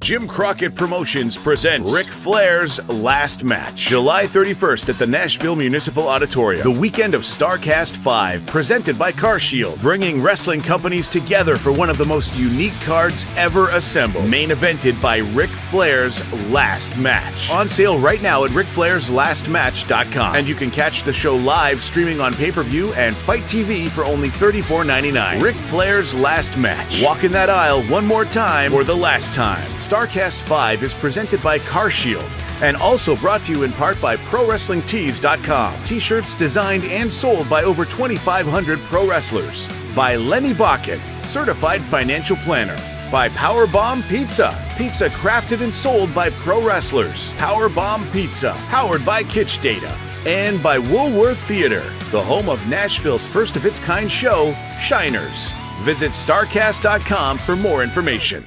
Jim Crockett Promotions presents Ric Flair's Last Match. July 31st at the Nashville Municipal Auditorium. The weekend of StarCast 5, presented by CarShield, bringing wrestling companies together for one of the most unique cards ever assembled. Main evented by Ric Flair's Last Match. On sale right now at RicFlairsLastMatch.com. And you can catch the show live streaming on pay-per-view and Fight TV for only $34.99. Ric Flair's Last Match. Walk in that aisle one more time for the last time. StarCast 5 is presented by CarShield and also brought to you in part by ProWrestlingTees.com. T-shirts designed and sold by over 2,500 pro wrestlers. By Lenny Bakken, certified financial planner. By POWERBOMB Pizza, pizza crafted and sold by pro wrestlers. POWERBOMB Pizza, powered by Kitsch Data. And by Woolworth Theater, the home of Nashville's first of its kind show, Shiners. Visit StarCast.com for more information.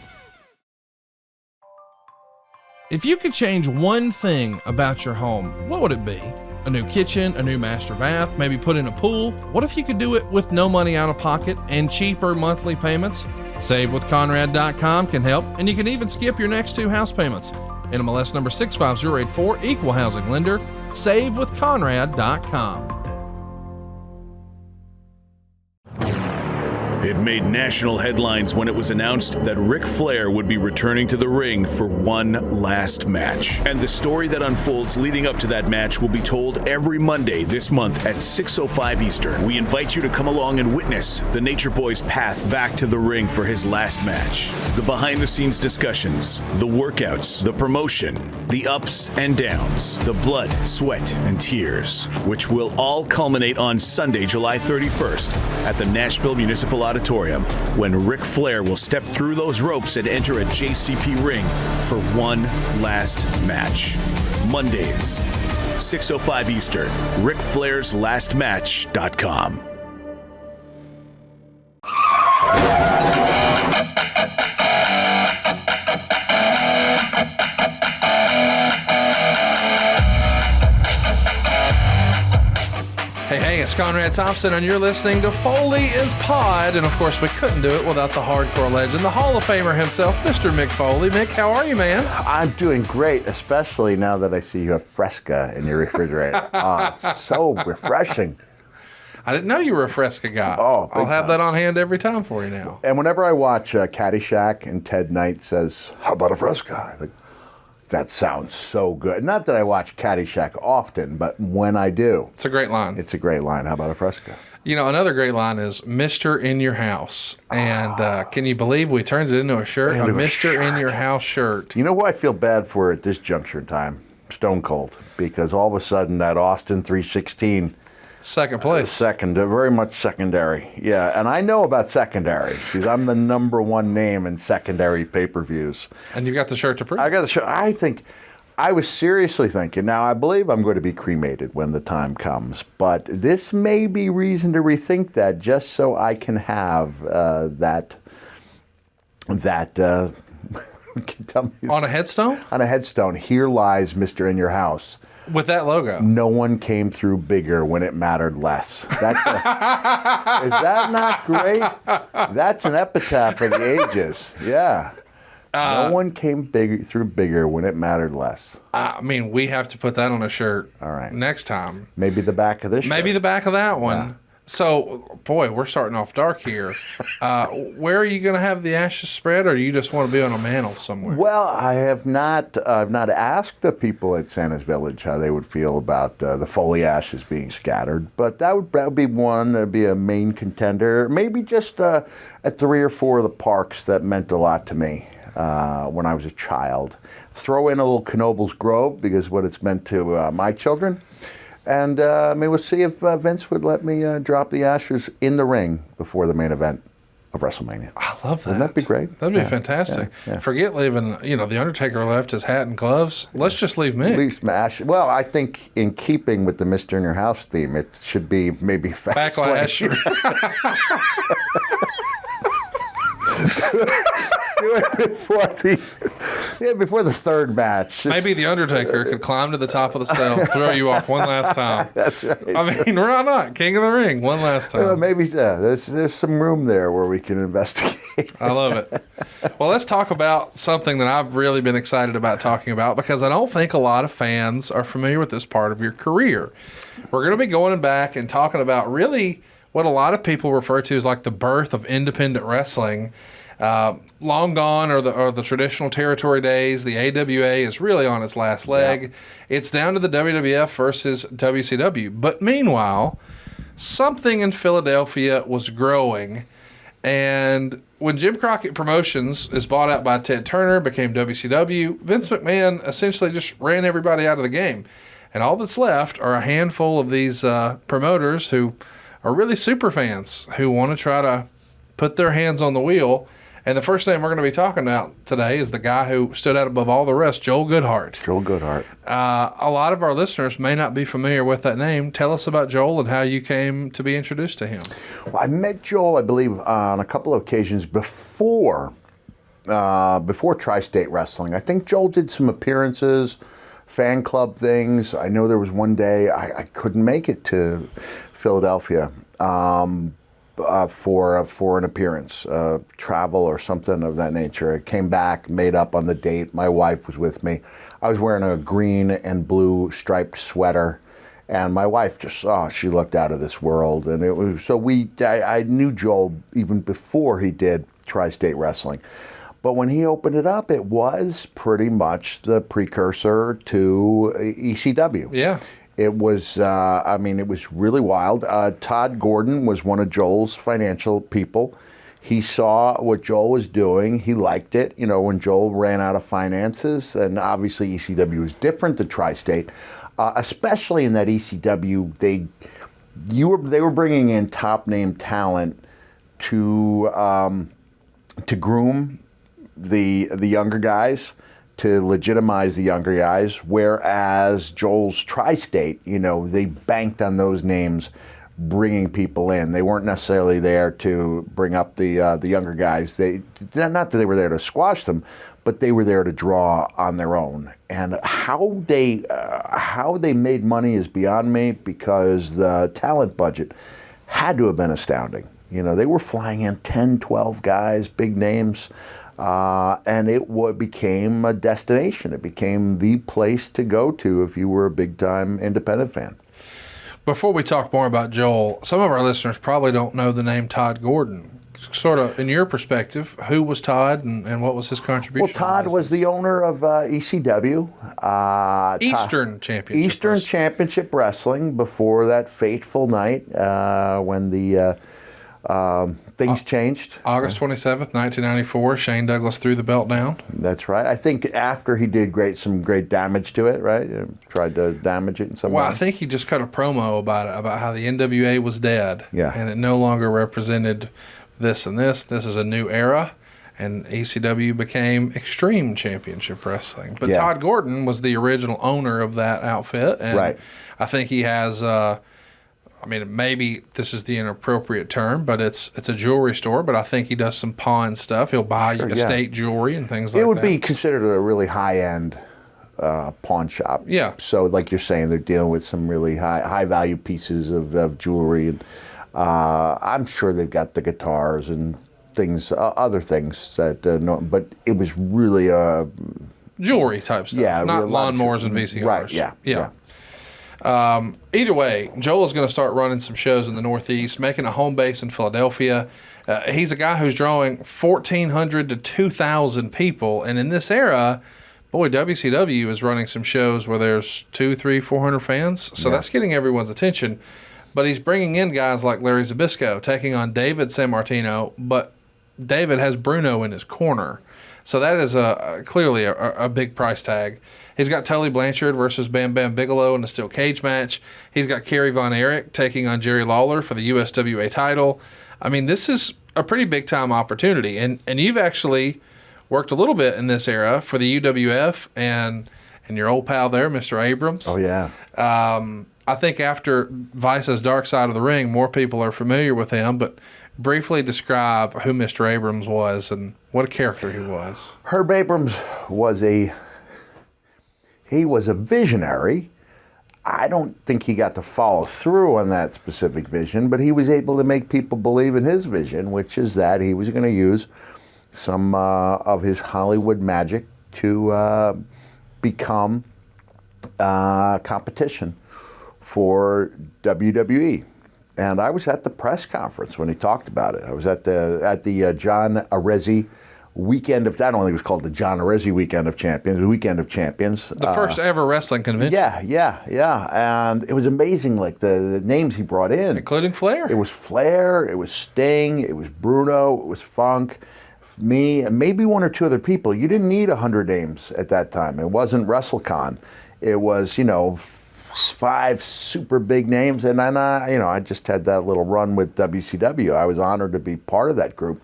If you could change one thing about your home, what would it be? A new kitchen, a new master bath, maybe put in a pool? What if you could do it with no money out of pocket and cheaper monthly payments? SaveWithConrad.com can help, and you can even skip your next 2 house payments. NMLS number 65084, equal housing lender. SaveWithConrad.com. It made national headlines when it was announced that Ric Flair would be returning to the ring for one last match. And the story that unfolds leading up to that match will be told every Monday this month at 6:05 Eastern. We invite you to come along and witness the Nature Boy's path back to the ring for his last match. The behind-the-scenes discussions, the workouts, the promotion, the ups and downs, the blood, sweat, and tears, which will all culminate on Sunday, July 31st at the Nashville Municipal Auditorium, when Ric Flair will step through those ropes and enter a JCP ring for one last match. Mondays, 6:05 Eastern, RicFlairsLastMatch.com. Hey, it's Conrad Thompson, and you're listening to Foley is Pod. And of course, we couldn't do it without the hardcore legend, the Hall of Famer himself, Mr. Mick Foley. Mick, how are you, man? I'm doing great, especially now that I see you have Fresca in your refrigerator. It's so refreshing. I didn't know you were a Fresca guy. Oh, I'll have that on hand every time for you now. And whenever I watch Caddyshack and Ted Knight says, "How about a Fresca?" Like, that sounds so good. Not that I watch Caddyshack often, but when I do. It's a great line. It's a great line. How about a Fresca? You know, another great line is Mr. In Your House. And can you believe we turned it into a shirt? A Mr. In Your House shirt. You know who I feel bad for at this juncture in time? Stone Cold. Because all of a sudden that Austin 316... Second place. Very much secondary. Yeah, and I know about secondary because I'm the #1 name in secondary pay-per-views. And you got the shirt to prove. I got the shirt. I was seriously thinking, now I believe I'm going to be cremated when the time comes, but this may be reason to rethink that just so I can have that tell me, on a headstone? On a headstone, here lies Mr. In Your House. With that logo. No one came through bigger when it mattered less. Is that not great? That's an epitaph for the ages. Yeah. No one came through bigger when it mattered less. I mean, we have to put that on a shirt. All right. Next time. Maybe the back of this shirt. Maybe the back of that one. Yeah. So, boy, we're starting off dark here. Where are you going to have the ashes spread, or do you just want to be on a mantle somewhere? Well, I've not asked the people at Santa's Village how they would feel about the Foley ashes being scattered, but that would be one. That'd be a main contender. Maybe just at 3 or 4 of the parks that meant a lot to me when I was a child. Throw in a little Knobel's Grove because what it's meant to my children. And maybe we'll see if Vince would let me drop the ashes in the ring before the main event of WrestleMania. I love that. Wouldn't that be great? That'd be fantastic. Yeah. Forget leaving, the Undertaker left his hat and gloves. Let's just leave Mick. Leave ashes. Well, I think in keeping with the Mr. In Your House theme, it should be maybe Backlash. Do it before the third match. Maybe the Undertaker could climb to the top of the steel, throw you off one last time. That's right. I mean, why not? King of the Ring, one last time. Maybe there's some room there where we can investigate. I love it. Well, let's talk about something that I've really been excited about talking about, because I don't think a lot of fans are familiar with this part of your career. We're going to be going back and talking about really what a lot of people refer to as like the birth of independent wrestling. Long gone are the traditional territory days. The AWA is really on its last leg. Yeah. It's down to the WWF versus WCW. But meanwhile, something in Philadelphia was growing. And when Jim Crockett Promotions is bought out by Ted Turner, became WCW, Vince McMahon essentially just ran everybody out of the game. And all that's left are a handful of these promoters who are really super fans who want to try to put their hands on the wheel. And the first name we're going to be talking about today is the guy who stood out above all the rest, Joel Goodhart. Joel Goodhart. A lot of our listeners may not be familiar with that name. Tell us about Joel and how you came to be introduced to him. Well, I met Joel, I believe, on a couple of occasions before Tri-State Wrestling. I think Joel did some appearances, fan club things. I know there was one day I couldn't make it to Philadelphia. For an appearance, travel or something of that nature. I came back, made up on the date. My wife was with me. I was wearing a green and blue striped sweater, and my wife just she looked out of this world. And it was I knew Joel even before he did Tri-State Wrestling. But when he opened it up, it was pretty much the precursor to ECW. Yeah. It was, it was really wild. Todd Gordon was one of Joel's financial people. He saw what Joel was doing. He liked it. You know, when Joel ran out of finances, and obviously ECW was different than Tri-State, especially in that ECW, they were bringing in top name talent to groom the younger guys, to legitimize the younger guys, whereas Joel's Tri-State, they banked on those names bringing people in. They weren't necessarily there to bring up the younger guys. Not that they were there to squash them, but they were there to draw on their own. And how they made money is beyond me, because the talent budget had to have been astounding. They were flying in 10, 12 guys, big names. And it became a destination. It became the place to go to if you were a big-time independent fan. Before we talk more about Joel, some of our listeners probably don't know the name Todd Gordon. Sort of, in your perspective, who was Todd and what was his contribution? Well, Todd was the owner of ECW. Eastern Championship. Eastern Championship Wrestling, before that fateful night when the... things changed. August 27th, 1994, Shane Douglas threw the belt down. That's right. I think after he did some great damage to it, right? Tried to damage it in some way. Well, I think he just cut a promo about it, about how the NWA was dead. Yeah. And it no longer represented this and this. This is a new era. And ECW became Extreme Championship Wrestling. But Todd Gordon was the original owner of that outfit. And right. I think he has... maybe this is the inappropriate term, but it's a jewelry store. But I think he does some pawn stuff. He'll buy estate jewelry and things like that. It would be considered a really high-end pawn shop. Yeah. So, like you're saying, they're dealing with some really high-value pieces of jewelry. And I'm sure they've got the guitars and things, other things that. But it was really jewelry type stuff. Yeah. Not lawnmowers and VCRs. Right. Yeah. Either way, Joel is going to start running some shows in the Northeast, making a home base in Philadelphia. He's a guy who's drawing 1,400 to 2,000 people. And in this era, boy, WCW is running some shows where there's 200, 300, 400 fans. So that's getting everyone's attention. But he's bringing in guys like Larry Zbyszko, taking on David Sammartino. But David has Bruno in his corner. So that is clearly a big price tag. He's got Tully Blanchard versus Bam Bam Bigelow in a steel cage match. He's got Kerry Von Erich taking on Jerry Lawler for the USWA title. I mean, this is a pretty big-time opportunity. And you've actually worked a little bit in this era for the UWF and your old pal there, Mr. Abrams. Oh, yeah. I think after Vice's Dark Side of the Ring, more people are familiar with him, but briefly describe who Mr. Abrams was and what a character he was. Herb Abrams was he was a visionary. I don't think he got to follow through on that specific vision, but he was able to make people believe in his vision, which is that he was going to use some of his Hollywood magic to become competition for WWE. And I was at the press conference when he talked about it. I was at the John Arezzi weekend of, I don't think it was called the John Arezzi Weekend of Champions, the Weekend of Champions. The first ever wrestling convention. Yeah. And it was amazing, like the names he brought in. Including Flair. It was Flair, it was Sting, it was Bruno, it was Funk, me, and maybe one or two other people. You didn't need 100 names at that time. It wasn't WrestleCon. It was, 5 super big names. And then, I just had that little run with WCW. I was honored to be part of that group.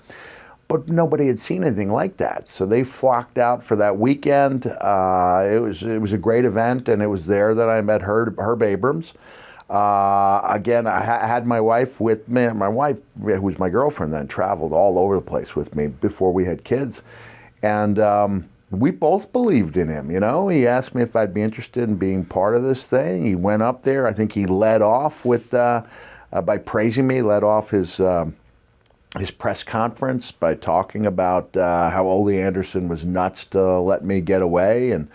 But nobody had seen anything like that. So they flocked out for that weekend. It was a great event, and it was there that I met Herb Abrams. Again, I had my wife with me. My wife, who was my girlfriend then, traveled all over the place with me before we had kids. And we both believed in him, He asked me if I'd be interested in being part of this thing. He went up there. I think he led off with, by praising me, led off his press conference by talking about how Ole Anderson was nuts to let me get away. And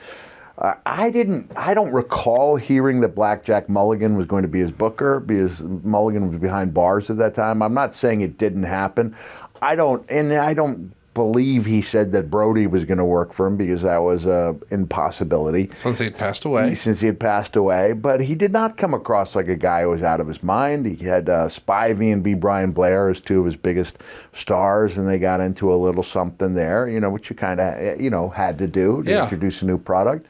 I don't recall hearing that Blackjack Mulligan was going to be his booker, because Mulligan was behind bars at that time. I'm not saying it didn't happen. I don't believe he said that Brody was going to work for him, because that was an impossibility. Since he had passed away. But he did not come across like a guy who was out of his mind. He had Spivey and B. Brian Blair as two of his biggest stars, and they got into a little something there, which you kind of, had to do to introduce a new product.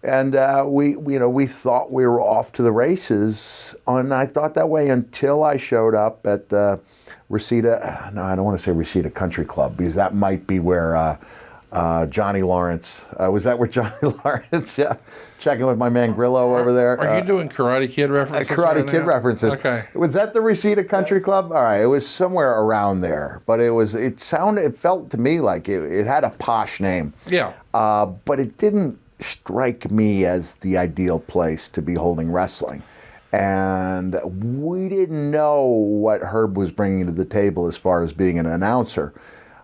And we thought we were off to the races, and I thought that way until I showed up at Reseda. No, I don't want to say Reseda Country Club, because that might be where Johnny Lawrence. Was that where Johnny Lawrence? Yeah, checking with my man Grillo over there. Are you doing Karate Kid references? Karate Kid references. Okay. Was that the Reseda Country Club? All right, it was somewhere around there, but it felt to me like it had a posh name. Yeah. But it didn't strike me as the ideal place to be holding wrestling. And we didn't know what Herb was bringing to the table as far as being an announcer.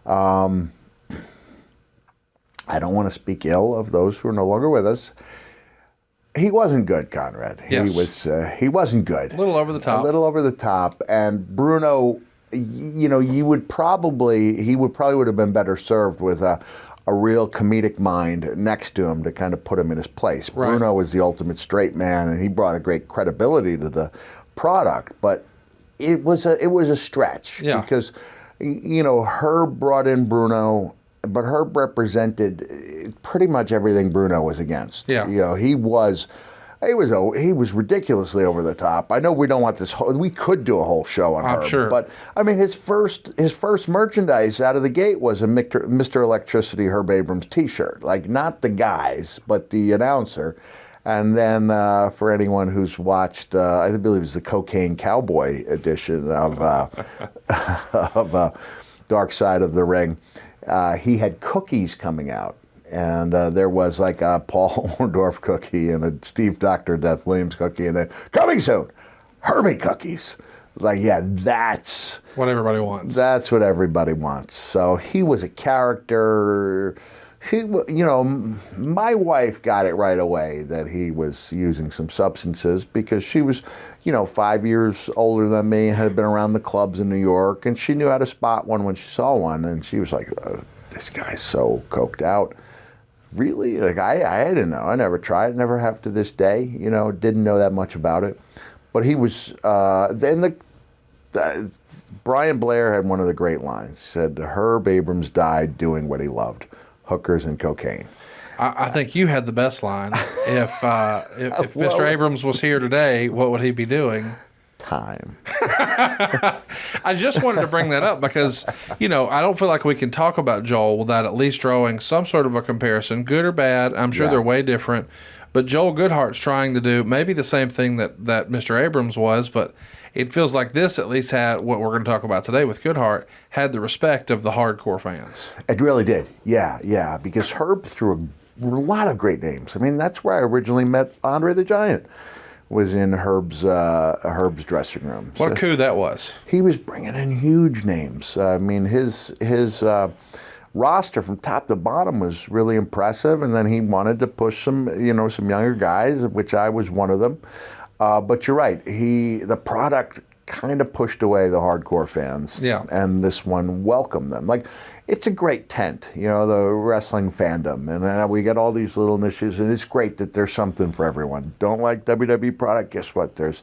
I don't want to speak ill of those who are no longer with us. He wasn't good, Conrad. Yes. He wasn't good. A little over the top. A little over the top. And Bruno, he would probably have been better served with a real comedic mind next to him to kind of put him in his place. Right. Bruno was the ultimate straight man, and he brought a great credibility to the product. But it was a stretch, because Herb brought in Bruno, but Herb represented pretty much everything Bruno was against. Yeah. He was ridiculously over the top. I know we don't want this we could do a whole show on Herb. Sure. But I mean, his first merchandise out of the gate was a Mr. Electricity Herb Abrams t-shirt. Like, not the guys, but the announcer. And then for anyone who's watched, I believe it's the Cocaine Cowboy edition of Dark Side of the Ring, he had cookies coming out. And there was like a Paul Orndorff cookie and a Steve Dr. Death Williams cookie, and then coming soon, Herbie cookies. Like, that's what everybody wants. That's what everybody wants. So he was a character. My wife got it right away that he was using some substances, because she was, 5 years older than me, had been around the clubs in New York, and she knew how to spot one when she saw one, and she was like, this guy's so coked out. Really? Like, I didn't know. I never tried. Never have to this day. Didn't know that much about it. But he was. Then Brian Blair had one of the great lines. He said, "Herb Abrams died doing what he loved: hookers and cocaine." I think you had the best line. If Mr. Abrams was here today, what would he be doing? Time. I just wanted to bring that up because, I don't feel like we can talk about Joel without at least drawing some sort of a comparison, good or bad. I'm sure they're way different. But Joel Goodhart's trying to do maybe the same thing that Mr. Abrams was, but it feels like this at least had what we're going to talk about today with Goodhart, had the respect of the hardcore fans. It really did. Yeah, because Herb threw a lot of great names. I mean, that's where I originally met Andre the Giant, was in Herb's dressing room. What a coup that was. He was bringing in huge names. I mean, his roster from top to bottom was really impressive, and then he wanted to push some younger guys, of which I was one of them. But you're right, the product kind of pushed away the hardcore fans. Yeah. And this one welcomed them. Like, it's a great tent, the wrestling fandom, and we get all these little niches, and it's great that there's something for everyone. Don't like WWE product? Guess what? There's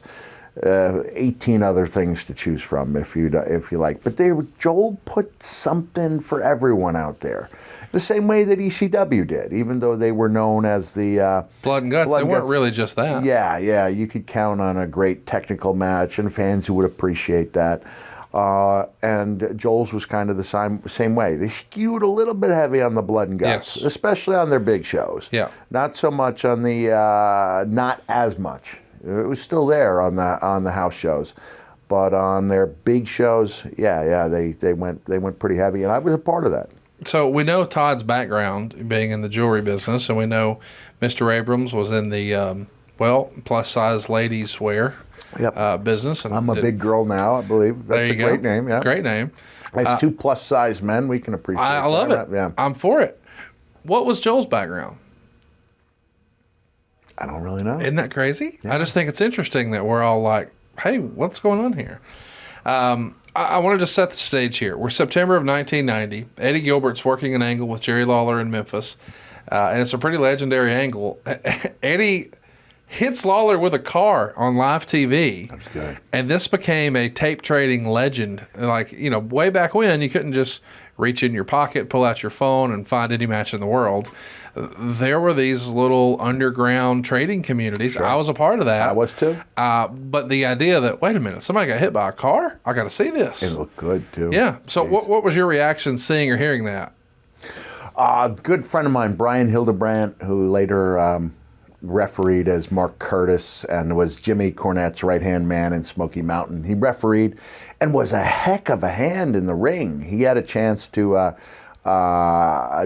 18 other things to choose from if you like. But Joel put something for everyone out there, the same way that ECW did, even though they were known as the Blood and Guts. They weren't really just that. Yeah, you could count on a great technical match and fans who would appreciate that. And Joel's was kind of the same way. They skewed a little bit heavy on the blood and guts, especially on their big shows. Yeah. Not so much on the, not as much. It was still there on the house shows, but on their big shows, they went pretty heavy, and I was a part of that. So we know Todd's background being in the jewelry business, and we know Mr. Abrams was in the plus size ladies wear business. And I'm a big girl now, I believe. That's a great name. Yeah, great name. As two plus size men, we can appreciate. I love it. Yeah, I'm for it. What was Joel's background? I don't really know. Isn't that crazy? Yeah. I just think it's interesting that we're all like, hey, what's going on here? I wanted to set the stage here. We're September of 1990. Eddie Gilbert's working an angle with Jerry Lawler in Memphis, and it's a pretty legendary angle. Eddie hits Lawler with a car on live TV. That's good. And this became a tape trading legend. Like, way back when, you couldn't just reach in your pocket, pull out your phone, and find any match in the world. There were these little underground trading communities. Sure. I was a part of that. I was too. But the idea that, wait a minute, somebody got hit by a car? I got to see this. It looked good too. Yeah. So what was your reaction seeing or hearing that? A good friend of mine, Brian Hildebrandt, who later refereed as Mark Curtis and was Jimmy Cornette's right-hand man in Smoky Mountain. He refereed and was a heck of a hand in the ring. He had a chance to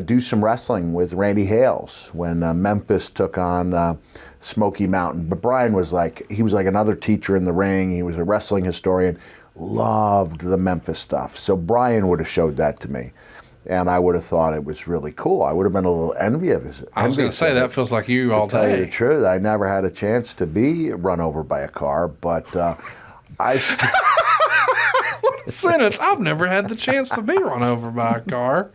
do some wrestling with Randy Hales when Memphis took on Smoky Mountain. But Brian was like another teacher in the ring. He was a wrestling historian, loved the Memphis stuff. So Brian would have showed that to me, and I would have thought it was really cool. I would have been a little envious. I was going to say, that feels like you all day. To tell you the truth, I never had a chance to be run over by a car, but I... What a sentence. I've never had the chance to be run over by a car.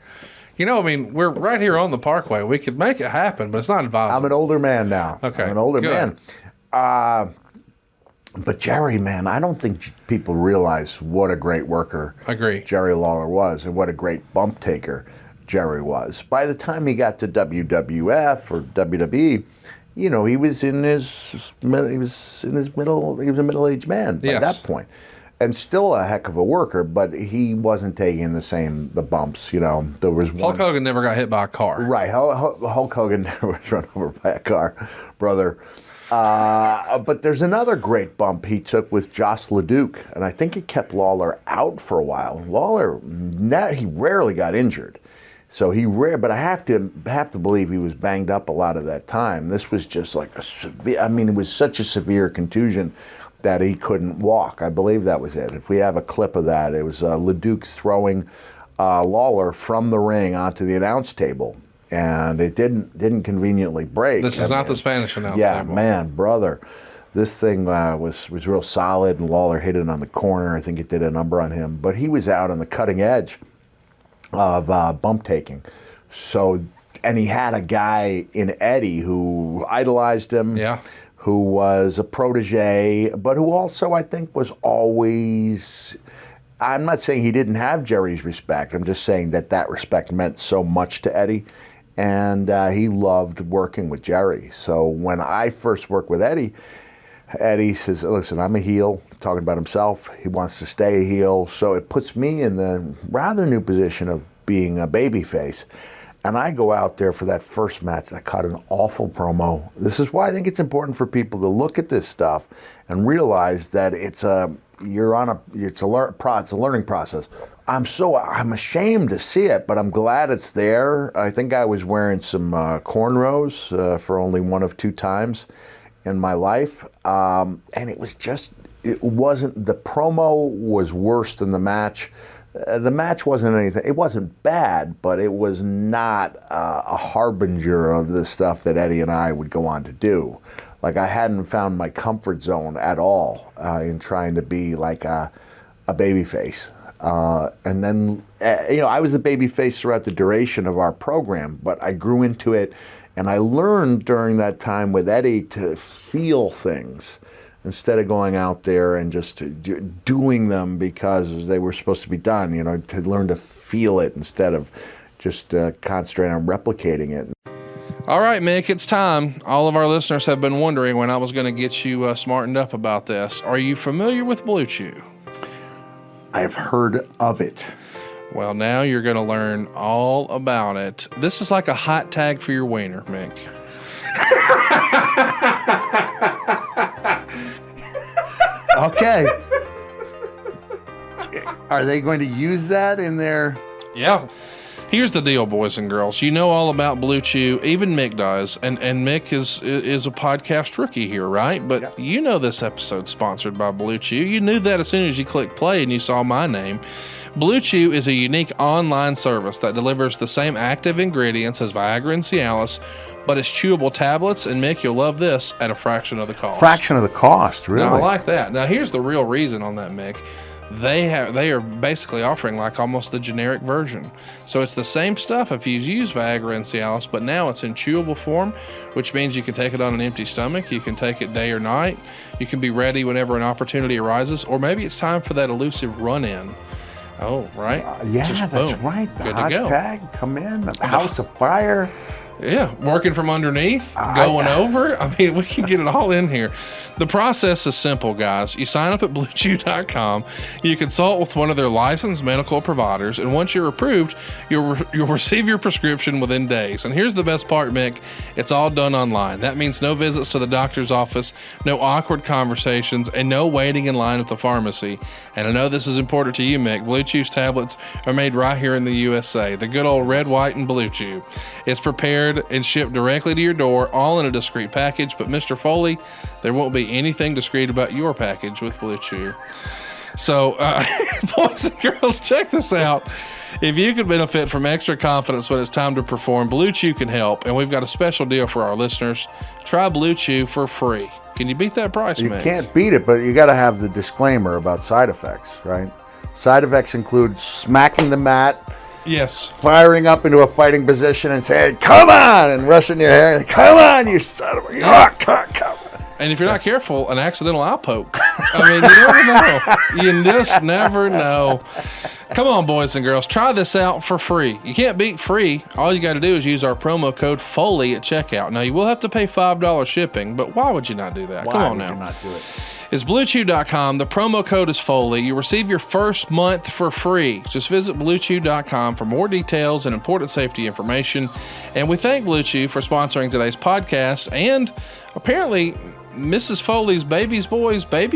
We're right here on the Parkway. We could make it happen, but it's not advisable. I'm an older man now. Okay. I'm an older man. But Jerry, man, I don't think people realize what a great worker Jerry Lawler was, and what a great bump taker Jerry was. By the time he got to WWF or WWE, he was a middle-aged man by that point. And still a heck of a worker, but he wasn't taking the bumps. There was Hulk Hogan never got hit by a car. Right, Hulk Hogan never was run over by a car, brother. But there's another great bump he took with Joss LeDuc, and I think it kept Lawler out for a while. Lawler, he rarely got injured, so but I have to believe he was banged up a lot of that time. This was just like it was such a severe contusion that he couldn't walk. I believe that was it. If we have a clip of that, it was LeDuc throwing Lawler from the ring onto the announce table, and it didn't conveniently break. This is not the Spanish announce table. Yeah, man, brother. This thing was real solid, and Lawler hit it on the corner. I think it did a number on him. But he was out on the cutting edge of bump taking. So, and he had a guy in Eddie who idolized him. Yeah. Who was a protege, but who also, I think, was always... I'm not saying he didn't have Jerry's respect. I'm just saying that respect meant so much to Eddie, and he loved working with Jerry. So when I first worked with Eddie, Eddie says, listen, I'm a heel, talking about himself. He wants to stay a heel. So it puts me in the rather new position of being a babyface. And I go out there for that first match, and I cut an awful promo. This is why I think it's important for people to look at this stuff and realize that it's a learning process. I'm ashamed to see it, but I'm glad it's there. I think I was wearing some cornrows for only one of 2 times in my life, and it wasn't. The promo was worse than the match. The match wasn't anything. It wasn't bad, but it was not a harbinger of the stuff that Eddie and I would go on to do. Like, I hadn't found my comfort zone at all in trying to be like a babyface. And then, I was a babyface throughout the duration of our program, but I grew into it, and I learned during that time with Eddie to feel things instead of going out there and just doing them because they were supposed to be done, to learn to feel it instead of just concentrating on replicating it. All right, Mick, it's time. All of our listeners have been wondering when I was going to get you smartened up about this. Are you familiar with Blue Chew? I've heard of it. Well, now you're going to learn all about it. This is like a hot tag for your wiener, Mick. Okay. Are they going to use that in their... Yeah. Here's the deal, boys and girls. You know all about Blue Chew. Even Mick does. And Mick is a podcast rookie here, right? But You know this episode's sponsored by Blue Chew. You knew that as soon as you clicked play and you saw my name. Blue Chew is a unique online service that delivers the same active ingredients as Viagra and Cialis, but it's chewable tablets. And Mick, you'll love this at a fraction of the cost. Fraction of the cost, really? Now, I like that. Now, here's the real reason on that, Mick. They are basically offering like almost the generic version. So it's the same stuff if you use Viagra and Cialis, but now it's in chewable form, which means you can take it on an empty stomach. You can take it day or night. You can be ready whenever an opportunity arises, or maybe it's time for that elusive run-in. Oh, right? That's right. The Good hot to go. tag, come in, the house of fire. Yeah, working from underneath, going over. I mean, we can get it all in here. The process is simple, guys. You sign up at BlueChew.com. You consult with one of their licensed medical providers, and once you're approved, you'll receive your prescription within days. And here's the best part, Mick. It's all done online. That means no visits to the doctor's office, no awkward conversations, and no waiting in line at the pharmacy. And I know this is important to you, Mick. Blue Chew's tablets are made right here in the USA. The good old red, white, and Blue Chew. It's prepared and shipped directly to your door, all in a discreet package. But Mr. Foley, there won't be anything discreet about your package with Blue Chew. So, boys and girls, check this out. If you could benefit from extra confidence when it's time to perform, Blue Chew can help, and we've got a special deal for our listeners. Try Blue Chew for free. Can you beat that price, You Mick? can't beat it, but you got to have the disclaimer about side effects, right? Side effects include smacking the mat, Yes. firing up into a fighting position and saying, come on, and rushing your hair. Come on, you son of a... come on. And if you're not careful, an accidental eye poke. I mean, you never know. You just never know. Come on, boys and girls. Try this out for free. You can't beat free. All you got to do is use our promo code Foley at checkout. Now, you will have to pay $5 shipping, but why would you not do that? Come on now. Why would you not do it? It's BlueChew.com. The promo code is Foley. You receive your first month for free. Just visit BlueChew.com for more details and important safety information. And we thank Blue Chew for sponsoring today's podcast and apparently Mrs. Foley's baby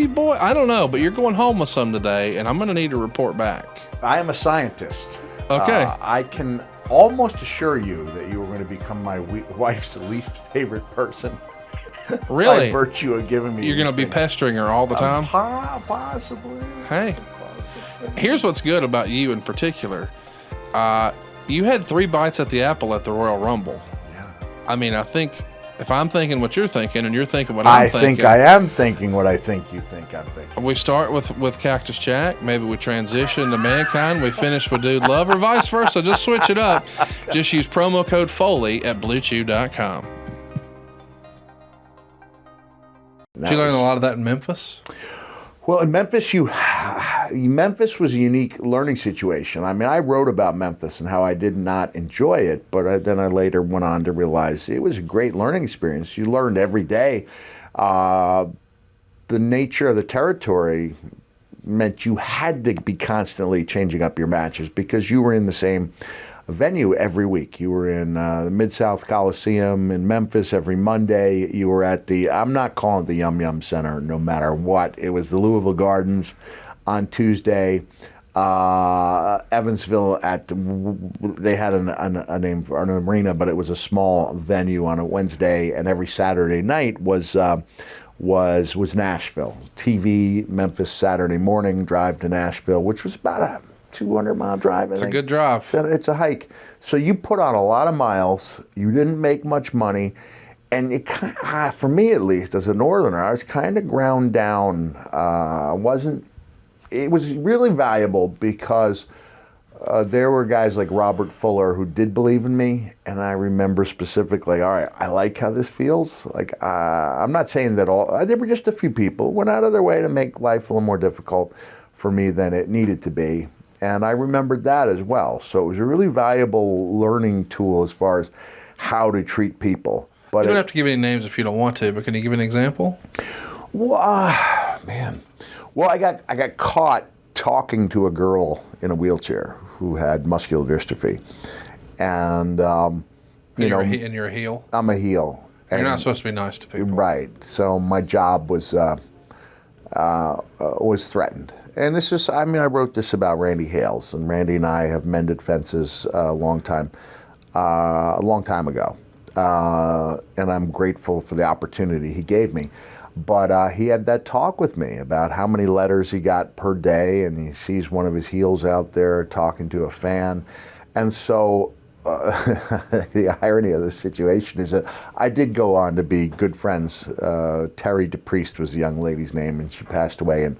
boy. I don't know, but you're going home with some today, and I'm going to need a report back. I am a scientist. Okay. I can almost assure you that you are going to become my wife's least favorite person. Really? By virtue of giving me You're going to be pestering her all the time? Possibly. Hey, here's what's good about you in particular. You had 3 bites at the apple at the Royal Rumble. Yeah. I mean, I think if I'm thinking what you're thinking and you're thinking what I'm thinking. I think I am thinking what I think you think I'm thinking. We start with Cactus Jack. Maybe we transition to Mankind. We finish with Dude Love or vice versa. Just switch it up. Just use promo code Foley at BlueChew.com. Did you learn a lot of that in Memphis? Well, in Memphis, Memphis was a unique learning situation. I mean, I wrote about Memphis and how I did not enjoy it, but then I later went on to realize it was a great learning experience. You learned every day. the nature of the territory meant you had to be constantly changing up your matches because you were in the same venue every week. You were in the Mid-South Coliseum in Memphis every Monday. You were at the, I'm not calling it the Yum Yum Center no matter what. It was the Louisville Gardens on Tuesday. Evansville they had a name for an arena, but it was a small venue on a Wednesday, and every Saturday night was Nashville. TV, Memphis, Saturday morning, drive to Nashville, which was about a 200-mile drive. It's a good drive. It's a hike. So you put on a lot of miles. You didn't make much money. And it for me, at least, as a northerner, I was kind of ground down. It was really valuable because there were guys like Robert Fuller who did believe in me, and I remember specifically, all right, I like how this feels. Like, I'm not saying that there were just a few people went out of their way to make life a little more difficult for me than it needed to be, and I remembered that as well. So it was a really valuable learning tool as far as how to treat people. But you don't have to give any names if you don't want to, but can you give an example? Well, man. Well, I got caught talking to a girl in a wheelchair who had muscular dystrophy, and you're a heel. I'm a heel. You're not supposed to be nice to people, right? So my job was threatened, and this is. I mean, I wrote this about Randy Hales, and Randy and I have mended fences a long time ago, and I'm grateful for the opportunity he gave me. But he had that talk with me about how many letters he got per day, and he sees one of his heels out there talking to a fan. And so the irony of the situation is that I did go on to be good friends. Terry DePriest was the young lady's name, and she passed away in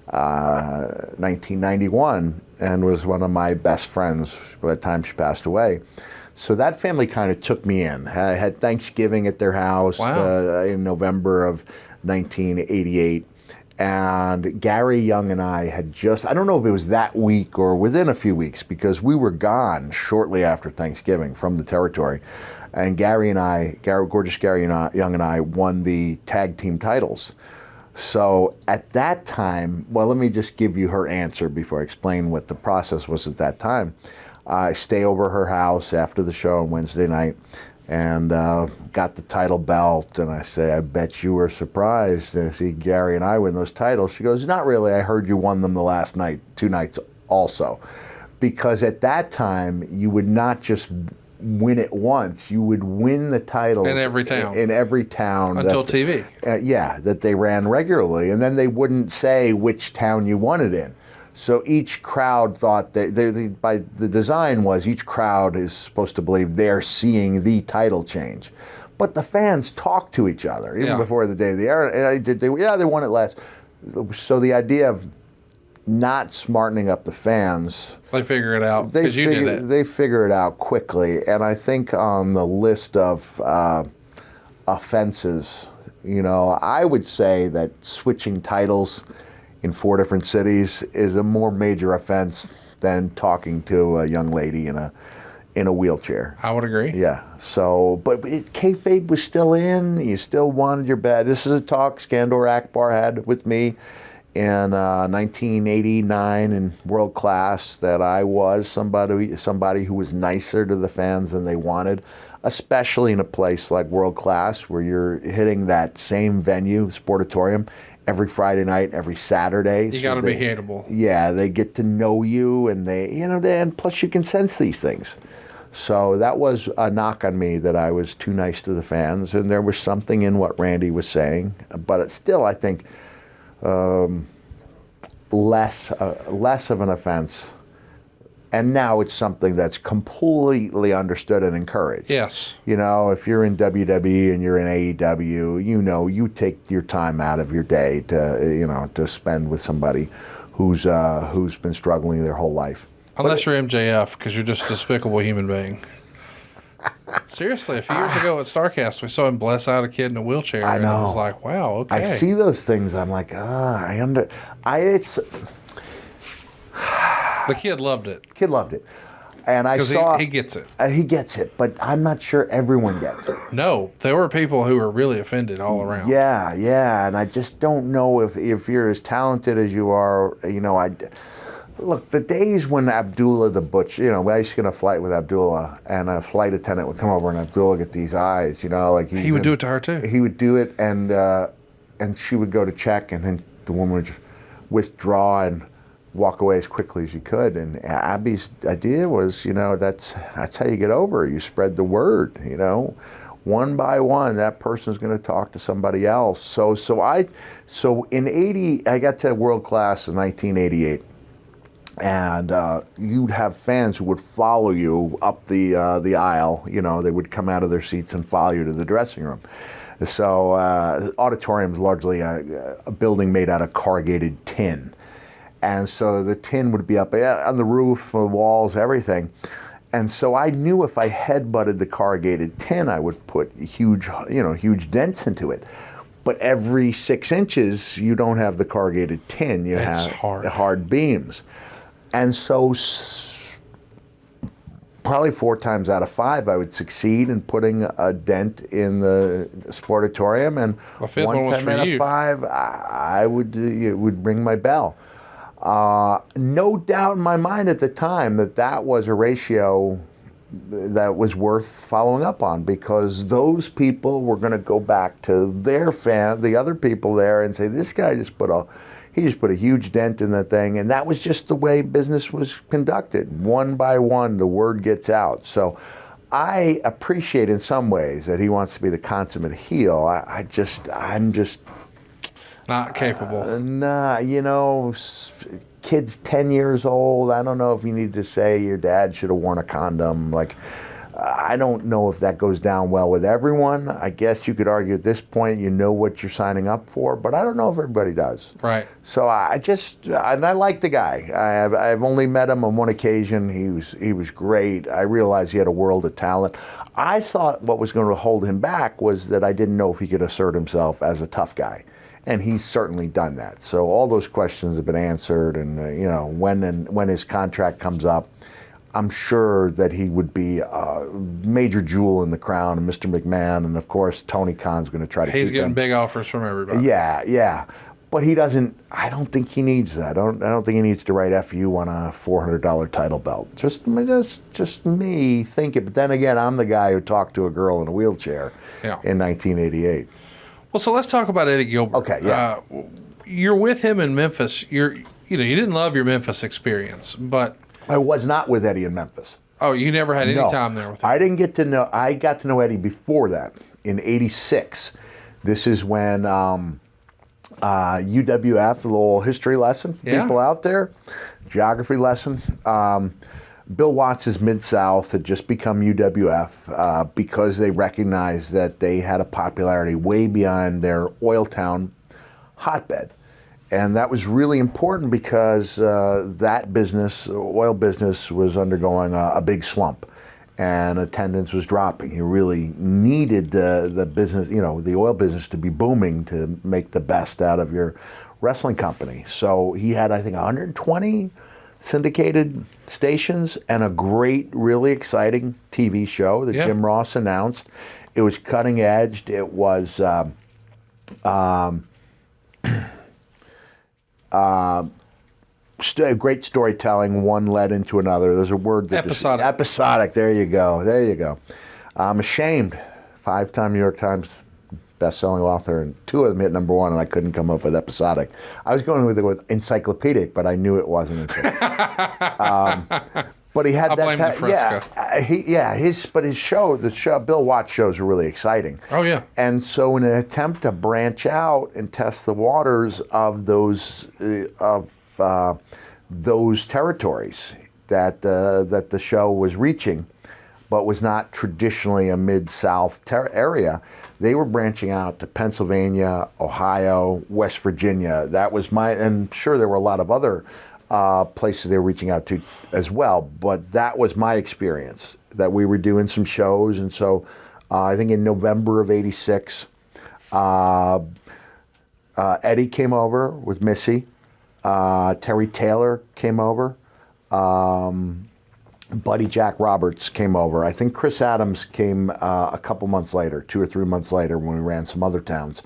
1991 and was one of my best friends by the time she passed away. So that family kind of took me in. I had Thanksgiving at their house. Wow. In November of 1988, and Gary Young and I had I don't know if it was that week or within a few weeks, because we were gone shortly after Thanksgiving from the territory, and gorgeous Gary Young and I won the tag team titles. So at that time, well, let me just give you her answer before I explain what the process was at that time. I stay over her house after the show on Wednesday night, and got the title belt, and I say, I bet you were surprised to see Gary and I win those titles. She goes, not really, I heard you won them the last night, 2 nights also. Because at that time, you would not just win it once, you would win the titles in every town. Until TV. That they ran regularly, and then they wouldn't say which town you won it in. So each crowd thought that by the design was each crowd is supposed to believe they're seeing the title change, but the fans talk to each other even before the day of the air. They won it last. So the idea of not smartening up the fans, they figure it out because you did it. They figure it out quickly, and I think on the list of offenses, I would say that switching titles in 4 different cities is a more major offense than talking to a young lady in a wheelchair. I would agree. Yeah. So, but kayfabe was still in. You still wanted your bad. This is a talk Skandor Akbar had with me in 1989 in World Class, that I was somebody who was nicer to the fans than they wanted, especially in a place like World Class where you're hitting that same venue, Sportatorium, every Friday night, every Saturday. You got to be hateable. Yeah, they get to know you, and and plus you can sense these things. So that was a knock on me, that I was too nice to the fans, and there was something in what Randy was saying, but it's still, I think, less of an offense. And now it's something that's completely understood and encouraged. Yes. If you're in WWE and you're in AEW, you take your time out of your day to spend with somebody who's been struggling their whole life. Unless you're MJF, because you're just a despicable human being. Seriously, a few years ago at StarCast, we saw him bless out a kid in a wheelchair. I know. And I was like, wow, okay. I see those things. I'm like, The kid loved it. And I 'Cause saw he gets it. He gets it, but I'm not sure everyone gets it. No, there were people who were really offended all around. Yeah, and I just don't know if you're as talented as you are. Look, the days when Abdullah the Butcher, I used to get on a flight with Abdullah, and a flight attendant would come over, and Abdullah would get these eyes, like he would do it to her too. He would do it, and she would go to check, and then the woman would just withdraw and walk away as quickly as you could. And Abby's idea was, that's how you get over it. You spread the word, one by one, that person's going to talk to somebody else. So in '80, I got to world class in 1988. And you'd have fans who would follow you up the aisle. They would come out of their seats and follow you to the dressing room. So the auditorium is largely a building made out of corrugated tin. And so the tin would be up on the roof, the walls, everything. And so I knew if I headbutted the corrugated tin, I would put huge dents into it. But every 6 inches, you don't have the corrugated tin. You have hard beams. And so probably 4 times out of 5, I would succeed in putting a dent in the sportatorium, and one time out of 5, it would ring my bell. No doubt in my mind at the time that was a ratio that was worth following up on, because those people were going to go back to their the other people there, and say, this guy just put a huge dent in the thing. And that was just the way business was conducted. One by one, the word gets out. So I appreciate in some ways that he wants to be the consummate heel. I'm just not capable. Kid's 10 years old. I don't know if you need to say your dad should have worn a condom. I don't know if that goes down well with everyone. I guess you could argue at this point you know what you're signing up for, but I don't know if everybody does. Right. So I like the guy. I've only met him on one occasion. He was great. I realized he had a world of talent. I thought what was going to hold him back was that I didn't know if he could assert himself as a tough guy. And he's certainly done that. So all those questions have been answered, and when his contract comes up, I'm sure that he would be a major jewel in the crown, and Mr. McMahon, and of course Tony Khan's going to try to. He's getting big offers from everybody. Yeah, but he doesn't. I don't think he needs that. I don't think he needs to write FU on a $400 title belt. Just me thinking. But then again, I'm the guy who talked to a girl in a wheelchair in 1988. Well, so let's talk about Eddie Gilbert. Okay, yeah. You're with him in Memphis. You didn't love your Memphis experience, but I was not with Eddie in Memphis. Oh, you never had any time there with him? I didn't get to know. I got to know Eddie before that in '86. This is when UWF, a little history lesson for people out there, geography lesson. Bill Watts' Mid-South had just become UWF because they recognized that they had a popularity way beyond their oil town hotbed. And that was really important because that business, oil business, was undergoing a big slump, and attendance was dropping. You really needed the business, the oil business to be booming to make the best out of your wrestling company. So he had, I think, 120 syndicated stations and a great, really exciting TV show that Jim Ross announced. It was cutting edge. It was great storytelling. One led into another. There's a word that episodic. There you go. I'm ashamed. 5-time New York Times best-selling author, and 2 of them hit #1, and I couldn't come up with episodic. I was going with encyclopedic, but I knew it wasn't encyclopedic. But he had his show, Bill Watts shows were really exciting. Oh yeah. And so in an attempt to branch out and test the waters of those territories that the show was reaching, but was not traditionally a Mid-South area, they were branching out to Pennsylvania, Ohio, West Virginia. That was and sure there were a lot of other places they were reaching out to as well, but that was my experience, that we were doing some shows. And so I think in November of '86, Eddie came over with Missy. Terry Taylor came over. Buddy Jack Roberts came over. I think Chris Adams came a couple months later, 2 or 3 months later when we ran some other towns.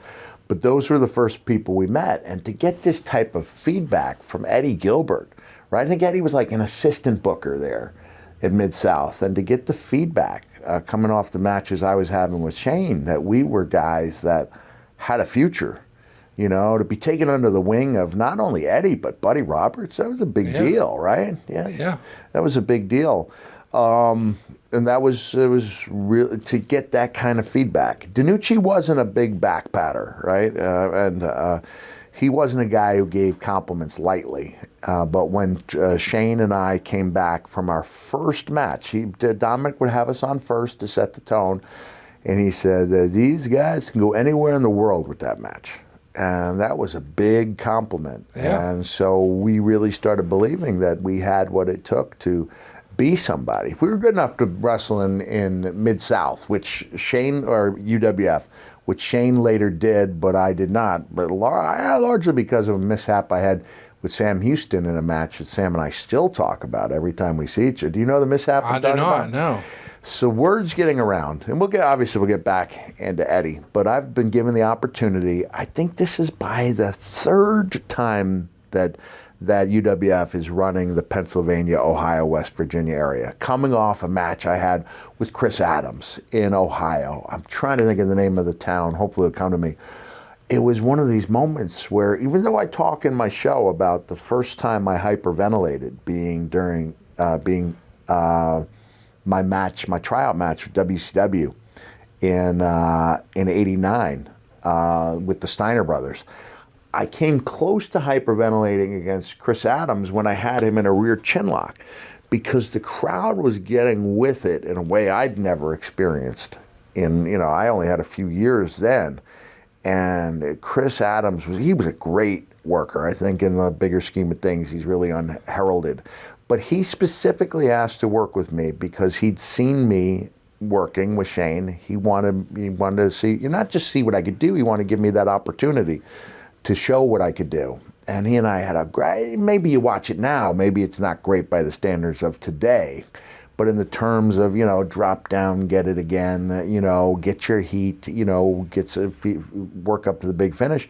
But those were the first people we met. And to get this type of feedback from Eddie Gilbert, right? I think Eddie was like an assistant booker there at Mid-South. And to get the feedback coming off the matches I was having with Shane, that we were guys that had a future. You know, to be taken under the wing of not only Eddie, but Buddy Roberts, that was a big deal, right? Yeah. That was a big deal. And it was really, to get that kind of feedback. DiNucci wasn't a big back patter, right? And he wasn't a guy who gave compliments lightly. But when Shane and I came back from our first match, Dominic would have us on first to set the tone. And he said, these guys can go anywhere in the world with that match. And that was a big compliment. Yeah. And so we really started believing that we had what it took to be somebody. If we were good enough to wrestle in Mid-South, which Shane, or UWF, which Shane later did, but I did not, but largely because of a mishap I had with Sam Houston in a match that Sam and I still talk about every time we see each other. Do you know the mishap? I do not, no. So word's getting around, and we'll get back into Eddie, but I've been given the opportunity. I think this is by the third time that UWF is running the Pennsylvania, Ohio, West Virginia area, coming off a match I had with Chris Adams in Ohio. I'm trying to think of the name of the town. Hopefully it'll come to me. It was one of these moments where, even though I talk in my show about the first time I hyperventilated being during my tryout match with WCW in '89 with the Steiner brothers, I came close to hyperventilating against Chris Adams when I had him in a rear chinlock, because the crowd was getting with it in a way I'd never experienced. I only had a few years then, and Chris Adams was a great worker. I think in the bigger scheme of things, he's really unheralded. But he specifically asked to work with me because he'd seen me working with Shane. He wanted to see, not just see what I could do, he wanted to give me that opportunity to show what I could do. And he and I had a great, maybe you watch it now, maybe it's not great by the standards of today, but in the terms of, drop down, get it again, get your heat, work up to the big finish.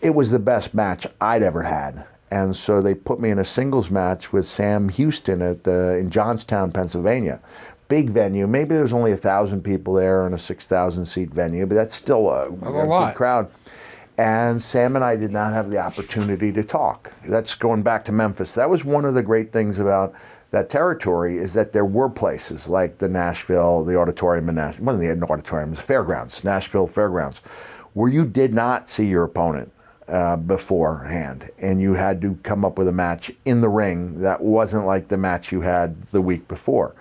It was the best match I'd ever had. And so they put me in a singles match with Sam Houston in Johnstown, Pennsylvania. Big venue. Maybe there was only 1,000 people there in a 6,000 seat venue, but that's still a good crowd. And Sam and I did not have the opportunity to talk. That's going back to Memphis. That was one of the great things about that territory, is that there were places like the auditorium in Nashville, wasn't the auditorium, it was Fairgrounds, Nashville Fairgrounds, where you did not see your opponent beforehand, and you had to come up with a match in the ring that wasn't like the match you had the week before.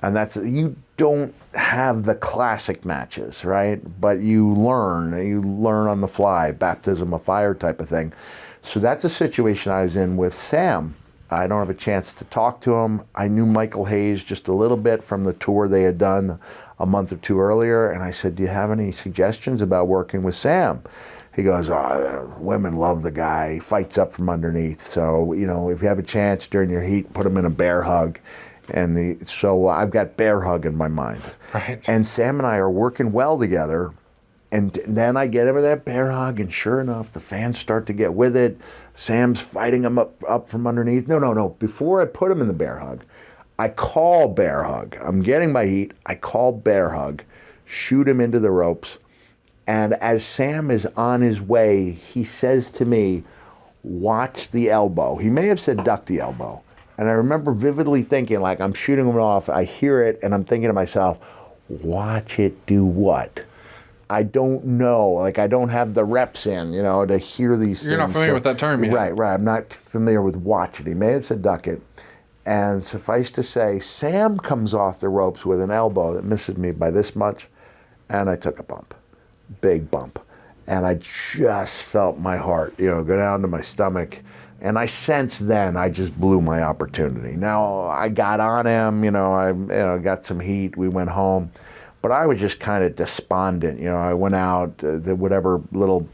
And you don't have the classic matches, right? But you learn on the fly, baptism of fire type of thing. So that's a situation I was in with Sam. I don't have a chance to talk to him. I knew Michael Hayes just a little bit from the tour they had done a month or two earlier, and I said, do you have any suggestions about working with Sam? He goes, women love the guy. He fights up from underneath. So, if you have a chance during your heat, put him in a bear hug. And so I've got bear hug in my mind. Right. And Sam and I are working well together. And then I get him in that bear hug, and sure enough, the fans start to get with it. Sam's fighting him up from underneath. No. Before I put him in the bear hug, I call bear hug. I'm getting my heat. I call bear hug, shoot him into the ropes. And as Sam is on his way, he says to me, watch the elbow. He may have said duck the elbow. And I remember vividly thinking, like, I'm shooting him off, I hear it, and I'm thinking to myself, watch it do what? I don't know. Like, I don't have the reps in, to hear these things. You're not familiar with that term yet. Right. I'm not familiar with watch it. He may have said duck it. And suffice to say, Sam comes off the ropes with an elbow that misses me by this much, and I took a bump. Big bump. And I just felt my heart, go down to my stomach. And I sensed then I just blew my opportunity. Now, I got on him, I got some heat. We went home. But I was just kind of despondent. I went out, whatever little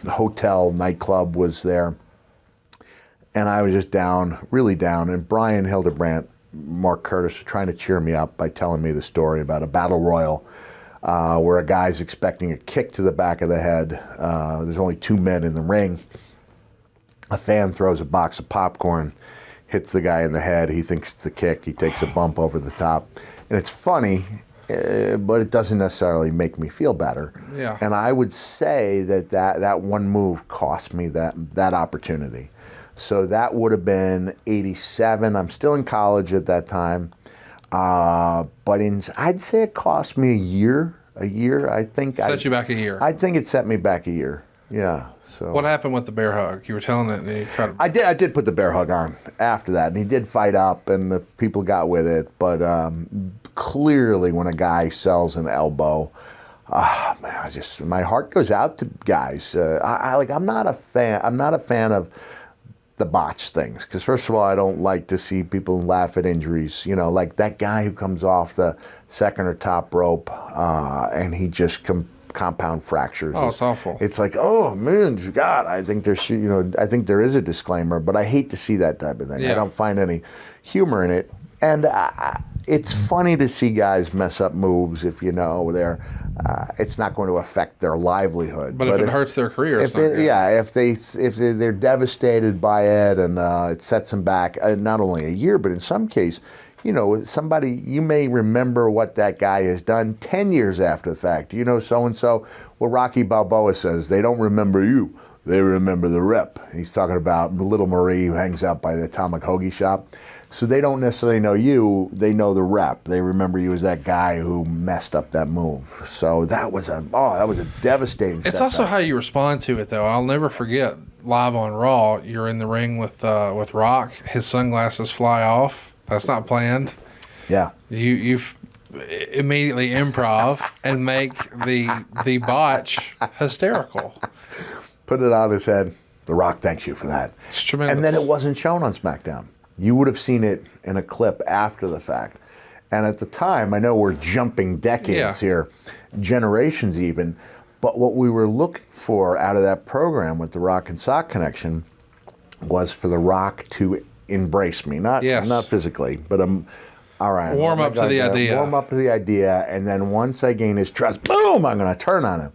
hotel, nightclub was there. And I was just down, really down. And Brian Hildebrandt, Mark Curtis was trying to cheer me up by telling me the story about a battle royal where a guy's expecting a kick to the back of the head. There's only 2 men in the ring. A fan throws a box of popcorn, hits the guy in the head. He thinks it's the kick. He takes a bump over the top. And it's funny, but it doesn't necessarily make me feel better. Yeah. And I would say that one move cost me that opportunity. So that would have been 87. I'm still in college at that time. But I'd say it cost me a year. I think. Set you back a year. I think it set me back a year. Yeah. So what happened with the bear hug? You were telling it. And you tried to... I did put the bear hug on after that, and he did fight up, and the people got with it. But clearly, when a guy sells an elbow, man, my heart goes out to guys. I'm not a fan of the botch things, because first of all, I don't like to see people laugh at injuries. You know, like that guy who comes off the second or top rope and he just compound fractures. Oh, it's awful. It's like, oh man, God, I think there is a disclaimer, but I hate to see that type of thing. Yeah. I don't find any humor in it, and it's funny to see guys mess up moves if you know it's not going to affect their livelihood. But if it hurts their career, it's not good. Yeah, if they're devastated by it and it sets them back not only a year, but in some case, you know, somebody, you may remember what that guy has done 10 years after the fact. You know, so-and-so, well, Rocky Balboa says, they don't remember you, they remember the rep. He's talking about Little Marie, who hangs out by the Atomic Hoagie shop. So they don't necessarily know you, they know the rep. They remember you as that guy who messed up that move. So that was a devastating It's setback. also how you respond to it, though. I'll never forget, live on Raw, you're in the ring with Rock, his sunglasses fly off. That's not planned. Yeah. You've immediately improv and make the botch hysterical. Put it on his head. The Rock thanks you for that. It's tremendous. And then it wasn't shown on SmackDown. You would have seen it in a clip after the fact. And at the time, I know we're jumping decades here, generations even, but what we were looking for out of that program with the Rock and Sock connection was for the Rock to embrace me, not physically, but all right. Warm up to the idea. Warm up to the idea, and then once I gain his trust, boom, I'm going to turn on him.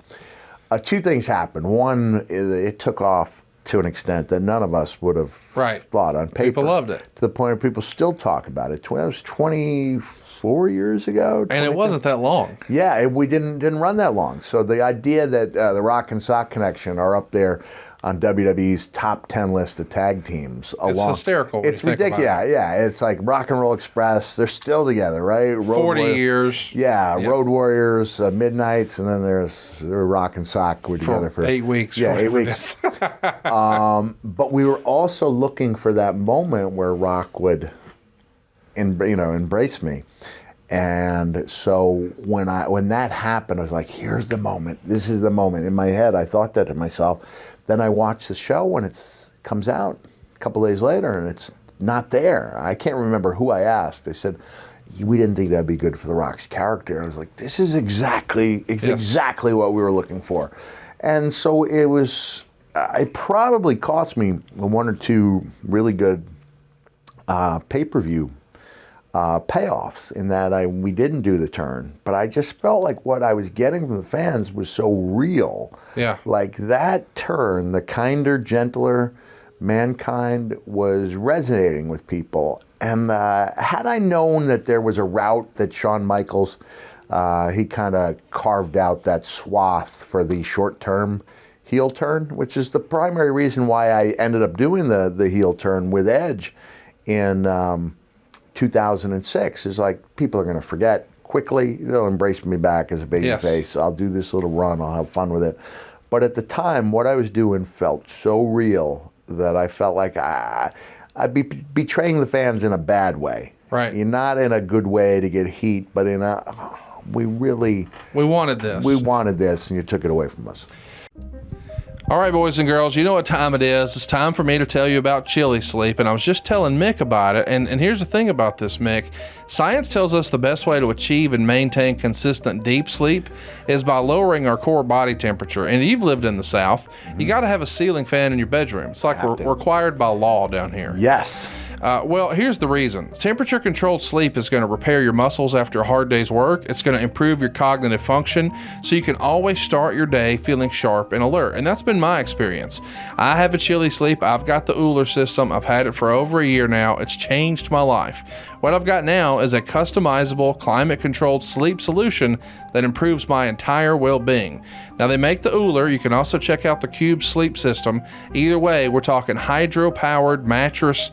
2 things happened. One, it took off to an extent that none of us would have thought on paper. People loved it. To the point where people still talk about it. That was 24 years ago. And it wasn't that long. Yeah, we didn't run that long. So the idea that the Rock and Sock connection are up there on WWE's top 10 list of tag teams. It's hysterical. It's ridiculous. Yeah. It's like Rock and Roll Express. They're still together, right? 40 years. Yeah, yep. Road Warriors, Midnights, and then there's Rock and Sock. We're together for 8 weeks. Yeah, 8 weeks. But we were also looking for that moment where Rock would, embrace me. And so when that happened, I was like, here's the moment. This is the moment. In my head, I thought that to myself. Then I watched the show when it comes out a couple days later, and it's not there. I can't remember who I asked. They said, we didn't think that'd be good for The Rock's character. I was like, this is exactly what we were looking for. And so it probably cost me 1 or 2 really good pay-per-view payoffs in that we didn't do the turn, but I just felt like what I was getting from the fans was so real. Yeah. Like that turn, the kinder, gentler Mankind was resonating with people. And had I known that there was a route that Shawn Michaels, he kind of carved out that swath for the short-term heel turn, which is the primary reason why I ended up doing the heel turn with Edge in 2006, is like, people are going to forget quickly. They'll embrace me back as a babyface. I'll do this little run. I'll have fun with it. But at the time, what I was doing felt so real that I felt like I'd be betraying the fans in a bad way. Right. Not in a good way to get heat, but in we wanted this. We wanted this, and you took it away from us. All right, boys and girls, you know what time it is. It's time for me to tell you about chili sleep, and I was just telling Mick about it, and here's the thing about this, Mick. Science tells us the best way to achieve and maintain consistent deep sleep is by lowering our core body temperature. And you've lived in the South. You got to have a ceiling fan in your bedroom. It's like required by law down here. Yes. Well, here's the reason. Temperature-controlled sleep is going to repair your muscles after a hard day's work. It's going to improve your cognitive function so you can always start your day feeling sharp and alert. And that's been my experience. I have a Chili Sleep. I've got the Lawler system. I've had it for over a year now. It's changed my life. What I've got now is a customizable, climate-controlled sleep solution that improves my entire well-being. Now, they make the Lawler. You can also check out the Cube Sleep System. Either way, we're talking hydro-powered mattress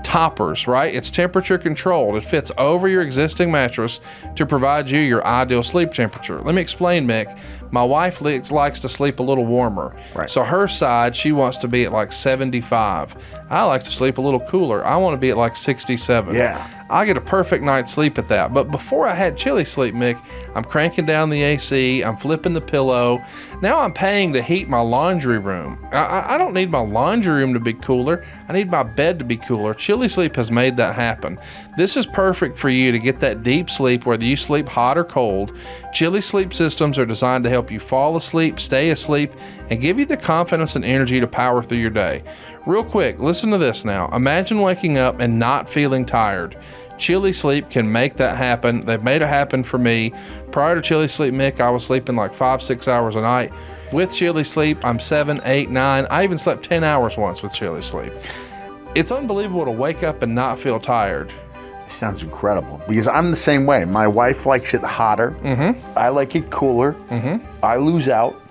toppers, right? It's temperature controlled. It fits over your existing mattress to provide you your ideal sleep temperature. Let me explain, Mick. My wife likes to sleep a little warmer. Right. So her side, she wants to be at like 75. I like to sleep a little cooler. I want to be at like 67. Yeah. I get a perfect night's sleep at that. But before I had Chili Sleep, Mick, I'm cranking down the AC, I'm flipping the pillow. Now I'm paying to heat my laundry room. I don't need my laundry room to be cooler. I need my bed to be cooler. Chili Sleep has made that happen. This is perfect for you to get that deep sleep, whether you sleep hot or cold. Chili Sleep systems are designed to help you fall asleep, stay asleep, and give you the confidence and energy to power through your day. Real quick, listen to this now. Imagine waking up and not feeling tired. Chili Sleep can make that happen. They've made it happen for me. Prior to Chili Sleep, Mick, I was sleeping like 5-6 hours a night. With Chili Sleep, I'm 7, 8, 9. I even slept 10 hours once with Chili Sleep. It's unbelievable to wake up and not feel tired. Sounds incredible, because I'm the same way. My wife likes it hotter. Mm-hmm. I like it cooler. Mm-hmm. I lose out.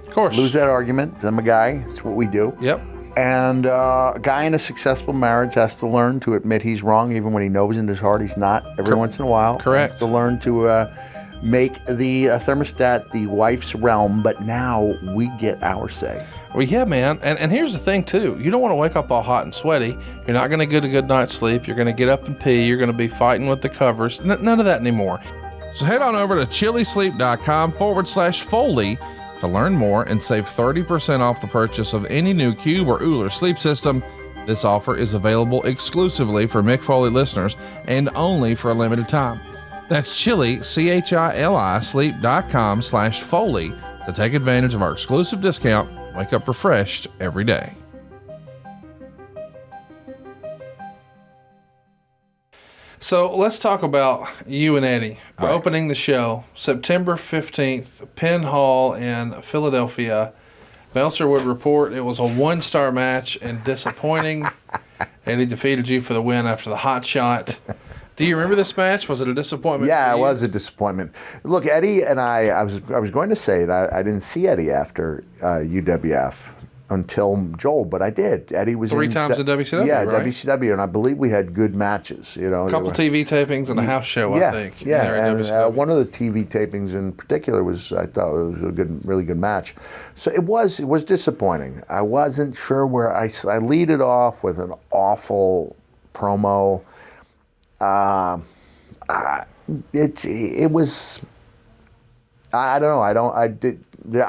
Of course. Lose that argument. I'm a guy. It's what we do. Yep. And a guy in a successful marriage has to learn to admit he's wrong, even when he knows in his heart he's not. Every once in a while. Correct. Has to learn to make the thermostat the wife's realm, but now we get our say. Well, yeah, man. And here's the thing, too. You don't want to wake up all hot and sweaty. You're not going to get a good night's sleep. You're going to get up and pee. You're going to be fighting with the covers. None of that anymore. So head on over to chilisleep.com/Foley to learn more and save 30% off the purchase of any new Cube or Lawler sleep system. This offer is available exclusively for Mick Foley listeners and only for a limited time. That's CHILI sleep.com/Foley to take advantage of our exclusive discount. Wake up refreshed every day. So let's talk about you and Eddie opening the show September 15th, Penn Hall in Philadelphia. Meltzer would report it was a 1-star match and disappointing. Eddie defeated you for the win after the hot shot. Do you remember this match? Was it a disappointment? Yeah, it was a disappointment. Look, Eddie and I was going to say that I didn't see Eddie after UWF until Joel, but I did. Eddie was three times in WCW, yeah, right? WCW, and I believe we had good matches. You know, a couple TV tapings and a house show, yeah, I think. Yeah, and one of the TV tapings in particular I thought it was a really good match. So it was disappointing. I wasn't sure where I lead it off with an awful promo. It was. I don't know. I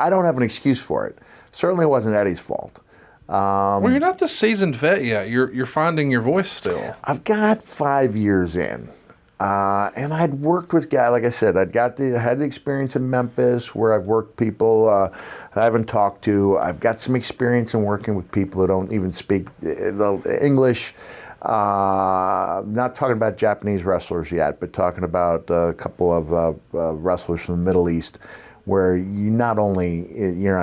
don't have an excuse for it. Certainly wasn't Eddie's fault. Well, you're not the seasoned vet yet. You're finding your voice still. I've got 5 years in, and I'd worked with guys. Like I said, I had the experience in Memphis where I've worked people I haven't talked to. I've got some experience in working with people who don't even speak English. Not talking about Japanese wrestlers yet, but talking about a couple of wrestlers from the Middle East, where you're not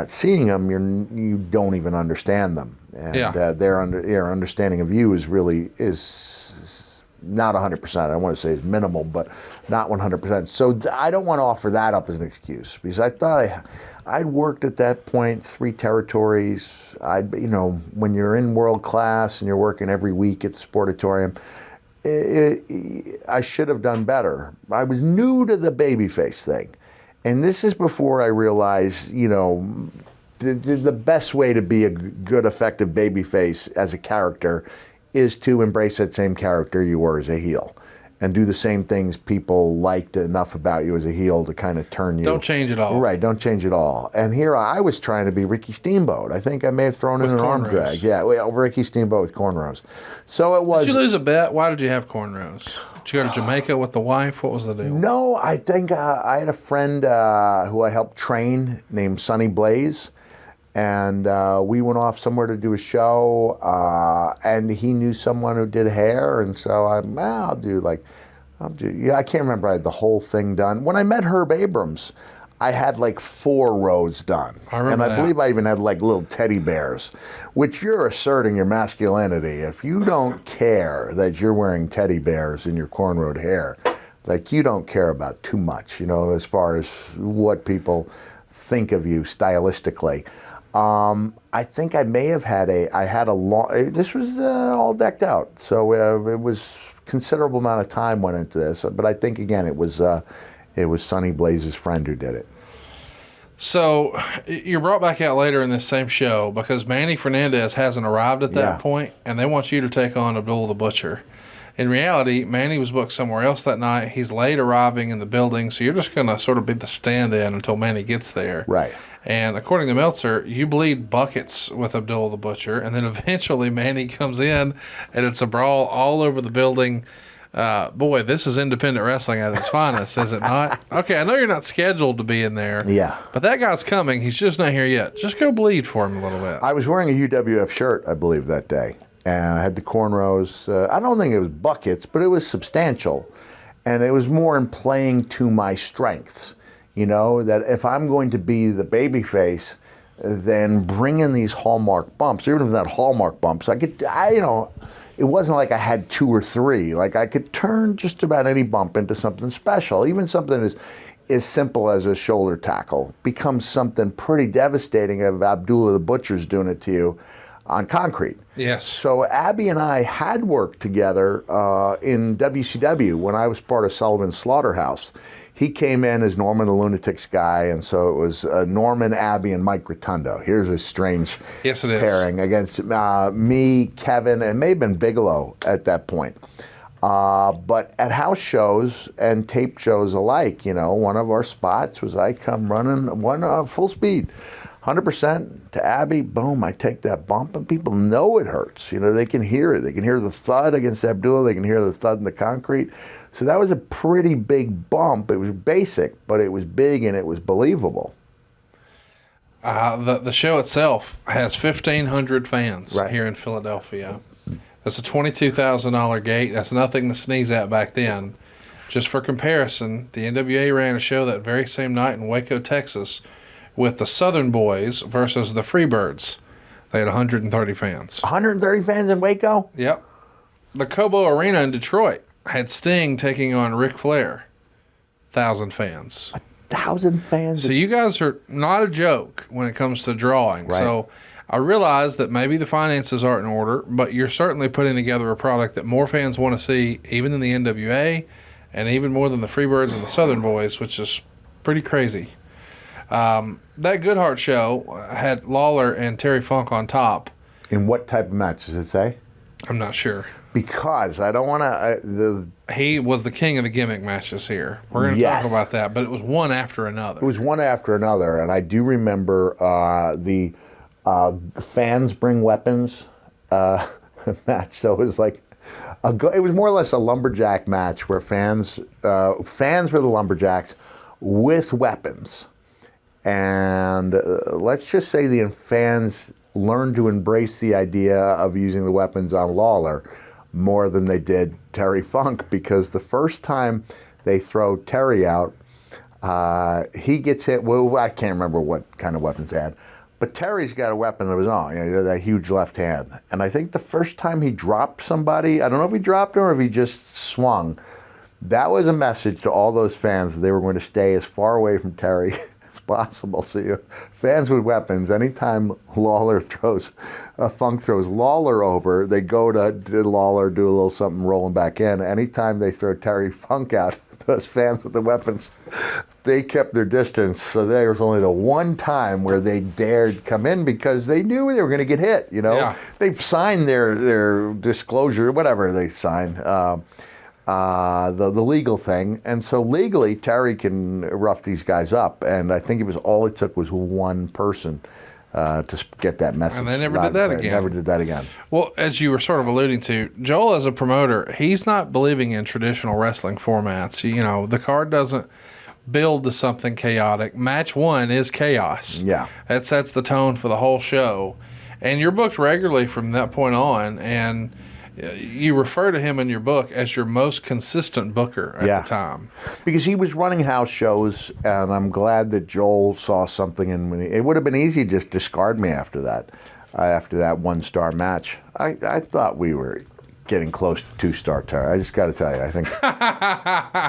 seeing them, you don't even understand them, and their understanding of you is not 100%. I don't want to say it's minimal, but not 100%. So I don't want to offer that up as an excuse, because I thought I'd worked at that point 3 territories. When you're in world class and you're working every week at the Sportatorium, I should have done better. I was new to the babyface thing. And this is before I realized, the best way to be a good, effective babyface as a character is to embrace that same character you were as a heel and do the same things people liked enough about you as a heel to kind of turn you. Don't change it all. Right, don't change it all. And here I was trying to be Ricky Steamboat. I think I may have thrown in an arm drag. Yeah, Ricky Steamboat with cornrows. So it was. Did you lose a bet? Why did you have cornrows? Did you go to Jamaica with the wife? What was the deal? No, I think I had a friend who I helped train named Sonny Blaze. And we went off somewhere to do a show, and he knew someone who did hair, and so I can't remember, I had the whole thing done. When I met Herb Abrams, I had like 4 rows done. I believe I even had like little teddy bears, which you're asserting your masculinity. If you don't care that you're wearing teddy bears in your cornrowed hair, like you don't care about too much, as far as what people think of you stylistically. I think I may have had this was all decked out. So it was considerable amount of time went into this, but I think again, it was Sonny Blaze's friend who did it. So you're brought back out later in this same show because Manny Fernandez hasn't arrived at that point, and they want you to take on Abdul the Butcher. In reality, Manny was booked somewhere else that night. He's late arriving in the building, so you're just going to sort of be the stand-in until Manny gets there. Right. And according to Meltzer, you bleed buckets with Abdul the Butcher, and then eventually Manny comes in, and it's a brawl all over the building. Boy, this is independent wrestling at its finest, is it not? Okay, I know you're not scheduled to be in there. Yeah. But that guy's coming. He's just not here yet. Just go bleed for him a little bit. I was wearing a UWF shirt, I believe, that day. And I had the cornrows. I don't think it was buckets, but it was substantial. And it was more in playing to my strengths. That if I'm going to be the baby face, then bring in these hallmark bumps. Even if not hallmark bumps, it wasn't like I had 2 or 3. Like I could turn just about any bump into something special. Even something as simple as a shoulder tackle becomes something pretty devastating if Abdullah the Butcher's doing it to you on concrete. Yes. So Abby and I had worked together in WCW when I was part of Sullivan's Slaughterhouse. He came in as Norman the Lunatic's guy, and so it was Norman, Abby, and Mike Rotundo. Here's a strange pairing against me, Kevin, and may have been Bigelow at that point. But at house shows and tape shows alike, one of our spots was I come running full speed, 100% to Abby, boom, I take that bump, and people know it hurts. They can hear it. They can hear the thud against Abdullah. They can hear the thud in the concrete. So that was a pretty big bump. It was basic, but it was big and it was believable. The show itself has 1,500 fans here in Philadelphia. That's a $22,000 gate. That's nothing to sneeze at back then. Just for comparison, the NWA ran a show that very same night in Waco, Texas, with the Southern Boys versus the Freebirds. They had 130 fans. 130 fans in Waco? Yep. The Cobo Arena in Detroit had Sting taking on Ric Flair. 1,000 fans. 1,000 fans? So you guys are not a joke when it comes to drawing. Right. So I realize that maybe the finances aren't in order, but you're certainly putting together a product that more fans want to see, even than the NWA, and even more than the Freebirds and the Southern Boys, which is pretty crazy. That Goodhart show had Lawler and Terry Funk on top. In what type of match does it say? I'm not sure. Because I don't want to... He was the king of the gimmick matches here. We're going to talk about that, but it was one after another. It was one after another, and I do remember the fans bring weapons match. So it was like... it was more or less a lumberjack match where fans were the lumberjacks with weapons. And let's just say the fans learned to embrace the idea of using the weapons on Lawler more than they did Terry Funk, because the first time they throw Terry out, he gets hit. Well, I can't remember what kind of weapons they had, but Terry's got a weapon of his own, that huge left hand. And I think the first time he dropped somebody, I don't know if he dropped him or if he just swung, that was a message to all those fans that they were going to stay as far away from Terry possible. So fans with weapons, anytime Funk throws Lawler over, they go to Lawler, do a little something, rolling back in. Anytime they throw Terry Funk out, those fans with the weapons, they kept their distance. So there was only the one time where they dared come in because they knew they were going to get hit. Yeah. They signed their disclosure, whatever they signed. The legal thing, and so legally Terry can rough these guys up, and I think it took was one person to get that message. And they never did that again. Never did that again. Well, as you were sort of alluding to, Joel as a promoter, he's not believing in traditional wrestling formats. The card doesn't build to something chaotic. Match 1 is chaos. Yeah. That sets the tone for the whole show. And you're booked regularly from that point on, and you refer to him in your book as your most consistent booker at the time. Because he was running house shows, and I'm glad that Joel saw something in me. It would have been easy to just discard me after that 1-star match. I thought we were getting close to 2-star territory. I just got to tell you, I think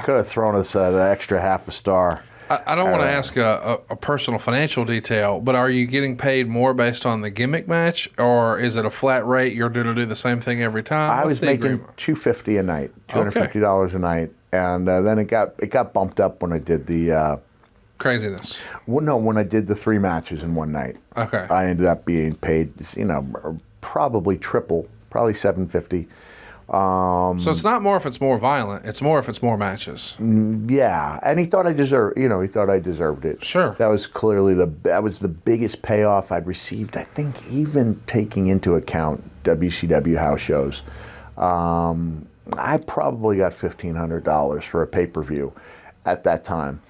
could have thrown us an extra half a star. I don't want to ask a personal financial detail, but are you getting paid more based on the gimmick match, or is it a flat rate? You're going to do the same thing every time? I was making $250 a night, $250 a night, and then it got bumped up when I did the craziness. Well, no, when I did the 3 matches in one night. Okay, I ended up being paid, probably triple, probably $750. So it's not more if it's more violent; it's more if it's more matches. Yeah, and he thought I deserved. He thought I deserved it. Sure, that was clearly the biggest payoff I'd received. I think even taking into account WCW house shows, I probably got $1,500 for a pay-per-view at that time.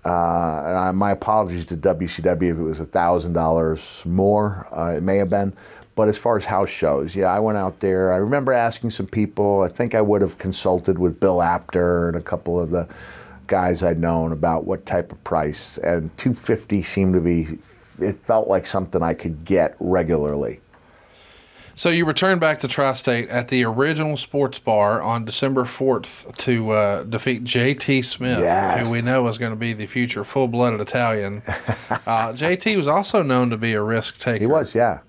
And my apologies to WCW if it was $1,000 more. It may have been. But as far as house shows, I went out there. I remember asking some people. I think I would have consulted with Bill Apter and a couple of the guys I'd known about what type of price. And $250 seemed to be, it felt like something I could get regularly. So you returned back to Tri-State at the original sports bar on December 4th to defeat J.T. Smith, who we know is going to be the future full-blooded Italian. J.T. was also known to be a risk taker. He was, yeah.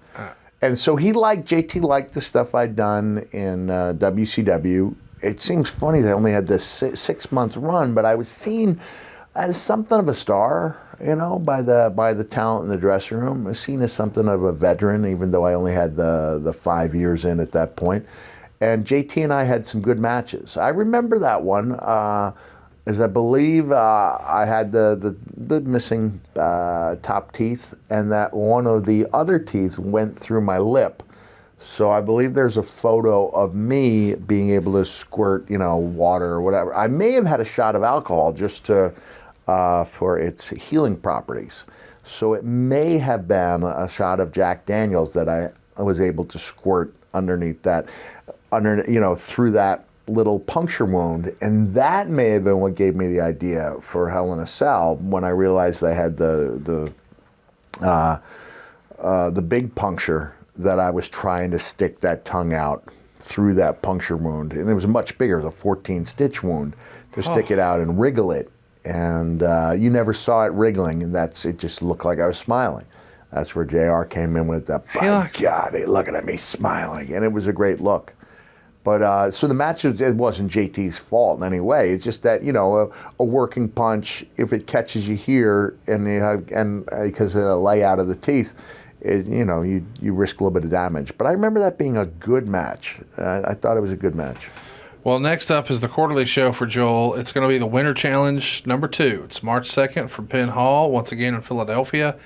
And so JT liked the stuff I'd done in WCW. It seems funny that I only had this 6-month run, but I was seen as something of a star, by the talent in the dressing room. I was seen as something of a veteran, even though I only had the 5 years in at that point. And JT and I had some good matches. I remember that one, as I believe I had the missing top teeth, and that one of the other teeth went through my lip. So I believe there's a photo of me being able to squirt, water or whatever. I may have had a shot of alcohol just for its healing properties. So it may have been a shot of Jack Daniels that I was able to squirt underneath that, through that little puncture wound, and that may have been what gave me the idea for Hell in a Cell when I realized I had the big puncture that I was trying to stick that tongue out through that puncture wound, and it was much bigger. It was a 14-stitch wound to stick it out and wriggle it, and you never saw it wriggling, and it just looked like I was smiling. That's where JR came in with that. By God, they looking at me smiling, and it was a great look. But so the match, it wasn't JT's fault in any way. It's just that a working punch, if it catches you here and because of the layout of the teeth, you risk a little bit of damage. But I remember that being a good match. I thought it was a good match. Well, next up is the quarterly show for Joel. It's going to be the Winter Challenge number 2. It's March 2nd from Penn Hall, once again in Philadelphia.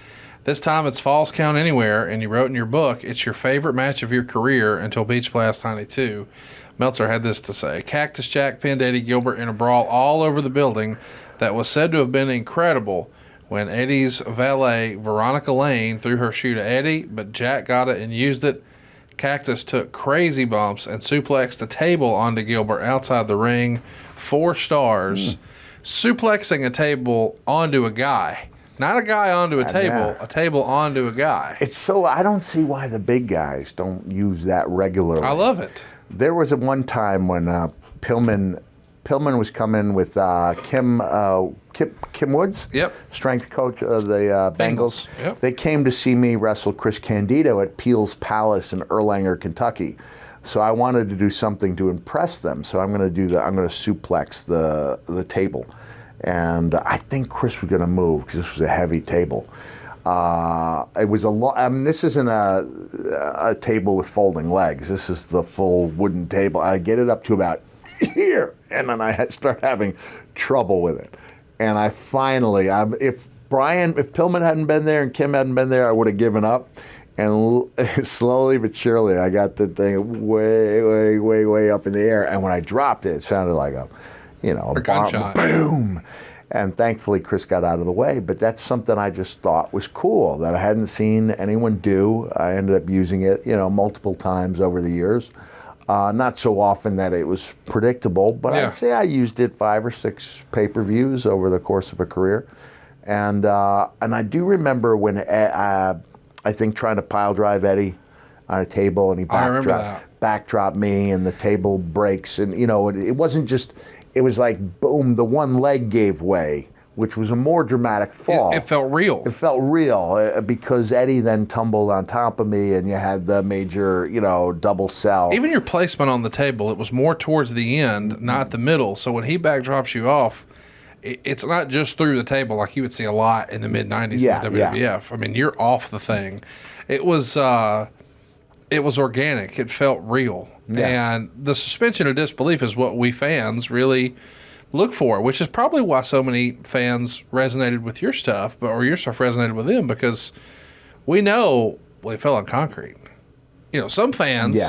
This time it's Falls Count Anywhere, and you wrote in your book, it's your favorite match of your career until Beach Blast 92. Meltzer had this to say: Cactus Jack pinned Eddie Gilbert in a brawl all over the building that was said to have been incredible when Eddie's valet, Veronica Lane, threw her shoe to Eddie, but Jack got it and used it. Cactus took crazy bumps and suplexed the table onto Gilbert outside the ring. 4 stars. Suplexing a table onto a guy. Not a guy onto a table onto a guy. It's so, I don't see why the big guys don't use that regularly. I love it. There was one time when Pillman was coming with Kim Woods, strength coach of the Bengals. Yep. They came to see me wrestle Chris Candido at Peel's Palace in Erlanger, Kentucky. So I wanted to do something to impress them. So I'm going to suplex the table. And I think Chris was going to move because this was a heavy table. It was this isn't a table with folding legs. This is the full wooden table. I get it up to about here, and then I start having trouble with it. And I finally, if Pillman hadn't been there and Kim hadn't been there, I would have given up. And slowly but surely, I got the thing way, way, way, way up in the air. And when I dropped it, it sounded like a gunshot. Boom. And thankfully, Chris got out of the way. But that's something I just thought was cool that I hadn't seen anyone do. I ended up using it, multiple times over the years. Not so often that it was predictable, but I'd say I used it 5 or 6 pay-per-views over the course of a career. And I do remember when I think trying to pile drive Eddie on a table, and he backdropped me, and the table breaks, and it wasn't just. It was like, boom, the one leg gave way, which was a more dramatic fall. It felt real. It felt real because Eddie then tumbled on top of me, and you had the major, double cell. Even your placement on the table, it was more towards the end, not the middle. So when he backdrops you off, it's not just through the table like you would see a lot in the mid-'90s in the WWF. Yeah. I mean, you're off the thing. It was organic. It felt real. Yeah. And the suspension of disbelief is what we fans really look for, which is probably why so many fans resonated with your stuff, or your stuff resonated with them, because we know, they fell on concrete. Some fans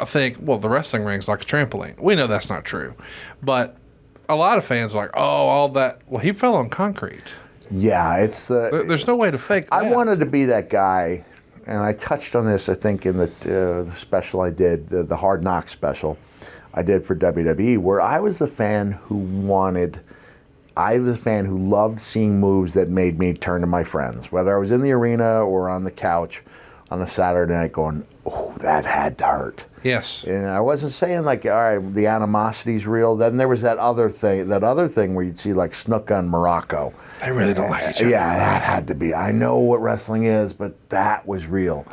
think, well, the wrestling ring's like a trampoline. We know that's not true. But a lot of fans are like, oh, all that. Well, he fell on concrete. Yeah, it's... there's no way to fake that. I wanted to be that guy. And I touched on this, I think, in the special I did, the Hard Knock special I did for WWE, where I was the fan who loved seeing moves that made me turn to my friends, whether I was in the arena or on the couch on a Saturday night going, oh, that had to hurt. Yes. And I wasn't saying like, all right, the animosity's real. Then there was that other thing where you'd see like Snuka and Morocco. They really don't like each other. Yeah, that had to be. I know what wrestling is, but that was real.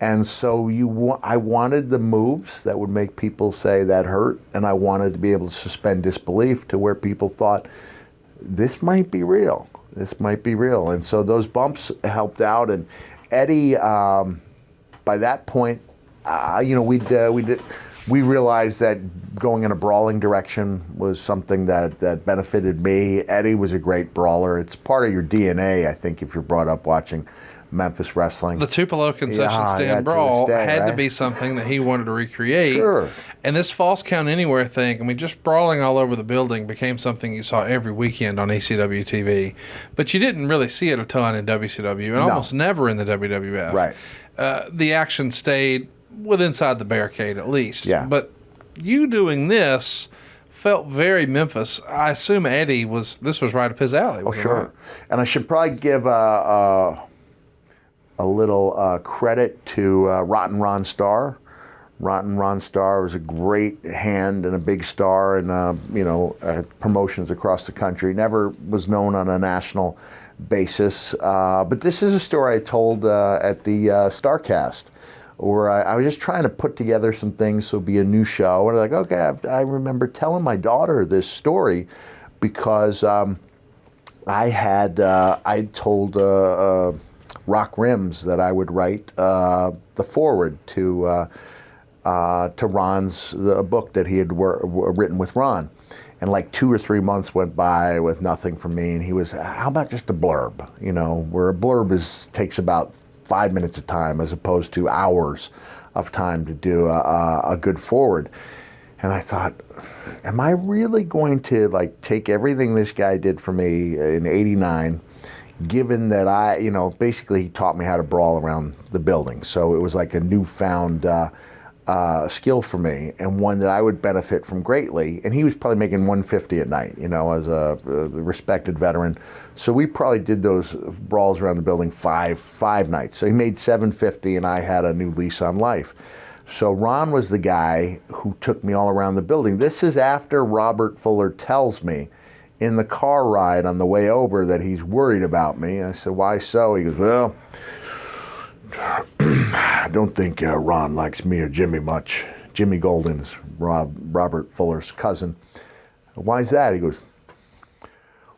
And so I wanted the moves that would make people say that hurt, and I wanted to be able to suspend disbelief to where people thought, this might be real. This might be real. And so those bumps helped out. And Eddie, by that point, we realized that going in a brawling direction was something that benefited me. Eddie was a great brawler. It's part of your DNA, I think, if you're brought up watching Memphis wrestling. The Tupelo concession stand brawl had to be something that he wanted to recreate. Sure. And this false count anywhere thing, just brawling all over the building became something you saw every weekend on ECW TV. But you didn't really see it a ton in WCW and almost never in the WWF. Right. The action stayed inside the barricade at least. Yeah. But you doing this felt very Memphis. I assume Eddie this was right up his alley. Oh, sure. Right? And I should probably give a little credit to Rotten Ron Starr. Rotten Ron Starr was a great hand and a big star in promotions across the country. Never was known on a national basis. But this is a story I told at the StarCast, where I was just trying to put together some things so it'd be a new show. And I'm like, okay, I remember telling my daughter this story because I told Rock Rims that I would write the foreword to Ron's the book that he had written with Ron. And like 2 or 3 months went by with nothing from me, and he was, how about just a blurb? Where a blurb takes about 5 minutes of time as opposed to hours of time to do a good forward. And I thought, am I really going to take everything this guy did for me in '89, given that basically he taught me how to brawl around the building. So it was like a newfound skill for me, and one that I would benefit from greatly. And he was probably making $150 at night, as a respected veteran. So we probably did those brawls around the building five nights. So he made $750, and I had a new lease on life. So Ron was the guy who took me all around the building. This is after Robert Fuller tells me in the car ride on the way over that he's worried about me. I said, why so? He goes, well, I don't think Ron likes me or Jimmy much. Jimmy Golden is Robert Fuller's cousin. Why is that? He goes,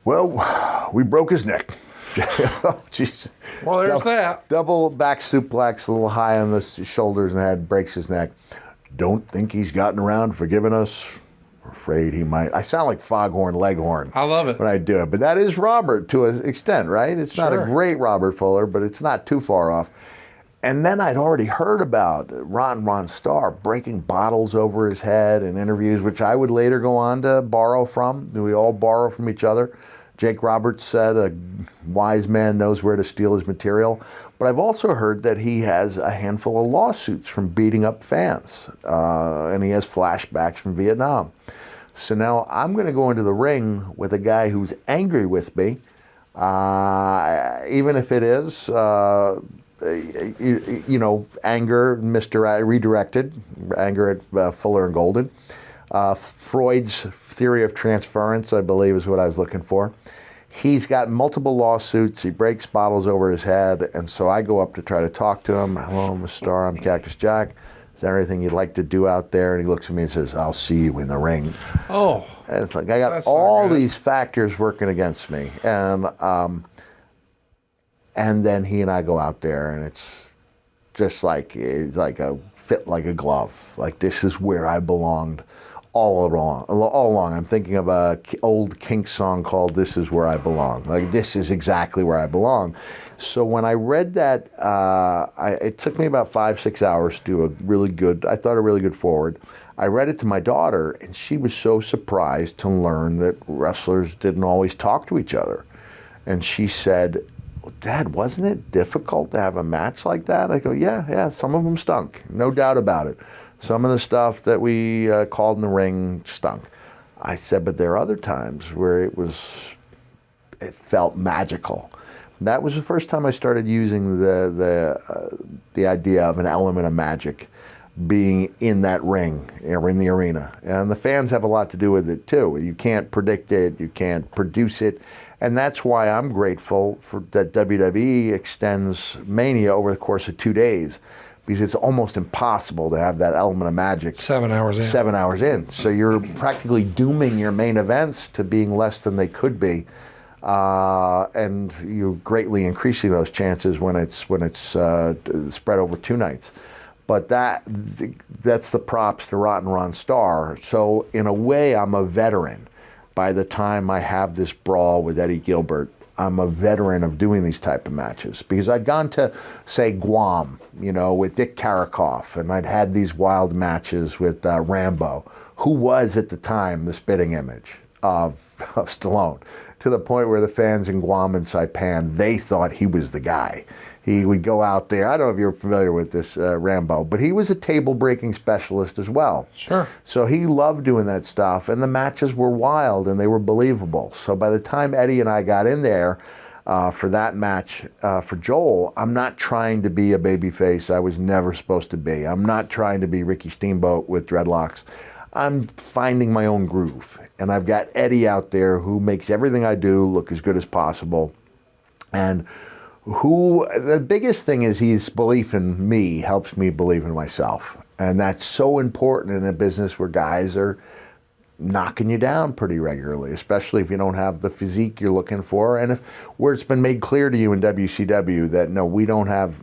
well, we broke his neck. Oh, jeez. Well, there's that. Double back suplex, a little high on the shoulders and head, breaks his neck. Don't think he's gotten around to forgiving us. Afraid he might. I sound like Foghorn Leghorn. I love it when I do it, but that is Robert to an extent, right? It's not a great Robert Fuller, but it's not too far off. And then I'd already heard about Ron Starr breaking bottles over his head in interviews, which I would later go on to borrow from. We all borrow from each other Jake Roberts said a wise man knows where to steal his material. But I've also heard that he has a handful of lawsuits from beating up fans. And he has flashbacks from Vietnam. So now I'm going to go into the ring with a guy who's angry with me, even if it is, anger redirected, anger at Fuller and Golden. Freud's theory of transference, I believe, is what I was looking for. He's got multiple lawsuits. He breaks bottles over his head. And so I go up to try to talk to him. Hello, Mr. Starr, I'm Cactus Jack. Is there anything you'd like to do out there? And he looks at me and says, I'll see you in the ring. Oh. And it's like I got all these factors working against me. And then he and I go out there, and it's just like a fit like a glove. Like, this is where I belonged all along. I'm thinking of a old Kinks song called "This Is Where I Belong." Like, this is exactly where I belong. So when I read that, it took me about 5-6 hours to do a really good forward. I read it to my daughter, and she was so surprised to learn that wrestlers didn't always talk to each other. And she said, Dad, wasn't it difficult to have a match like that? I go, yeah, some of them stunk, no doubt about it. Some of the stuff that we called in the ring stunk. I said, but there are other times where it felt magical. That was the first time I started using the idea of an element of magic being in that ring or in the arena. And the fans have a lot to do with it too. You can't predict it, you can't produce it. And that's why I'm grateful for that WWE extends Mania over the course of 2 days, because it's almost impossible to have that element of magic 7 hours in. 7 hours in. So you're practically dooming your main events to being less than they could be. And you're greatly increasing those chances when it's spread over 2 nights. But that's the props to Rotten Ron Starr. So in a way, I'm a veteran. By the time I have this brawl with Eddie Gilbert, I'm a veteran of doing these type of matches, because I'd gone to, say, Guam, with Dick Karakoff, and I'd had these wild matches with Rambo, who was at the time the spitting image of Stallone, to the point where the fans in Guam and Saipan, they thought he was the guy. He would go out there. I don't know if you're familiar with this, Rambo, but he was a table-breaking specialist as well. Sure. So he loved doing that stuff, and the matches were wild, and they were believable. So by the time Eddie and I got in there for that match for Joel, I'm not trying to be a babyface I was never supposed to be. I'm not trying to be Ricky Steamboat with dreadlocks. I'm finding my own groove, and I've got Eddie out there who makes everything I do look as good as possible, and who the biggest thing is his belief in me helps me believe in myself. And that's so important in a business where guys are knocking you down pretty regularly, especially if you don't have the physique you're looking for, and where it's been made clear to you in WCW that no, we don't have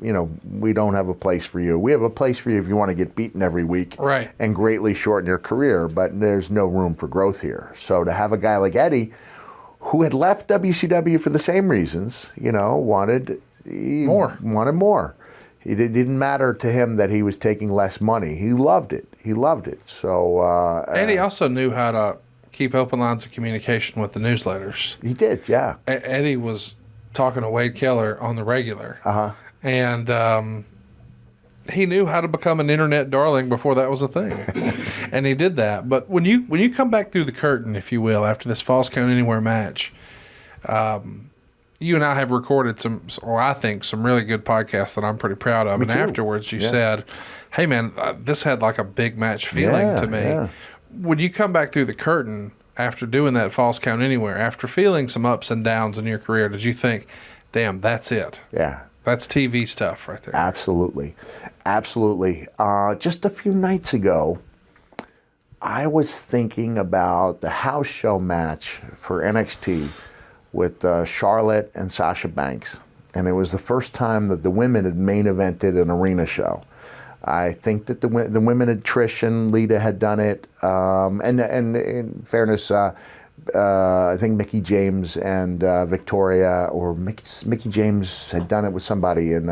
a place for you. We have a place for you if you want to get beaten every week, right, and greatly shorten your career, but there's no room for growth here. So to have a guy like Eddie, who had left WCW for the same reasons, wanted more. It didn't matter to him that he was taking less money. He loved it. So Eddie also knew how to keep open lines of communication with the newsletters. He did, yeah. Eddie was talking to Wade Keller on the regular. And he knew how to become an internet darling before that was a thing. And he did that. But when you come back through the curtain, if you will, after this Falls Count Anywhere match, you and I have recorded some really good podcasts that I'm pretty proud of. Me and too. Afterwards, you said, hey, man, this had like a big match feeling to me. Yeah. When you come back through the curtain after doing that Falls Count Anywhere, after feeling some ups and downs in your career, did you think, damn, that's it? Yeah. That's TV stuff right there. Absolutely. Just a few nights ago, I was thinking about the house show match for NXT with Charlotte and Sasha Banks. And it was the first time that the women had main evented an arena show. I think that the women had, Trish and Lita had done it. And in fairness, I think Mickie James and Victoria, or Mickie James had done it with somebody in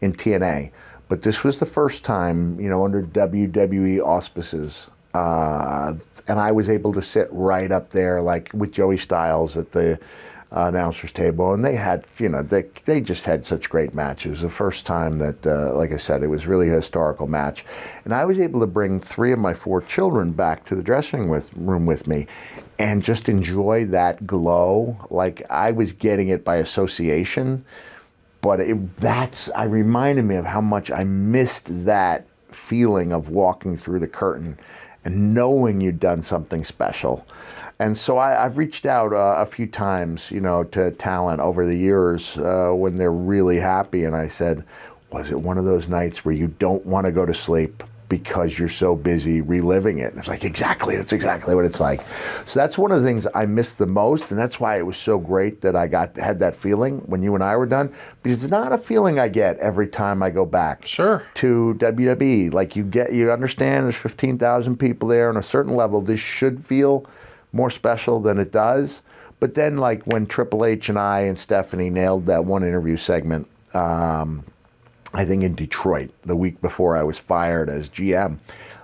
TNA. But this was the first time, under WWE auspices, and I was able to sit right up there, like with Joey Styles at the announcer's table, and they had, they just had such great matches. It was the first time that, like I said, it was really a historical match, and I was able to bring 3 of my 4 children back to the dressing room with me, and just enjoy that glow. Like I was getting it by association, but I reminded me of how much I missed that feeling of walking through the curtain and knowing you'd done something special. And so I've reached out a few times, to talent over the years when they're really happy. And I said, was it one of those nights where you don't want to go to sleep because you're so busy reliving it? And it's like, exactly, that's exactly what it's like. So that's one of the things I miss the most. And that's why it was so great that I had that feeling when you and I were done, because it's not a feeling I get every time I go back to WWE. Like you understand there's 15,000 people there on a certain level. This should feel more special than it does. But then like when Triple H and I and Stephanie nailed that one interview segment, I think in Detroit, the week before I was fired as GM,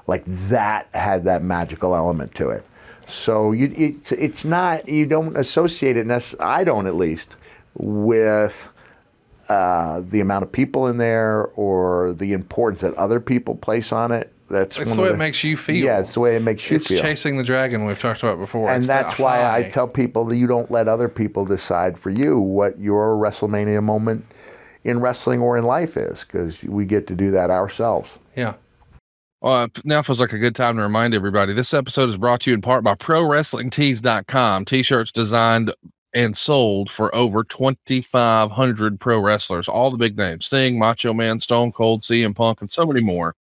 like that had that magical element to it. So it's not, you don't associate it, I don't at least, with the amount of people in there or the importance that other people place on it. It's the way it makes you feel. Yeah, it's the way it makes you feel. It's chasing the dragon we've talked about before. And that's why I tell people that you don't let other people decide for you what your WrestleMania moment in wrestling or in life is, because we get to do that ourselves. Yeah. Now feels like a good time to remind everybody, this episode is brought to you in part by ProWrestlingTees.com. T-shirts designed and sold for over 2,500 pro wrestlers, all the big names, Sting, Macho Man, Stone Cold, CM Punk, and so many more.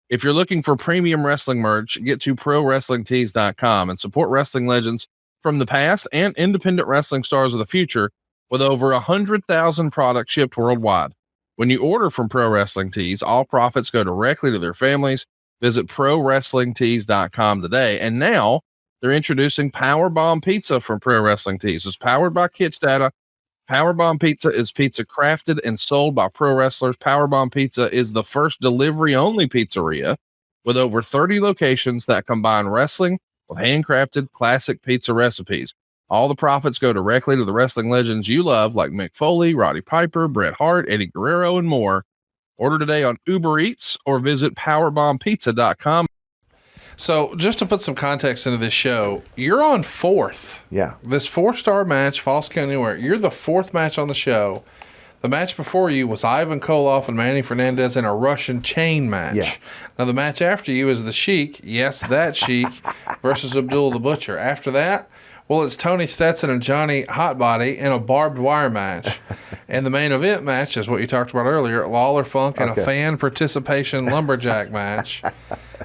If you're looking for premium wrestling merch, get to ProWrestlingTees.com and support wrestling legends from the past and independent wrestling stars of the future with over 100,000 products shipped worldwide. When you order from Pro Wrestling Tees, all profits go directly to their families. Visit ProWrestlingTees.com today. And now they're introducing POWERBOMB Pizza from Pro Wrestling Tees. It's powered by Kitch Data. POWERBOMB Pizza is pizza crafted and sold by pro wrestlers. POWERBOMB Pizza is the first delivery-only pizzeria with over 30 locations that combine wrestling with handcrafted classic pizza recipes. All the profits go directly to the wrestling legends you love, like Mick Foley, Roddy Piper, Bret Hart, Eddie Guerrero, and more. Order today on Uber Eats or visit PowerBombPizza.com. So just to put some context into this show, you're on 4th. Yeah. This 4-star match, Falls Count Anywhere. You're the 4th match on the show. The match before you was Ivan Koloff and Manny Fernandez in a Russian chain match. Yeah. Now the match after you is the Sheik, yes, that Sheik, versus Abdul the Butcher. After that, well, it's Tony Stetson and Johnny Hotbody in a barbed wire match. And the main event match is what you talked about earlier, Lawler Funk and a fan participation lumberjack match.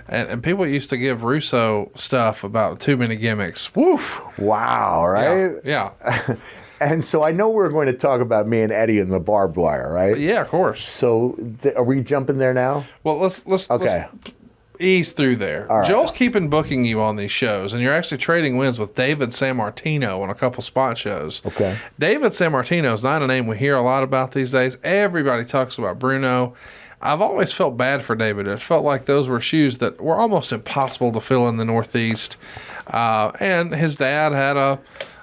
And people used to give Russo stuff about too many gimmicks. Woof. Wow, right? Yeah. And so I know we're going to talk about me and Eddie and the barbed wire, right? Yeah, of course. So are we jumping there now? Well, let's ease through there. All right. Joel's keeping booking you on these shows, and you're actually trading wins with David Sammartino on a couple spot shows. Okay. David Sammartino is not a name we hear a lot about these days. Everybody talks about Bruno. I've always felt bad for David. It felt like those were shoes that were almost impossible to fill in the Northeast. And his dad had a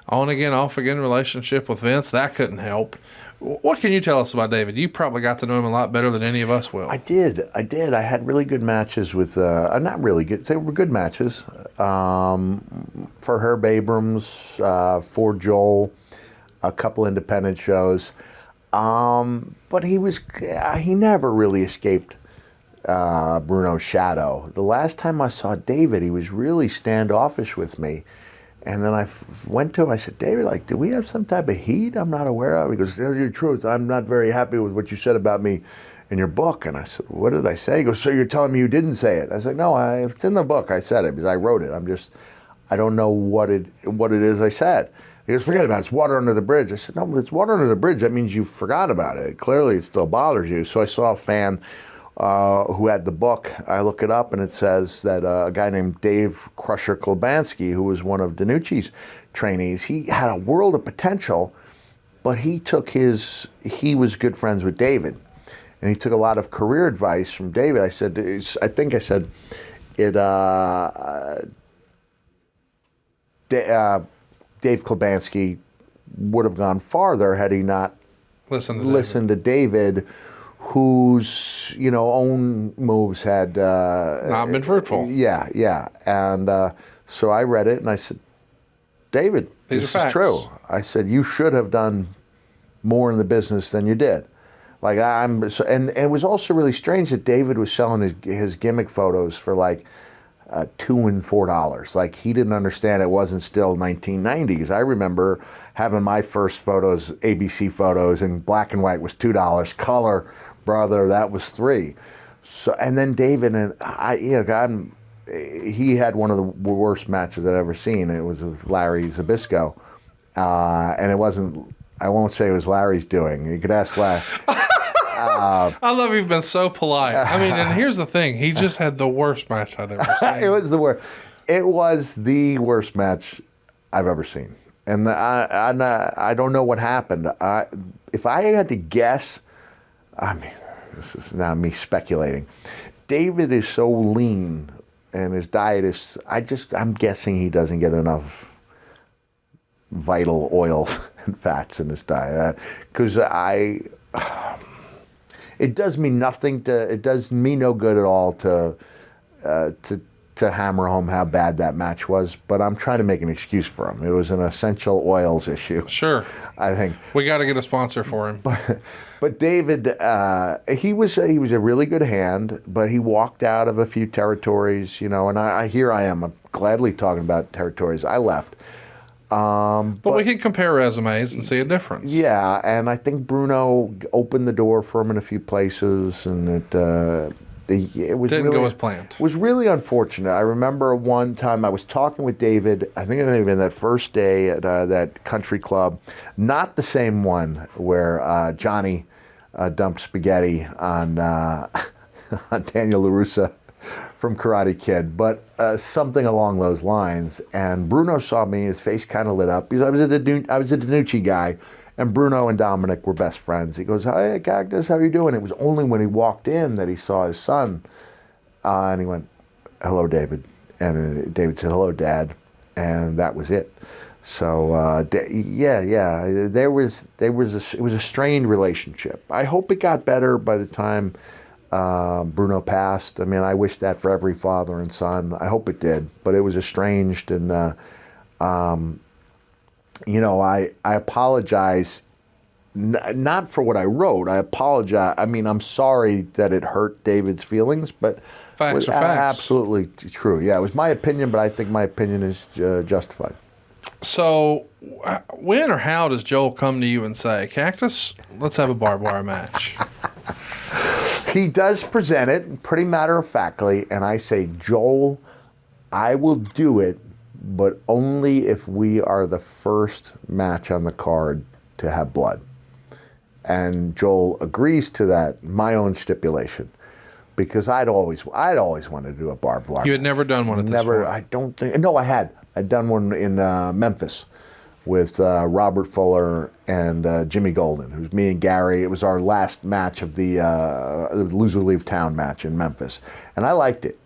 on-again, off-again relationship with Vince. That couldn't help. What can you tell us about David? You probably got to know him a lot better than any of us will. I did. I had really good matches with, not really good, they were good matches. For Herb Abrams, for Joel, a couple independent shows. But he never really escaped Bruno's shadow. The last time I saw David, he was really standoffish with me. And then I went to him, I said, David, do we have some type of heat I'm not aware of? He goes, tell you the truth, I'm not very happy with what you said about me in your book. And I said, what did I say? He goes, so you're telling me you didn't say it? I said, no, if it's in the book, I said it because I wrote it. I don't know what it is I said. He goes, forget about it, it's water under the bridge. I said, no, but it's water under the bridge. That means you forgot about it. Clearly it still bothers you. So I saw a fan who had the book. I look it up and it says that a guy named Dave Crusher Klebanski, who was one of DiNucci's trainees, he had a world of potential, but he was good friends with David. And he took a lot of career advice from David. I said, It Dave Klebanski would have gone farther had he not listened to David, whose own moves had not been fruitful. Yeah. And so I read it and I said, David, this is true. I said, you should have done more in the business than you did. And it was also really strange that David was selling his gimmick photos for like $2 and $4. Like, he didn't understand it wasn't still 1990s. I remember having my first photos, ABC photos, and black and white was $2. Color, brother, that was $3. So, and then David and he had one of the worst matches I've ever seen. It was with Larry Zbyszko, and it wasn't. I won't say it was Larry's doing. You could ask Larry. I love you've been so polite. I mean, and here's the thing. He just had the worst match I'd ever seen. It was the worst. It was the worst match I've ever seen. And I don't know what happened. If I had to guess, I mean, this is now me speculating. David is so lean and his diet is, I'm guessing he doesn't get enough vital oils and fats in his diet. Because it does me nothing it does me no good at all to hammer home how bad that match was, but I'm trying to make an excuse for him. It was an essential oils issue. Sure. I think. We got to get a sponsor for him. But David, he was a really good hand, but he walked out of a few territories, and here I am. I'm gladly talking about territories I left. But we can compare resumes and see a difference. Yeah, and I think Bruno opened the door for him in a few places, and it was didn't really, go as planned. It was really unfortunate. I remember one time I was talking with David. I think it may have been that first day at that country club, not the same one where Johnny dumped spaghetti on on Daniel LaRussa from Karate Kid, but something along those lines. And Bruno saw me, his face kind of lit up, because I was a DiNucci guy, and Bruno and Dominic were best friends. He goes, "Hey, Cactus, how are you doing?" It was only when he walked in that he saw his son, and he went, "Hello, David." And David said, "Hello, Dad," and that was it. So it was a strained relationship. I hope it got better by the time Bruno passed. I mean, I wish that for every father and son. I hope it did, but it was estranged, and I apologize, not for what I wrote. I apologize. I mean, I'm sorry that it hurt David's feelings, but facts are facts. Absolutely true. Yeah, it was my opinion, but I think my opinion is justified. So, when or how does Joel come to you and say, "Cactus, let's have a barbed wire match"? He does present it pretty matter-of-factly, and I say, "Joel, I will do it, but only if we are the first match on the card to have blood." And Joel agrees to that, my own stipulation, because I'd always wanted to do a barbed wire. You had never done one at this point? I don't think. No, I had. I'd done one in Memphis with Robert Fuller and Jimmy Golden. It was me and Gary. It was our last match of the loser leave town match in Memphis, and I liked it.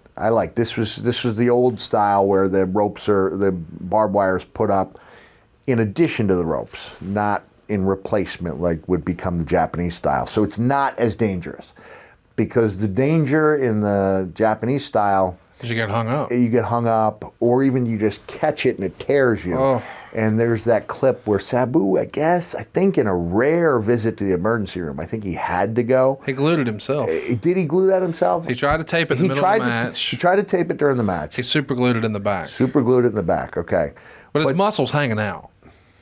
This was the old style where the barbed wires put up in addition to the ropes, not in replacement like would become the Japanese style. So it's not as dangerous, because the danger in the Japanese style, you get hung up. You get hung up, or even you just catch it and it tears you. Oh. And there's that clip where Sabu, I think in a rare visit to the emergency room, I think he had to go. He glued it himself. Did he glue that himself? He tried to tape it in the middle of the match. He tried to tape it during the match. He super glued it in the back. Okay. But his muscle's hanging out.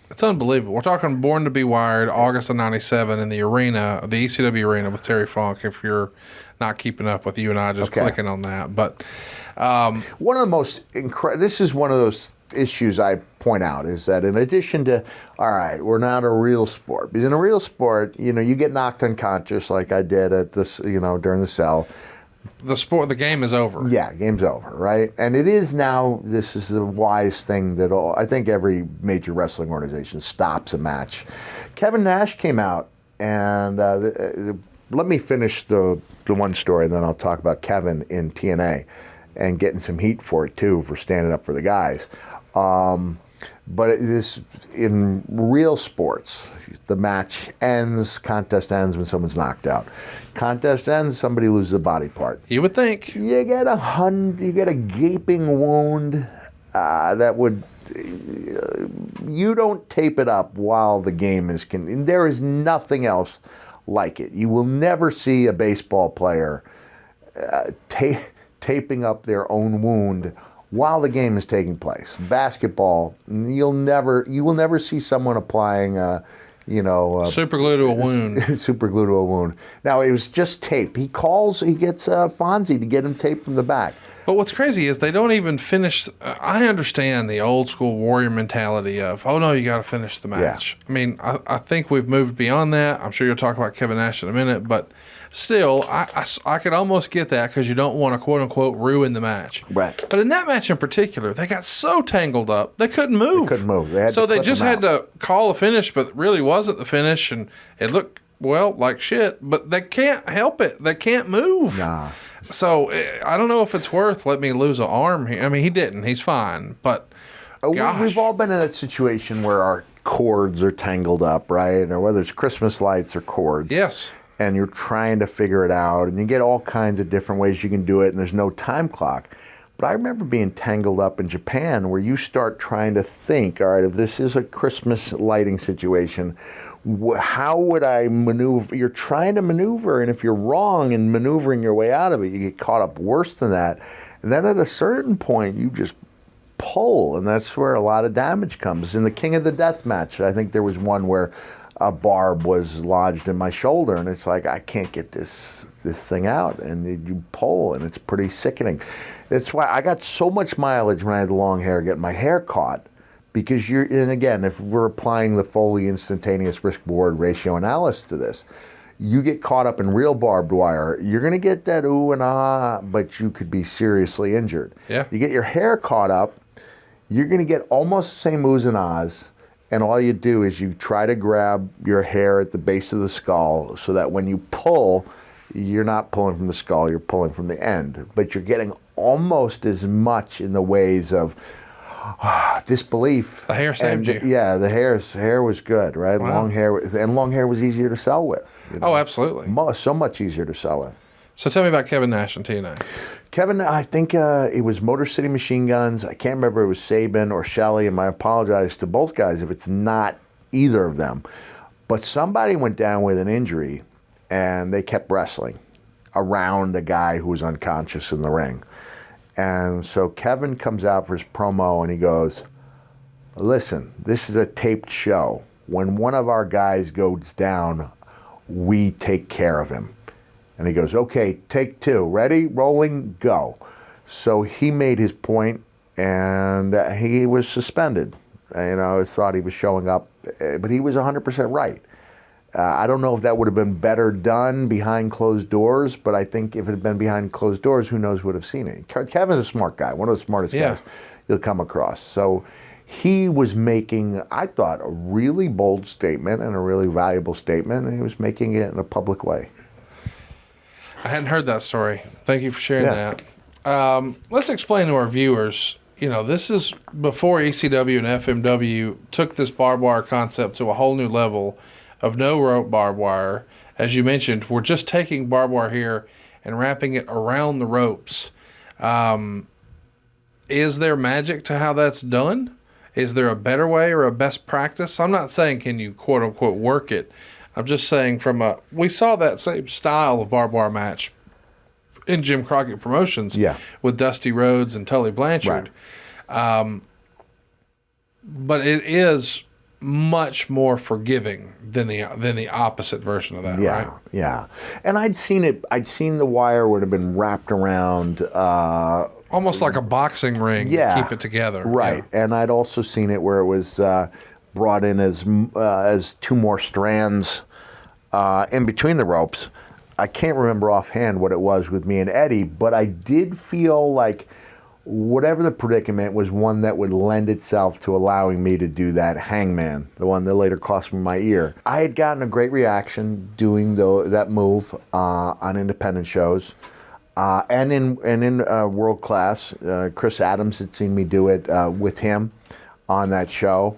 It's unbelievable. We're talking Born to Be Wired, August of '97 in the arena, the ECW arena with Terry Funk, if you're not keeping up with you and I just clicking on that. But one of the most this is one of those issues I point out, is that in addition to, all right, we're not a real sport. Because in a real sport, you get knocked unconscious like I did at this, during the cell. The game is over. Yeah, game's over, right? And it is now, this is the wise thing that I think every major wrestling organization stops a match. Kevin Nash came out, and let me finish the one story, and then I'll talk about Kevin in TNA. and getting some heat for it too, for standing up for the guys. But this, in real sports, the match ends, contest ends when someone's knocked out. Contest ends, somebody loses a body part. You would think. You get a gaping wound that would. You don't tape it up while the game is. There is nothing else like it. You will never see a baseball player taping up their own wound while the game is taking place. Basketball, you will never see someone applying, super glue to a wound. Super glue to a wound. Now, it was just tape. He gets Fonzie to get him taped from the back. But what's crazy is they don't even finish. I understand the old school warrior mentality of, oh no, you got to finish the match. Yeah. I mean, I think we've moved beyond that. I'm sure you'll talk about Kevin Nash in a minute, but still, I could almost get that because you don't want to quote unquote ruin the match. Right. But in that match in particular, they got so tangled up they couldn't move. They just had to call a finish, but it really wasn't the finish, and it looked like shit. But they can't help it. They can't move. Nah. So I don't know if it's worth letting me lose an arm here. I mean, he didn't. He's fine. But gosh. We've all been in that situation where our cords are tangled up, right? Or whether it's Christmas lights or cords. Yes. And you're trying to figure it out, and you get all kinds of different ways you can do it, and there's no time clock. But I remember being tangled up in Japan where you start trying to think, all right, if this is a Christmas lighting situation, how would I maneuver? You're trying to maneuver, and if you're wrong in maneuvering your way out of it, you get caught up worse than that. And then at a certain point, you just pull, and that's where a lot of damage comes. In the King of the Death match, I think there was one where a barb was lodged in my shoulder, and it's like, I can't get this thing out, and you pull, and it's pretty sickening. That's why I got so much mileage when I had the long hair getting my hair caught. Because and again, if we're applying the Foley instantaneous risk-reward ratio analysis to this, you get caught up in real barbed wire, you're going to get that ooh and ah, but you could be seriously injured. Yeah. You get your hair caught up, you're going to get almost the same oohs and ahs, and all you do is you try to grab your hair at the base of the skull so that when you pull, you're not pulling from the skull, you're pulling from the end. But you're getting almost as much in the ways of disbelief. The hair saved you. Yeah, the hair was good, right? Wow. Long hair was easier to sell with. Oh, absolutely. So much easier to sell with. So tell me about Kevin Nash and TNA. Kevin, I think it was Motor City Machine Guns. I can't remember if it was Sabin or Shelley, and I apologize to both guys if it's not either of them. But somebody went down with an injury, and they kept wrestling around the guy who was unconscious in the ring. And so Kevin comes out for his promo, and he goes, listen, this is a taped show. When one of our guys goes down, we take care of him. And he goes, okay, take two. Ready? Rolling, go. So he made his point, and he was suspended. I thought he was showing up, but he was 100% right. I don't know if that would have been better done behind closed doors, but I think if it had been behind closed doors, who knows would have seen it. Kevin's a smart guy, one of the smartest guys you'll come across. So he was making, I thought, a really bold statement and a really valuable statement, and he was making it in a public way. I hadn't heard that story. Thank you for sharing that. Let's explain to our viewers, this is before ECW and FMW took this barbed wire concept to a whole new level of no rope barbed wire. As you mentioned, we're just taking barbed wire here and wrapping it around the ropes. Is there magic to how that's done? Is there a better way or a best practice? I'm not saying can you quote unquote work it. I'm just saying we saw that same style of barbed wire match in Jim Crockett Promotions with Dusty Rhodes and Tully Blanchard. Right. But it is much more forgiving than the opposite version of that, right? Yeah. And I'd seen the wire would have been wrapped around almost like a boxing ring to keep it together. Right. Yeah. And I'd also seen it where it was brought in as two more strands in between the ropes. I can't remember offhand what it was with me and Eddie, but I did feel like whatever the predicament was one that would lend itself to allowing me to do that hangman, the one that later cost me my ear. I had gotten a great reaction doing that move on independent shows. And in World Class, Chris Adams had seen me do it with him on that show.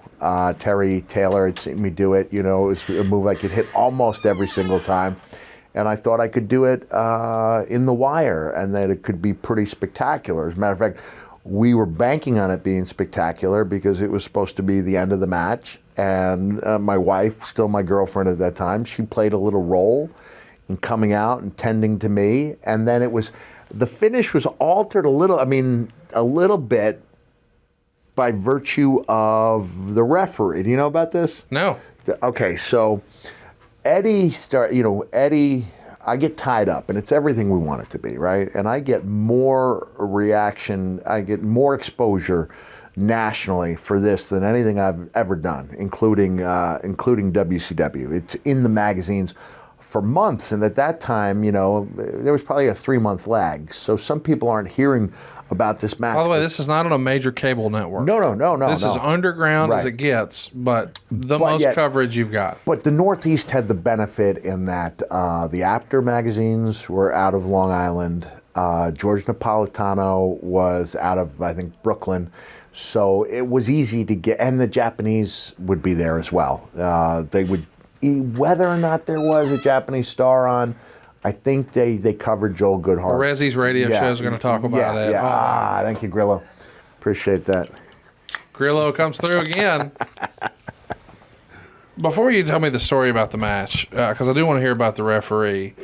Terry Taylor had seen me do it. You know, it was a move I could hit almost every single time. And I thought I could do it in The Wire, and that it could be pretty spectacular. As a matter of fact, we were banking on it being spectacular because it was supposed to be the end of the match. And my wife, still my girlfriend at that time, she played a little role in coming out and tending to me. And then the finish was altered a little bit by virtue of the referee. Do you know about this? No. Okay, so Eddie, I get tied up, and it's everything we want it to be, right? And I get more reaction, I get more exposure nationally for this than anything I've ever done, including WCW. It's in the magazines for months, and at that time, there was probably a 3-month lag. So some people aren't hearing about this match. By the way, this is not on a major cable network. No. This is underground as it gets, but most coverage you've got. But the Northeast had the benefit in that the After magazines were out of Long Island. George Napolitano was out of, I think, Brooklyn. So it was easy to get, and the Japanese would be there as well. They would, whether or not there was a Japanese star on, I think they covered Joel Goodhart. Rezzy's radio show is going to talk about it. Yeah. Thank you, Grillo. Appreciate that. Grillo comes through again. Before you tell me the story about the match, because I do want to hear about the referee,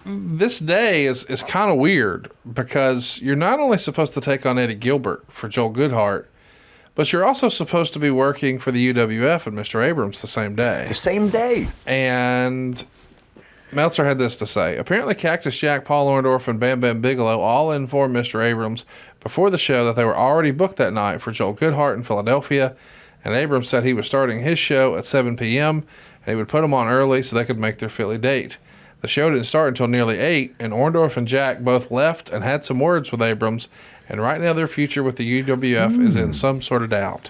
this day is kind of weird because you're not only supposed to take on Eddie Gilbert for Joel Goodhart, but you're also supposed to be working for the UWF and Mr. Abrams the same day. The same day. And Meltzer had this to say. Apparently, Cactus Jack, Paul Orndorff, and Bam Bam Bigelow all informed Mr. Abrams before the show that they were already booked that night for Joel Goodhart in Philadelphia, and Abrams said he was starting his show at 7 p.m., and he would put them on early so they could make their Philly date. The show didn't start until nearly 8, and Orndorff and Jack both left and had some words with Abrams, and right now their future with the UWF is in some sort of doubt.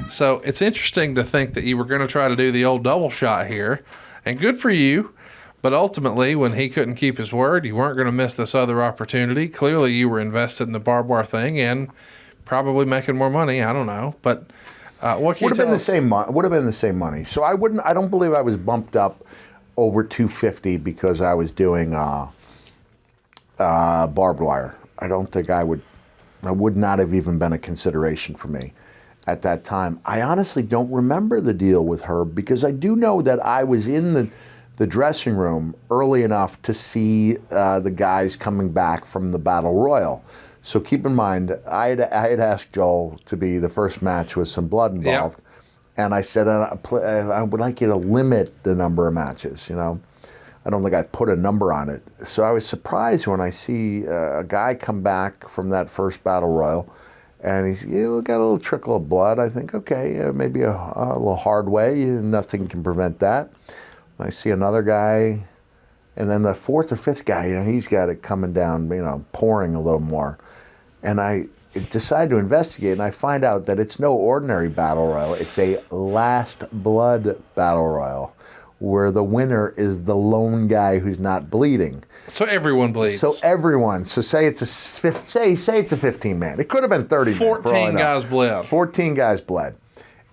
So it's interesting to think that you were going to try to do the old double shot here, and good for you. But ultimately, when he couldn't keep his word, you weren't going to miss this other opportunity. Clearly, you were invested in the barbed wire thing and probably making more money. I don't know, but what can you tell us? Would have been the same money. So I don't believe I was bumped up over $250 because I was doing barbed wire. I don't think I would not have even been a consideration for me at that time. I honestly don't remember the deal with her because I do know that I was in the dressing room early enough to see the guys coming back from the Battle Royal. So keep in mind, I had asked Joel to be the first match with some blood involved. Yep. And I said, I would like you to limit the number of matches, I don't think I put a number on it. So I was surprised when I see a guy come back from that first Battle Royal, and he's got a little trickle of blood. I think, okay, maybe a little hard way. Nothing can prevent that. I see another guy, and then the fourth or fifth guy, he's got it coming down, pouring a little more. And I decide to investigate, and I find out that it's no ordinary battle royal. It's a last blood battle royal, where the winner is the lone guy who's not bleeding. So everyone bleeds. So everyone. So say it's a 15-man. It could have been 30. 14 guys bled. 14 guys bled.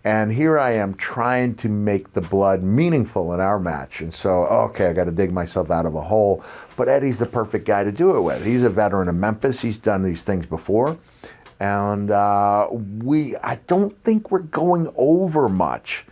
And here I am trying to make the blood meaningful in our match. And so, okay, I got to dig myself out of a hole. But Eddie's the perfect guy to do it with. He's a veteran of Memphis. He's done these things before. And I don't think we're going over much.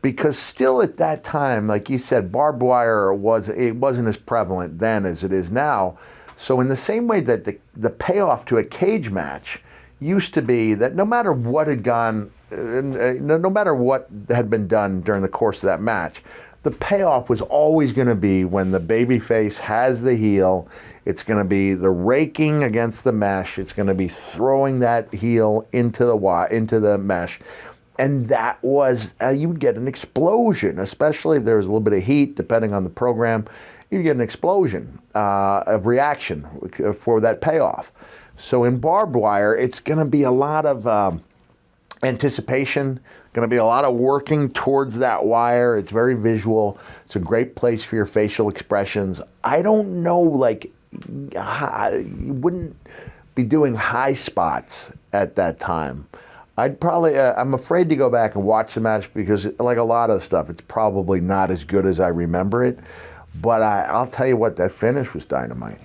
Because still at that time, like you said, barbed wire wasn't as prevalent then as it is now. So in the same way that the payoff to a cage match used to be that no matter what had gone, no matter what had been done during the course of that match, the payoff was always going to be when the babyface has the heel. It's going to be the raking against the mesh. It's going to be throwing that heel into the mesh. And that was, you would get an explosion, especially if there was a little bit of heat, depending on the program. You'd get an explosion of reaction for that payoff. So in barbed wire, it's going to be a lot of anticipation, going to be a lot of working towards that wire. It's very visual. It's a great place for your facial expressions. I don't know, you wouldn't be doing high spots at that time. I'd probably, I'm afraid to go back and watch the match because, like a lot of stuff, it's probably not as good as I remember it. But I'll tell you what, that finish was dynamite.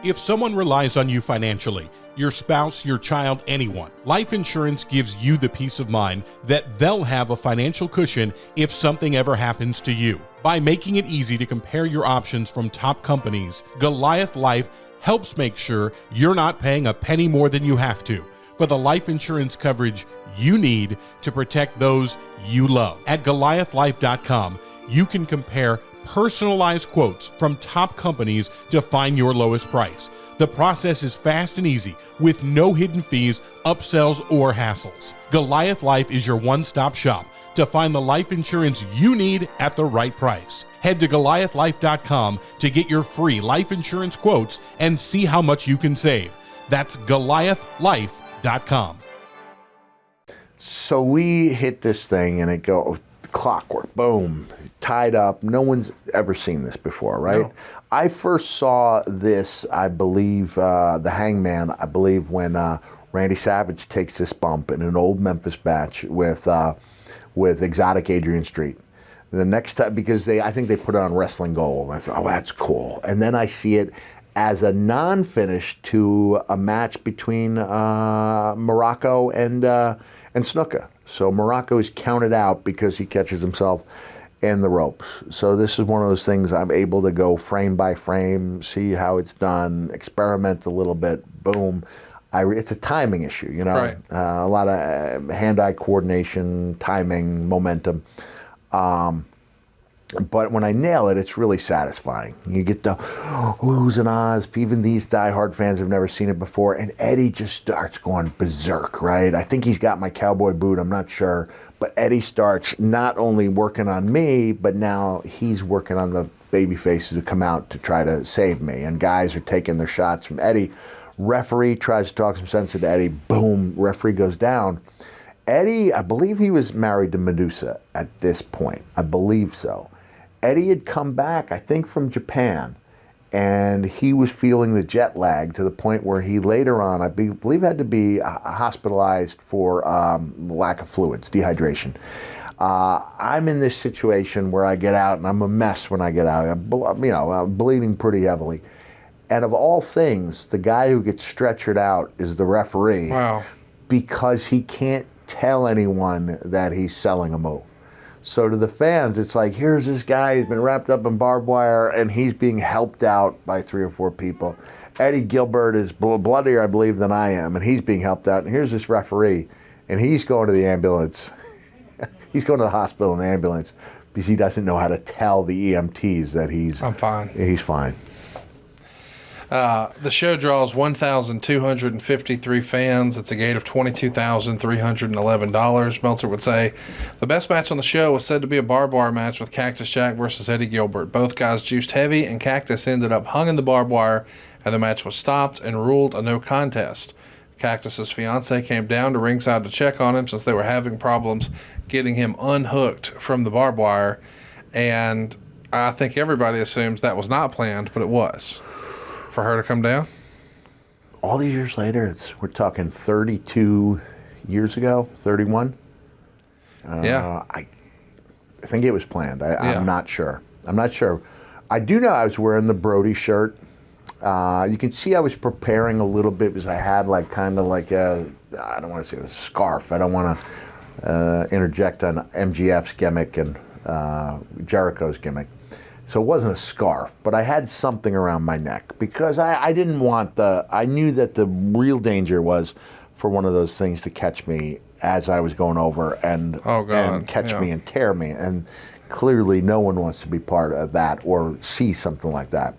If someone relies on you financially, your spouse, your child, anyone, life insurance gives you the peace of mind that they'll have a financial cushion if something ever happens to you. By making it easy to compare your options from top companies, Goliath Life helps make sure you're not paying a penny more than you have to for the life insurance coverage you need to protect those you love. At GoliathLife.com, you can compare personalized quotes from top companies to find your lowest price. The process is fast and easy with no hidden fees, upsells, or hassles. Goliath Life is your one-stop shop to find the life insurance you need at the right price. Head to GoliathLife.com to get your free life insurance quotes and see how much you can save. That's GoliathLife.com. So we hit this thing and it goes clockwork, boom, tied up. No one's ever seen this before, right? No. I first saw this, I believe, the Hangman, I believe, when Randy Savage takes this bump in an old Memphis match with Exotic Adrian Street. The next time, because I think they put it on Wrestling Gold. I thought, oh, that's cool. And then I see it as a non-finish to a match between Morocco and Snuka. So Morocco is counted out because he catches himself in the ropes. So this is one of those things I'm able to go frame by frame, see how it's done, experiment a little bit, boom. It's a timing issue, you know, right. A lot of hand-eye coordination, timing, momentum. But when I nail it, it's really satisfying. You get the oohs and ahs. Even these diehard fans have never seen it before. And Eddie just starts going berserk, right? I think he's got my cowboy boot. I'm not sure. But Eddie starts not only working on me, but now he's working on the baby faces who come out to try to save me. And guys are taking their shots from Eddie. Referee tries to talk some sense into Eddie. Boom, referee goes down. Eddie, I believe he was married to Medusa at this point. I believe so. Eddie had come back, I think, from Japan, and he was feeling the jet lag to the point where he later on, I believe, had to be hospitalized for lack of fluids, dehydration. I'm in this situation where I get out, and I'm a mess when I get out. I'm bleeding pretty heavily. And of all things, the guy who gets stretchered out is the referee. Wow. Because he can't tell anyone that he's selling a move. So to the fans, it's like, here's this guy, he's been wrapped up in barbed wire, and he's being helped out by 3 or 4 people. Eddie Gilbert is bloodier, I believe, than I am, and he's being helped out. And here's this referee, and he's going to the ambulance. He's going to the hospital in the ambulance because he doesn't know how to tell the EMTs that I'm fine. He's fine. The show draws 1,253 fans. It's a gate of $22,311. Meltzer would say the best match on the show was said to be a barbed wire match with Cactus Jack versus Eddie Gilbert. Both guys juiced heavy, and Cactus ended up hung in the barbed wire, and the match was stopped and ruled a no contest. Cactus's fiance came down to ringside to check on him since they were having problems getting him unhooked from the barbed wire, and I think everybody assumes that was not planned, but it was. For her to come down? All these years later, we're talking 32 years ago, 31. Yeah. I think it was planned. I'm not sure. I do know I was wearing the Brody shirt. You can see I was preparing a little bit because I had I don't want to say a scarf. I don't want to interject on MGF's gimmick and Jericho's gimmick. So it wasn't a scarf, but I had something around my neck because I didn't want I knew that the real danger was for one of those things to catch me as I was going over and catch me and tear me. And clearly no one wants to be part of that or see something like that.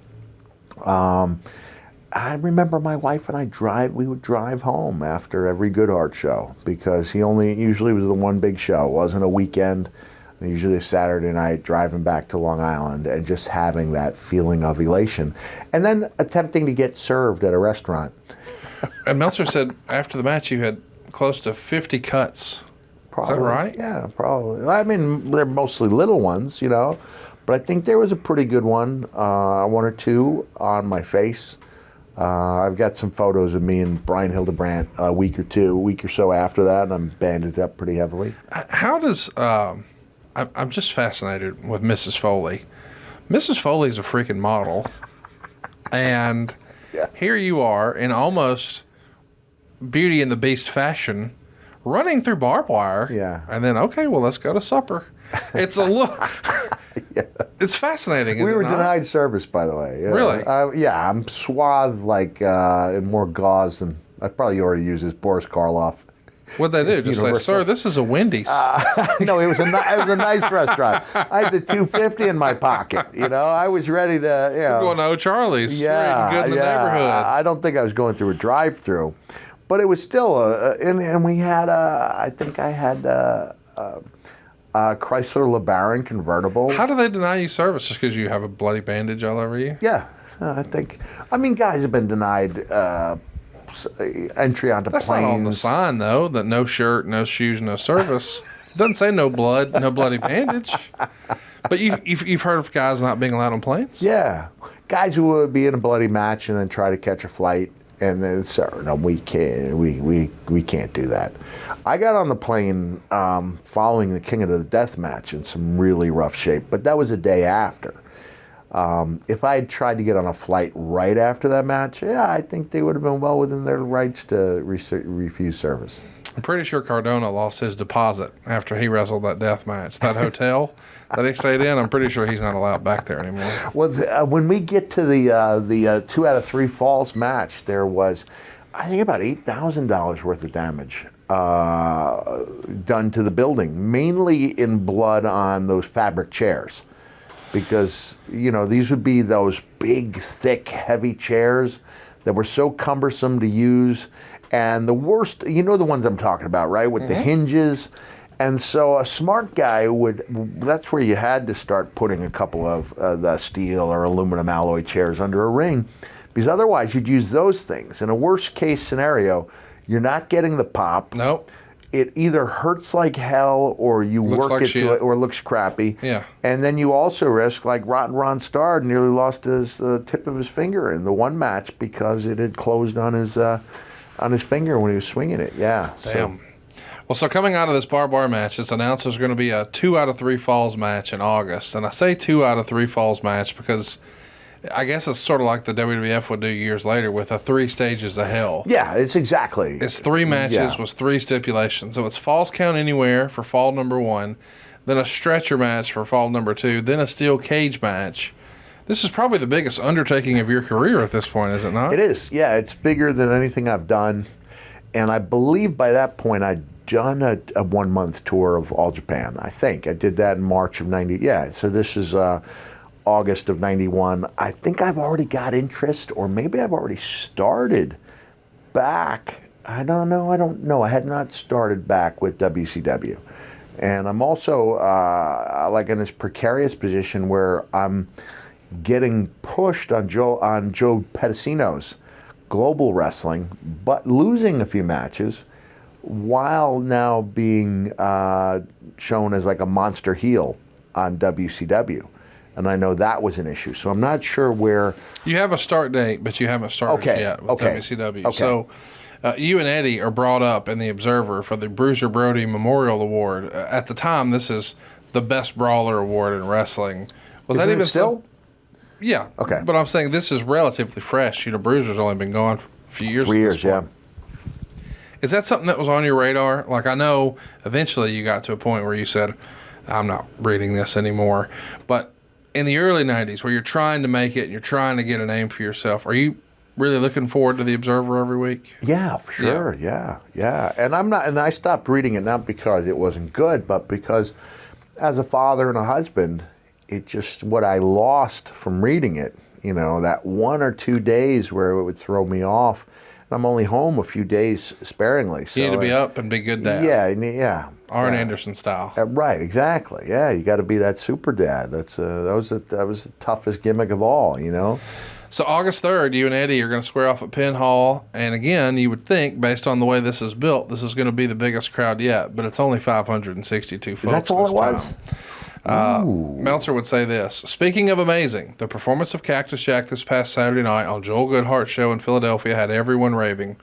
I remember my wife and we would drive home after every Goodhart show because he usually was the one big show. It wasn't a weekend. Usually a Saturday night, driving back to Long Island and just having that feeling of elation. And then attempting to get served at a restaurant. And Meltzer said after the match you had close to 50 cuts. Probably, is that right? Yeah, probably. I mean, they're mostly little ones, but But I think there was a pretty good one or two on my face. I've got some photos of me and Brian Hildebrandt a week or so after that, and I'm bandaged up pretty heavily. How does I'm just fascinated with Mrs. Foley. Mrs. Foley's a freaking model, and here you are in almost Beauty and the Beast fashion, running through barbed wire. Yeah. And then, okay, well, let's go to supper. It's a look. It's fascinating. We were not? denied service, by the way. Really? Yeah, I'm swathed like in more gauze than I probably already used as Boris Karloff. What'd they do? Just say, sir, this is a Wendy's. No, it was a nice restaurant. I had the $2.50 in my pocket. I was ready to. We're going to O'Charlie's. Yeah, We're eating good in the neighborhood. I don't think I was going through a drive-through, but it was still and we had I think I had Chrysler LeBaron convertible. How do they deny you service? Just because you have a bloody bandage all over you? Yeah, I mean, guys have been denied entry onto That's planes. not on the sign, though, that no shirt, no shoes, no service. It doesn't say no blood, no bloody bandage. But you've heard of guys not being allowed on planes? Yeah. Guys who would be in a bloody match and then try to catch a flight. And then, sir, no, we can't. We can't do that. I got on the plane following the King of the Death match in some really rough shape, but that was a day after. If I had tried to get on a flight right after that match, I think they would have been well within their rights to refuse service. I'm pretty sure Cardona lost his deposit after he wrestled that death match. That hotel that he stayed in, I'm pretty sure he's not allowed back there anymore. Well, when we get to the 2 out of 3 falls match, there was, I think, about $8,000 worth of damage done to the building, mainly in blood on those fabric chairs. Because, these would be those big, thick, heavy chairs that were so cumbersome to use. And the worst, the ones I'm talking about, right? With the hinges. And so a smart guy that's where you had to start putting a couple of the steel or aluminum alloy chairs under a ring. Because otherwise you'd use those things. In a worst case scenario, you're not getting the pop. Nope. It either hurts like hell or you work it to it or it looks crappy. Yeah. And then you also risk, like Rotten Ron Starr nearly lost his tip of his finger in the one match because it had closed on his finger when he was swinging it. Yeah. Damn. So coming out of this barbed wire match, it's announced there's going to be a 2 out of 3 falls match in August. And I say 2 out of 3 falls match because I guess it's sort of like the WWF would do years later with a 3 stages of hell. Yeah, it's exactly. It's 3 matches with 3 stipulations. So it's falls count anywhere for fall number 1, then a stretcher match for fall number 2, then a steel cage match. This is probably the biggest undertaking of your career at this point, is it not? It is. Yeah, it's bigger than anything I've done. And I believe by that point I'd done a 1-month tour of All Japan, I think. I did that in March of 90. Yeah, so this is August of 91. I think I've already got interest, or maybe I've already started back. I don't know. I had not started back with WCW. And I'm also like in this precarious position where I'm getting pushed on Joe Pedicino's Global Wrestling, but losing a few matches, while now being shown as like a monster heel on WCW. And I know that was an issue. So I'm not sure where... You have a start date, but you haven't started yet with WCW. Okay. So you and Eddie are brought up in the Observer for the Bruiser Brody Memorial Award. At the time, this is the best brawler award in wrestling. Was Isn't that even it still? Yeah. Okay. But I'm saying this is relatively fresh. Bruiser's only been going for a few years. 3 years, yeah. Is that something that was on your radar? Like, I know eventually you got to a point where you said, I'm not reading this anymore. But in the early 90s, where you're trying to make it and you're trying to get a name for yourself, are you really looking forward to the Observer every week? Yeah, for sure. Yeah. And I stopped reading it not because it wasn't good, but because as a father and a husband, it just, what I lost from reading it, that 1 or 2 days where it would throw me off. I'm only home a few days sparingly. So you need to be up and be good dad. Yeah. Arn Anderson style. Right, exactly. Yeah, you got to be that super dad. That was the toughest gimmick of all, So August 3rd, you and Eddie are going to square off at Penn Hall. And again, you would think, based on the way this is built, this is going to be the biggest crowd yet. But it's only 562 folks. That's all it was? Meltzer would say this. Speaking of amazing, the performance of Cactus Jack this past Saturday night on Joel Goodhart's show in Philadelphia had everyone raving.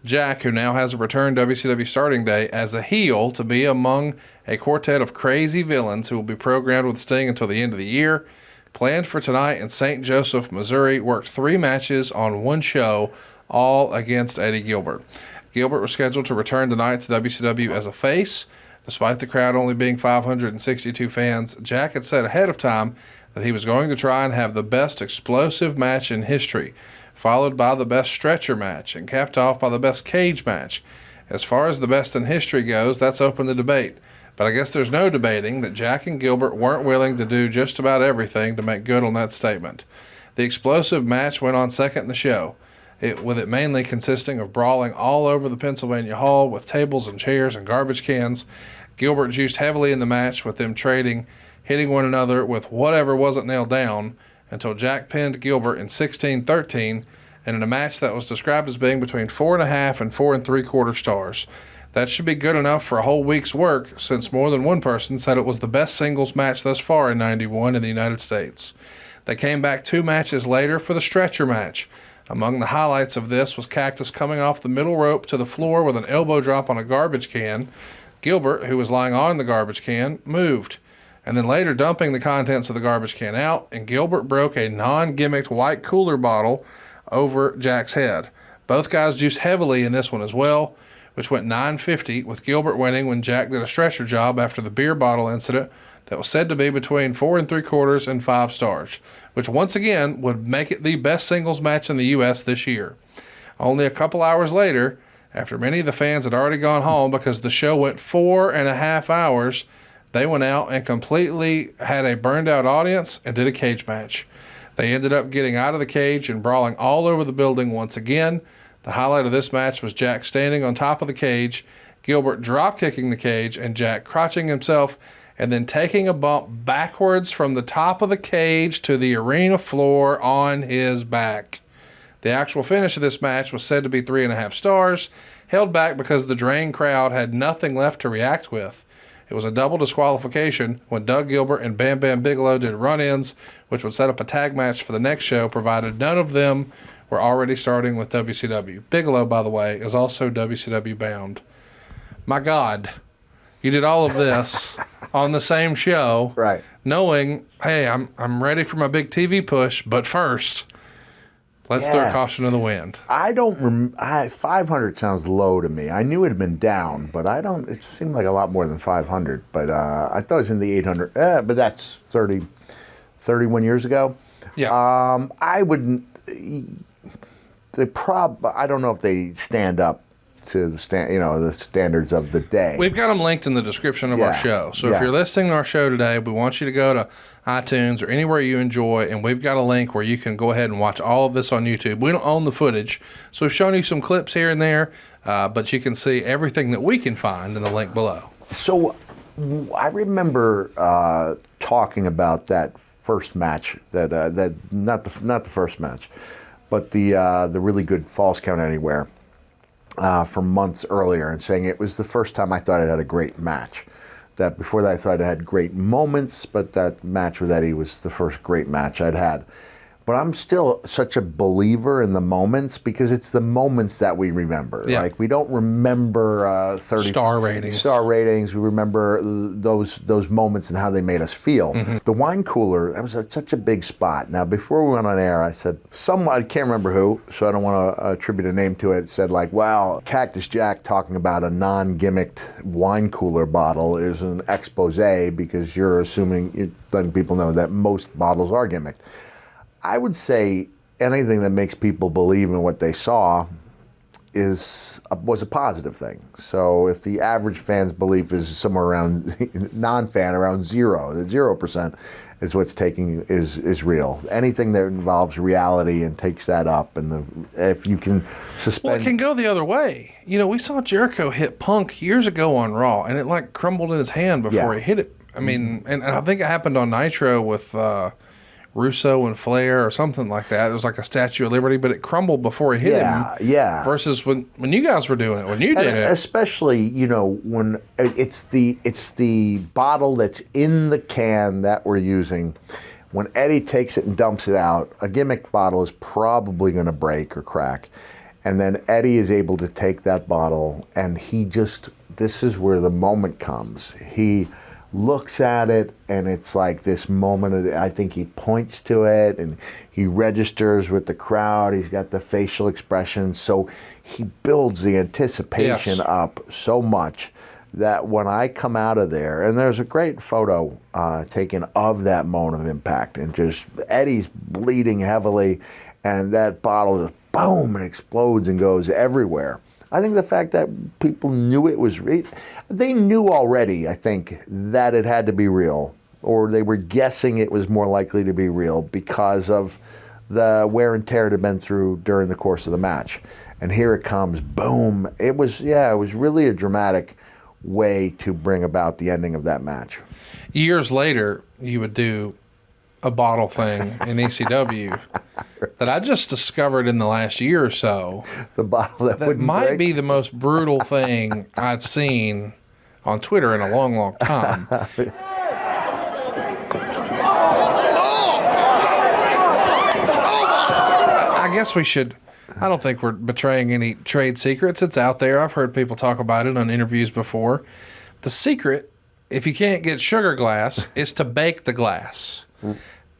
Jack, who now has a return WCW starting day as a heel to be among a quartet of crazy villains who will be programmed with Sting until the end of the year, planned for tonight in St. Joseph, Missouri, worked 3 matches on one show, all against Eddie Gilbert. Gilbert was scheduled to return tonight to WCW as a face. Despite the crowd only being 562 fans, Jack had said ahead of time that he was going to try and have the best explosive match in history, followed by the best stretcher match, and capped off by the best cage match. As far as the best in history goes, that's open to debate. But I guess there's no debating that Jack and Gilbert weren't willing to do just about everything to make good on that statement. The explosive match went on second in the show, with it mainly consisting of brawling all over the Pennsylvania Hall with tables and chairs and garbage cans. Gilbert juiced heavily in the match, with them trading, hitting one another with whatever wasn't nailed down, until Jack pinned Gilbert in 16-13, and in a match that was described as being between 4.5 and 4 3/4 stars. That should be good enough for a whole week's work, since more than one person said it was the best singles match thus far in '91 in the United States. They came back 2 matches later for the stretcher match. Among the highlights of this was Cactus coming off the middle rope to the floor with an elbow drop on a garbage can. Gilbert, who was lying on the garbage can, moved, and then later dumping the contents of the garbage can out, and Gilbert broke a non-gimmicked white cooler bottle over Jack's head. Both guys juiced heavily in this one as well, which went 950, with Gilbert winning when Jack did a stretcher job after the beer bottle incident that was said to be between 4 3/4 and 5 stars, which once again would make it the best singles match in the U.S. this year. Only a couple hours later, after many of the fans had already gone home because the show went 4.5 hours, they went out and completely had a burned out audience and did a cage match. They ended up getting out of the cage and brawling all over the building once again. The highlight of this match was Jack standing on top of the cage, Gilbert drop kicking the cage, and Jack crotching himself and then taking a bump backwards from the top of the cage to the arena floor on his back. The actual finish of this match was said to be 3.5 stars, held back because the drained crowd had nothing left to react with. It was a double disqualification when Doug Gilbert and Bam Bam Bigelow did run-ins, which would set up a tag match for the next show, provided none of them were already starting with WCW. Bigelow, by the way, is also WCW bound. My God, you did all of this on the same show, Right. knowing, hey, I'm ready for my big TV push, but first, let's throw caution to the wind. I don't 500 sounds low to me. I knew it had been down, but it seemed like a lot more than 500. But I thought it was in the 800. But that's 31 years ago. Yeah. I wouldn't. I don't know if they stand up to the standards of the day. We've got them linked in the description of our show. So if you're listening to our show today, we want you to go to iTunes or anywhere you enjoy, and we've got a link where you can go ahead and watch all of this on YouTube. We don't own the footage, so we've shown you some clips here and there, but you can see everything that we can find in the link below. So I remember talking about that first match, that not the first match, but the really good Falls Count Anywhere. For months earlier, and saying it was the first time I thought it had a great match. That before that I thought it had great moments, but that match with Eddie was the first great match I'd had. But I'm still such a believer in the moments because it's the moments that we remember. Yeah. Like we don't remember 30 Star ratings. Star ratings. We remember those moments and how they made us feel. Mm-hmm. The wine cooler, that was such a big spot. Now before we went on air, I said I can't remember who, so I don't want to attribute a name to it. Said like, wow, Cactus Jack talking about a non-gimmicked wine cooler bottle is an expose because you're letting people know that most bottles are gimmicked. I would say anything that makes people believe in what they saw was a positive thing. So if the average fan's belief is somewhere around non-fan around 0% is what's taking is real. Anything that involves reality and takes that up, and if you can suspend. Well, it can go the other way. We saw Jericho hit Punk years ago on Raw, and it crumbled in his hand before he hit it. I mean, and I think it happened on Nitro with Russo and Flair or something like that. It was like a Statue of Liberty, but it crumbled before it hit him. Yeah. Versus when you guys were doing it, when you did it. Especially, when it's the bottle that's in the can that we're using. When Eddie takes it and dumps it out, a gimmick bottle is probably going to break or crack. And then Eddie is able to take that bottle, and this is where the moment comes. He looks at it, and it's like this moment. I think he points to it, and he registers with the crowd. He's got the facial expression, so he builds the anticipation up so much that when I come out of there, and there's a great photo taken of that moment of impact, and just Eddie's bleeding heavily, and that bottle just boom, and explodes and goes everywhere. I think the fact that people knew it was real, they knew already, I think, that it had to be real, or they were guessing it was more likely to be real because of the wear and tear it had been through during the course of the match. And here it comes, boom. It was really a dramatic way to bring about the ending of that match. Years later, you would do a bottle thing in ECW that I just discovered in the last year or so. The bottle that might break. be the most brutal thing I've seen on Twitter in a long, long time. I guess we should. I don't think we're betraying any trade secrets. It's out there. I've heard people talk about it on interviews before. The secret, if you can't get sugar glass, is to bake the glass.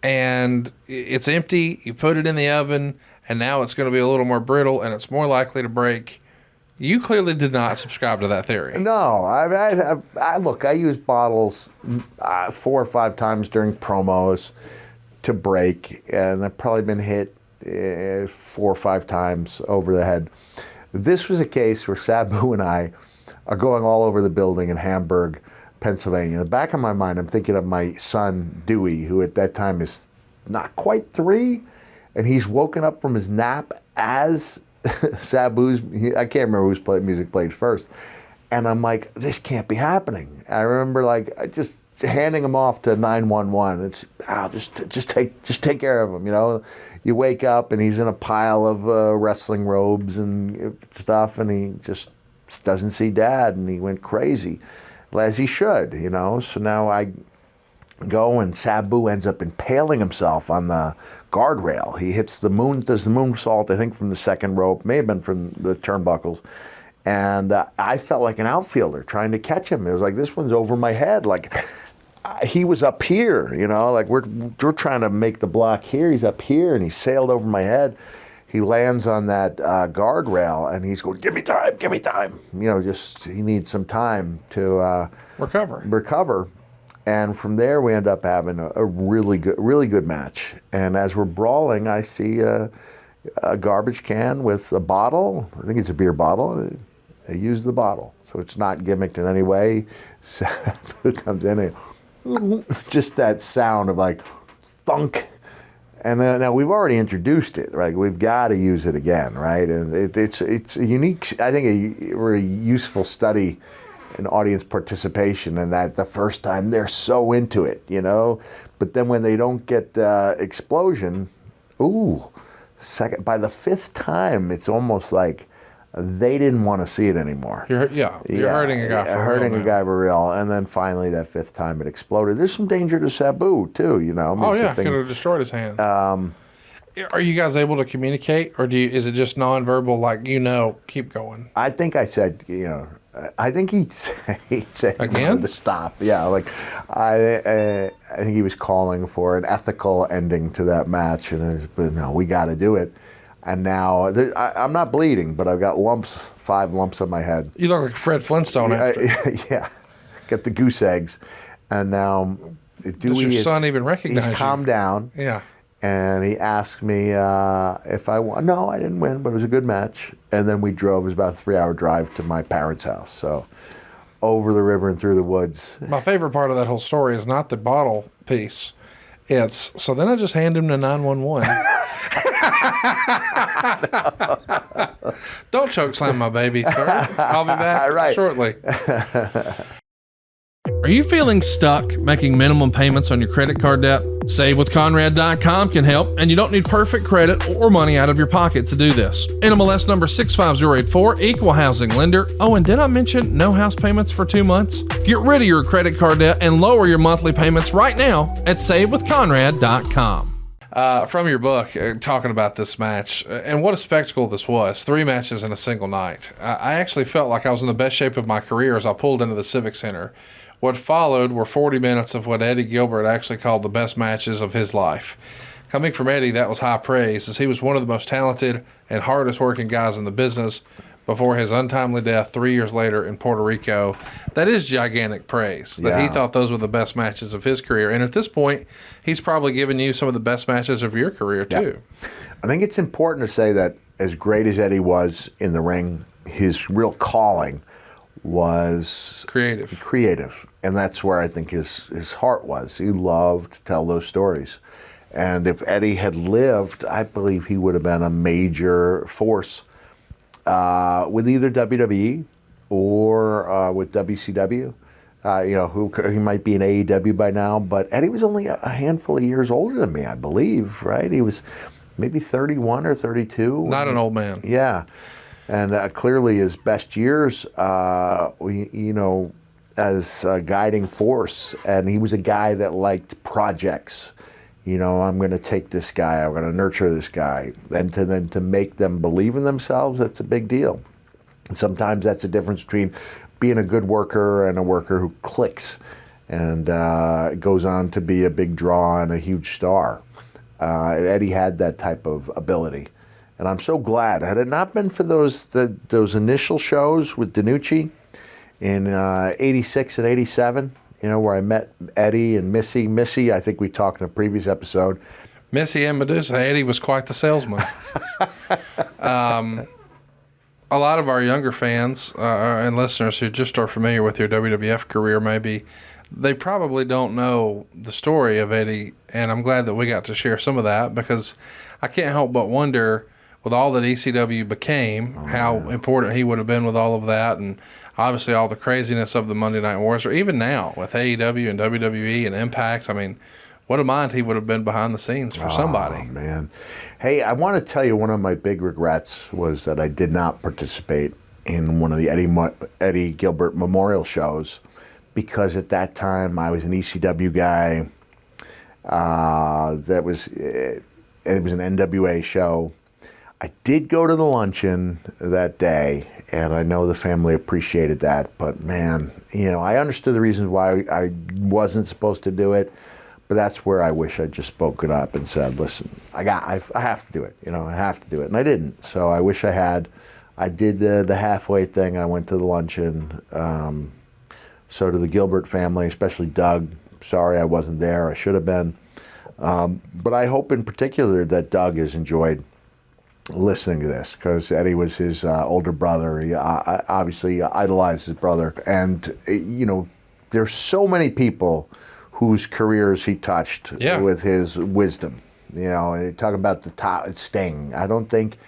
And it's empty. You put it in the oven, and now it's going to be a little more brittle, and it's more likely to break. You clearly did not subscribe to that theory. No, look, I use bottles 4 or 5 times during promos to break, and I've probably been hit 4 or 5 times over the head. This was a case where Sabu and I are going all over the building in Hamburg, Pennsylvania. In the back of my mind, I'm thinking of my son, Dewey, who at that time is not quite 3, and he's woken up from his nap as Sabu's, I can't remember whose music played first, and I'm like, this can't be happening. I remember just handing him off to 911. It's just take care of him, You wake up and he's in a pile of wrestling robes and stuff, and he just doesn't see Dad, and he went crazy. As he should, So now I go, and Sabu ends up impaling himself on the guardrail. He does the moonsault, I think, from the second rope, may have been from the turnbuckles. And I felt like an outfielder trying to catch him. It was like, this one's over my head. He was up here, we're trying to make the block here. He's up here, and he sailed over my head. He lands on that guardrail, and he's going, give me time. He needs some time to recover. And from there, we end up having a really good match. And as we're brawling, I see a garbage can with a bottle. I think it's a beer bottle. I use the bottle, so it's not gimmicked in any way. Sabu comes in, and just that sound of thunk. And now we've already introduced it, right? We've got to use it again, right? And it's a unique, I think, a very useful study in audience participation, and that the first time they're so into it, But then when they don't get explosion, by the 5th time, it's almost like they didn't want to see it anymore. You're hurting a guy for real. A guy for real. And then finally, that 5th time, it exploded. There's some danger to Sabu, too, Could have destroyed his hand. Are you guys able to communicate, or is it just nonverbal, keep going? I think I said, I think he'd say again to stop. Yeah, I think he was calling for an ethical ending to that match, but no, we got to do it. And now I'm not bleeding, but I've got 5 lumps on my head. You look like Fred Flintstone. Yeah, got the goose eggs, and now Does your son even recognize you? He's calmed down. Yeah. And he asked me if I won. No, I didn't win, but it was a good match. And then we drove. It was about a 3-hour drive to my parents' house. So over the river and through the woods. My favorite part of that whole story is not the bottle piece. So then I just hand him to 911. Don't choke slam my baby, sir. I'll be back shortly. Are you feeling stuck making minimum payments on your credit card debt? SaveWithConrad.com can help, and you don't need perfect credit or money out of your pocket to do this. NMLS number 65084, equal housing lender. Oh, and did I mention no house payments for 2 months? Get rid of your credit card debt and lower your monthly payments right now at SaveWithConrad.com. From your book, talking about this match, and what a spectacle this was. 3 matches in a single night. I actually felt like I was in the best shape of my career as I pulled into the Civic Center. What followed were 40 minutes of what Eddie Gilbert actually called the best matches of his life. Coming from Eddie, that was high praise, as he was one of the most talented and hardest working guys in the business before his untimely death 3 years later in Puerto Rico. That is gigantic praise, that he thought those were the best matches of his career. And at this point, he's probably given you some of the best matches of your career, too. I think it's important to say that as great as Eddie was in the ring, his real calling was creative. And that's where I think his heart was. He loved to tell those stories. And if Eddie had lived, I believe he would have been a major force with either WWE or with WCW. He might be in AEW by now, but Eddie was only a handful of years older than me, I believe, right? He was maybe 31 or 32. Not an old man. Yeah. And clearly his best years, as a guiding force. And he was a guy that liked projects. I'm going to take this guy, I'm going to nurture this guy. And to make them believe in themselves, that's a big deal. And sometimes that's the difference between being a good worker and a worker who clicks and goes on to be a big draw and a huge star. Eddie had that type of ability. And I'm so glad. Had it not been for those initial shows with DiNucci in 86 and 87, where I met Eddie and Missy. Missy, I think we talked in a previous episode. Missy and Medusa. Eddie was quite the salesman. A lot of our younger fans and listeners who just are familiar with your WWF career, maybe, they probably don't know the story of Eddie, and I'm glad that we got to share some of that, because I can't help but wonder, with all that ECW became, how important he would have been with all of that, and obviously all the craziness of the Monday Night Wars, or even now with AEW and WWE and Impact. I mean, what a mind he would have been behind the scenes for somebody. Oh, man. Hey, I want to tell you, one of my big regrets was that I did not participate in one of the Eddie Gilbert memorial shows, because at that time I was an ECW guy. It was an NWA show. I did go to the luncheon that day, and I know the family appreciated that. But man, I understood the reasons why I wasn't supposed to do it. But that's where I wish I'd just spoken up and said, "Listen, I have to do it. I have to do it," and I didn't. So I wish I had. I did the halfway thing. I went to the luncheon. So to the Gilbert family, especially Doug, sorry I wasn't there. I should have been. But I hope in particular that Doug has enjoyed listening to this, because Eddie was his older brother. He obviously idolized his brother. And, there's so many people whose careers he touched with his wisdom. Talking about the top, Sting. I don't think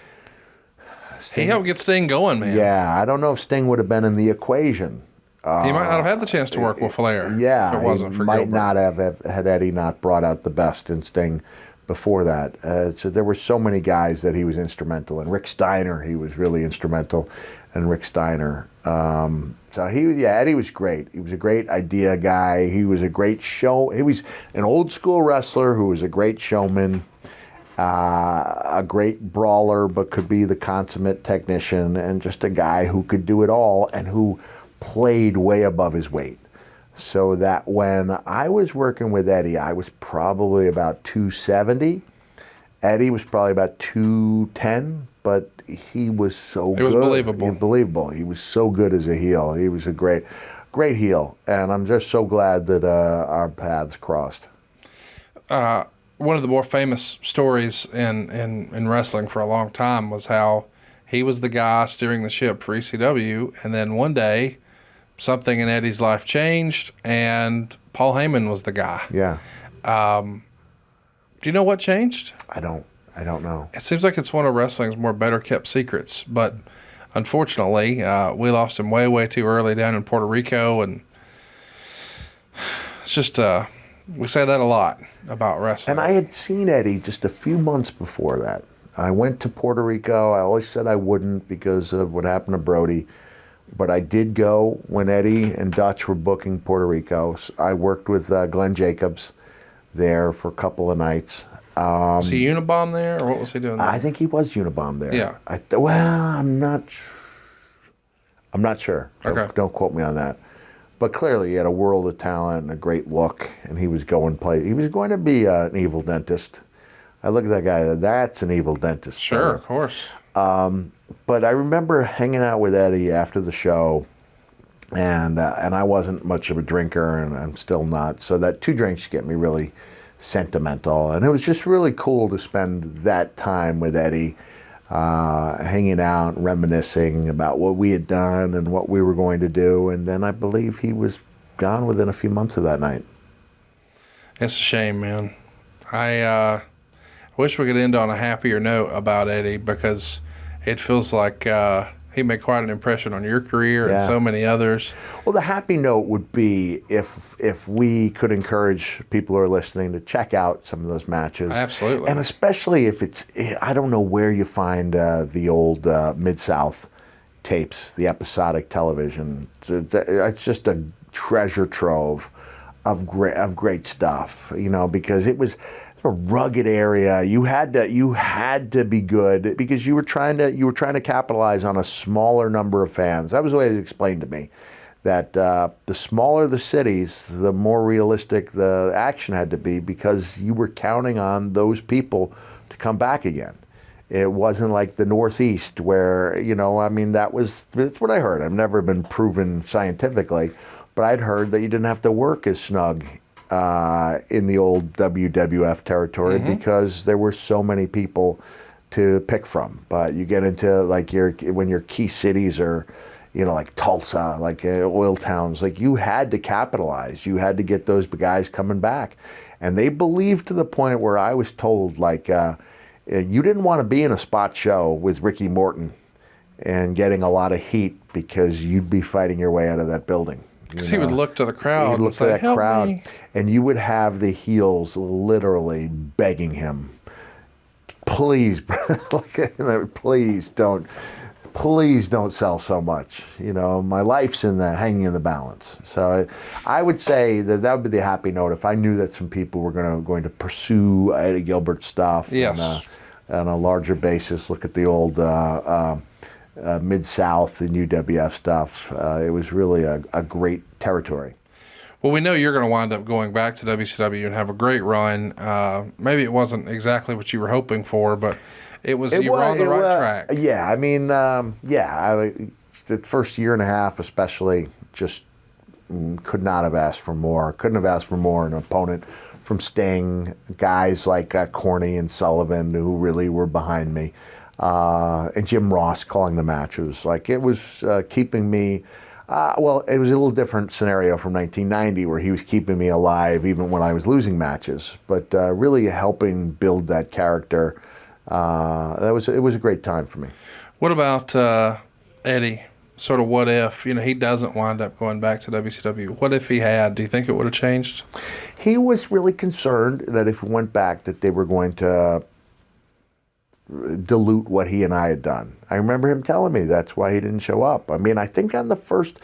Sting, he helped get Sting going, man. Yeah, I don't know if Sting would have been in the equation. He might not have had the chance to work with Flair. Yeah, if it wasn't for might Gilbert. not have had Eddie not brought out the best in Sting before that. So there were so many guys that he was instrumental in. Rick Steiner, he was really instrumental, and Rick Steiner. Eddie was great. He was a great idea guy. He was a great show. He was an old school wrestler who was a great showman, a great brawler, but could be the consummate technician, and just a guy who could do it all and who played way above his weight. So that when I was working with Eddie, I was probably about 270. Eddie was probably about 210, but he was so good. It was believable. Believable. He was so good as a heel. He was a great heel, and I'm just so glad that our paths crossed. One of the more famous stories in wrestling for a long time was how he was the guy steering the ship for ECW, and then one day something in Eddie's life changed, and Paul Heyman was the guy. Yeah. Do you know what changed? I don't know. It seems like it's one of wrestling's more better kept secrets, but unfortunately, we lost him way, way too early down in Puerto Rico, and It's just we say that a lot about wrestling. And I had seen Eddie just a few months before that. I went to Puerto Rico. I always said I wouldn't because of what happened to Brody. But I did go when Eddie and Dutch were booking Puerto Rico. So I worked with Glenn Jacobs there for a couple of nights. Was he Unabomb there, or what was he doing there? I think he was Unabomb there. Yeah. I'm not sure. Okay. Don't quote me on that. But clearly, he had a world of talent and a great look, and he was going to be an evil dentist. I look at that guy. That's an evil dentist. Sure, of course. But I remember hanging out with Eddie after the show, and I wasn't much of a drinker, and I'm still not. So that 2 drinks get me really sentimental, and it was just really cool to spend that time with Eddie, hanging out, reminiscing about what we had done and what we were going to do. And then I believe he was gone within a few months of that night. It's a shame, man. I wish we could end on a happier note about Eddie, because it feels like he made quite an impression on your career and so many others. Well, the happy note would be if we could encourage people who are listening to check out some of those matches. Absolutely. And especially if it's, I don't know where you find the old Mid-South tapes, the episodic television. It's just a treasure trove of great stuff, because it was a rugged area. You had to be good because you were trying to capitalize on a smaller number of fans. That was the way it explained to me, that the smaller the cities, the more realistic the action had to be, because you were counting on those people to come back again. It wasn't like the Northeast where, that's what I heard. I've never been proven scientifically, but I'd heard that you didn't have to work as snug in the old WWF territory because there were so many people to pick from. But you get into when your key cities are, like Tulsa, like oil towns, like you had to capitalize. You had to get those guys coming back. And they believed to the point where I was told, you didn't want to be in a spot show with Ricky Morton and getting a lot of heat because you'd be fighting your way out of that building. Because he would look to the crowd. He'd look to that crowd, me. and you would have the heels literally begging him, please, please don't sell so much. My life's hanging in the balance. So I would say that would be the happy note if I knew that some people were going to pursue Eddie Gilbert stuff. Yes. On a larger basis, look at the old Mid-South and UWF stuff. It was really a great territory. Well, we know you're going to wind up going back to WCW and have a great run. Maybe it wasn't exactly what you were hoping for, but you were on the right track. Yeah, the first year and a half especially, just could not have asked for more. Couldn't have asked for more. An opponent from Sting, guys like Corny and Sullivan who really were behind me. And Jim Ross calling the matches. It was keeping me, it was a little different scenario from 1990 where he was keeping me alive even when I was losing matches, but really helping build that character. It was a great time for me. What about Eddie? Sort of what if, he doesn't wind up going back to WCW? What if he had? Do you think it would have changed? He was really concerned that if he went back that they were going to dilute what he and I had done. I remember him telling me that's why he didn't show up. I think on the first,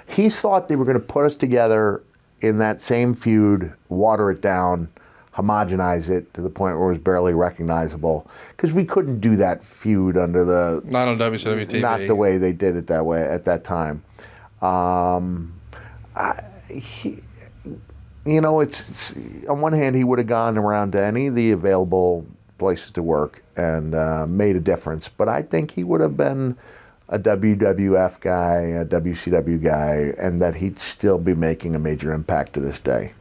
he thought they were going to put us together in that same feud, water it down, homogenize it to the point where it was barely recognizable, because we couldn't do that feud under the... Not on WCW TV. Not the way they did it that way at that time. It's on one hand, he would have gone around to any of the available places to work and made a difference. But I think he would have been a WWF guy, a WCW guy, and that he'd still be making a major impact to this day.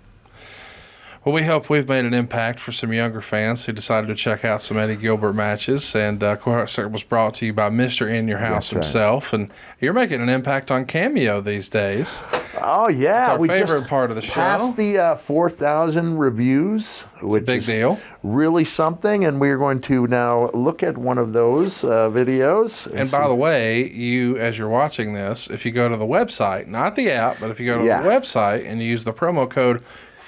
Well, we hope we've made an impact for some younger fans who decided to check out some Eddie Gilbert matches. And Goodhart was brought to you by Mr. In Your House himself. And you're making an impact on Cameo these days. Oh, yeah. It's our favorite part of the show. Passed the 4,000 reviews, which a big is deal. Really something. And we're going to now look at one of those videos. And by the way, you, as you're watching this, if you go to the website, not the app, but if you go to the website and you use the promo code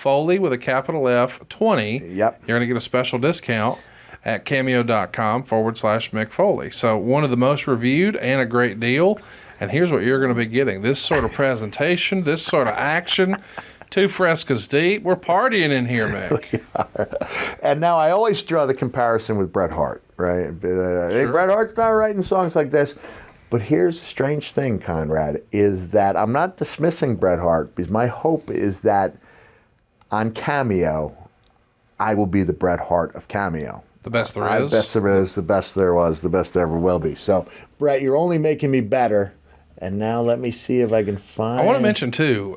Foley with a capital F 20. Yep. You're going to get a special discount at cameo.com/Mick Foley. So one of the most reviewed and a great deal. And here's what you're going to be getting. This sort of presentation, this sort of action, 2 frescas deep. We're partying in here, Mick. And now I always draw the comparison with Bret Hart, right? Hey, Bret Hart's not writing songs like this. But here's the strange thing, Conrad, is that I'm not dismissing Bret Hart, because my hope is that on Cameo, I will be the Bret Hart of Cameo. The best there is. The best there is, the best there was, the best there ever will be. So, Bret, you're only making me better. And now let me see if I can find... I want to mention, too,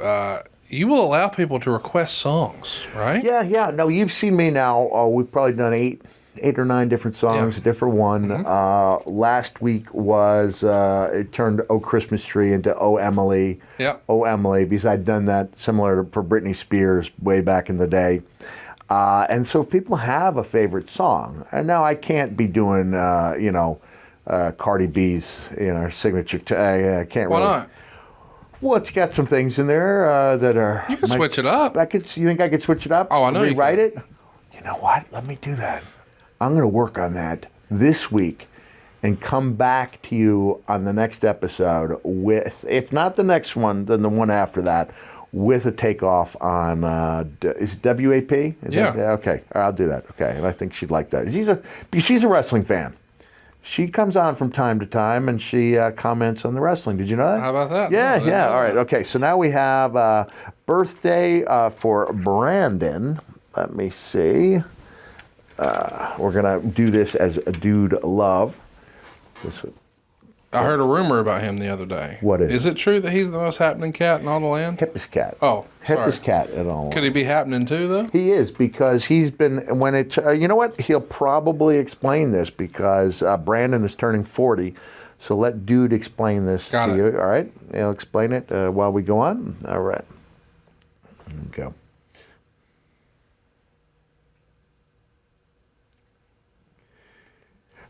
you will allow people to request songs, right? Yeah. No, you've seen me now. We've probably done 8 or 9 different songs, a different one. Last week was, it turned Oh Christmas Tree into Oh Emily. Yep. Oh Emily, because I'd done that similar for Britney Spears way back in the day. And so if people have a favorite song, and now I can't be doing, Cardi B's, signature. I can't Why really. not? Well, it's got some things in there that are. You can switch it up. You think I could switch it up? Oh, I know you Rewrite can. it? You know what? Let me do that. I'm going to work on that this week and come back to you on the next episode with, if not the next one, then the one after that, with a takeoff on, is it WAP? Yeah. Okay, I'll do that. Okay, and I think she'd like that. She's a wrestling fan. She comes on from time to time, and she comments on the wrestling. Did you know that? How about that? Yeah, No, yeah. All right. Okay. So now we have birthday for Brandon. Let me see. We're gonna do this as a dude love. I heard a rumor about him the other day. What is it? Is it true that he's the most happening cat in all the land? Hippest cat. Oh, hippest sorry. cat in all. Could he be happening too, though? He is, because he's been, when it, you know what? He'll probably explain this, because Brandon is turning 40. So let dude explain this Got to it. you. All right? He'll explain it while we go on. All right. Here we go.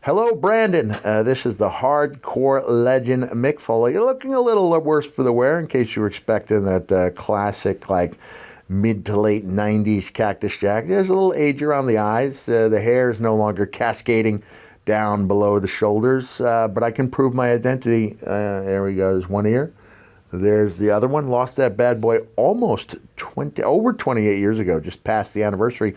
Hello, Brandon. This is the hardcore legend Mick Foley. You're looking a little worse for the wear, in case you were expecting that classic, like, mid to late 90s Cactus Jack. There's a little age around the eyes. The hair is no longer cascading down below the shoulders, but I can prove my identity. There we go. There's one ear. There's the other one. Lost that bad boy almost over 28 years ago, just past the anniversary.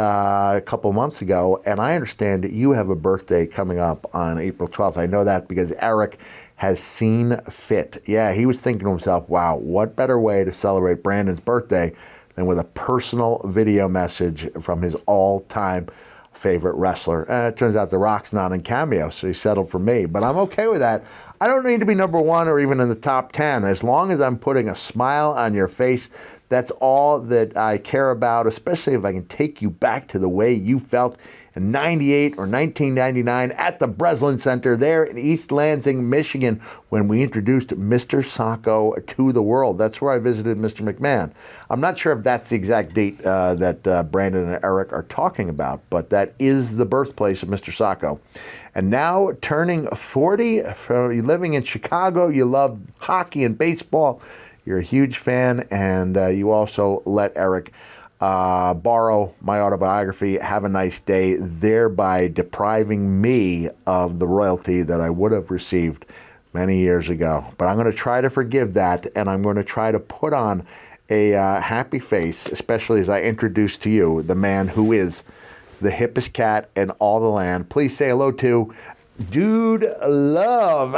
A couple months ago, and I understand that you have a birthday coming up on April 12th. I know that because Eric has seen fit. Yeah, he was thinking to himself, wow, what better way to celebrate Brandon's birthday than with a personal video message from his all-time favorite wrestler. It turns out The Rock's not in Cameo, so he settled for me, but I'm okay with that. I don't need to be number 1 or even in the top 10. As long as I'm putting a smile on your face, that's all that I care about, especially if I can take you back to the way you felt in 98 or 1999 at the Breslin Center there in East Lansing, Michigan, when we introduced Mr. Sacco to the world. That's where I visited Mr. McMahon. I'm not sure if that's the exact date that Brandon and Eric are talking about, but that is the birthplace of Mr. Sacco. And now turning 40, living in Chicago, you love hockey and baseball. You're a huge fan, and you also let Eric borrow my autobiography, Have a Nice Day, thereby depriving me of the royalty that I would have received many years ago. But I'm going to try to forgive that, and I'm going to try to put on a happy face, especially as I introduce to you the man who is the hippest cat in all the land. Please say hello to Dude Love.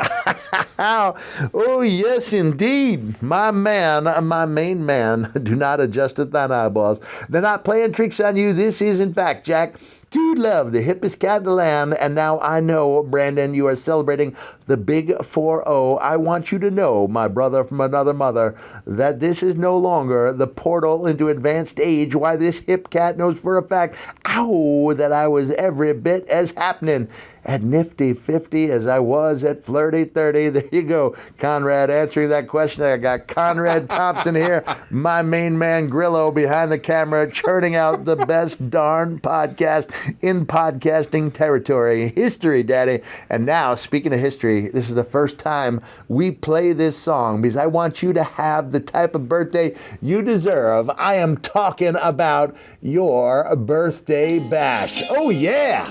Oh, yes, indeed. My man, my main man. Do not adjust at thine eyeballs. They're not playing tricks on you. This is, in fact, Jack, Dude Love, the hippest cat in the land. And now I know, Brandon, you are celebrating the big 4-0. I want you to know, my brother from another mother, that this is no longer the portal into advanced age. Why, this hip cat knows for a fact, ow, that I was every bit as happening at nifty 50 as I was at flirty 30. There you go, Conrad, answering that question. I got Conrad Thompson here, my main man Grillo behind the camera, churning out the best darn podcast in podcasting territory. History, Daddy. And now, speaking of history, this is the first time we play this song because I want you to have the type of birthday you deserve. I am talking about your birthday bash. Oh, yeah.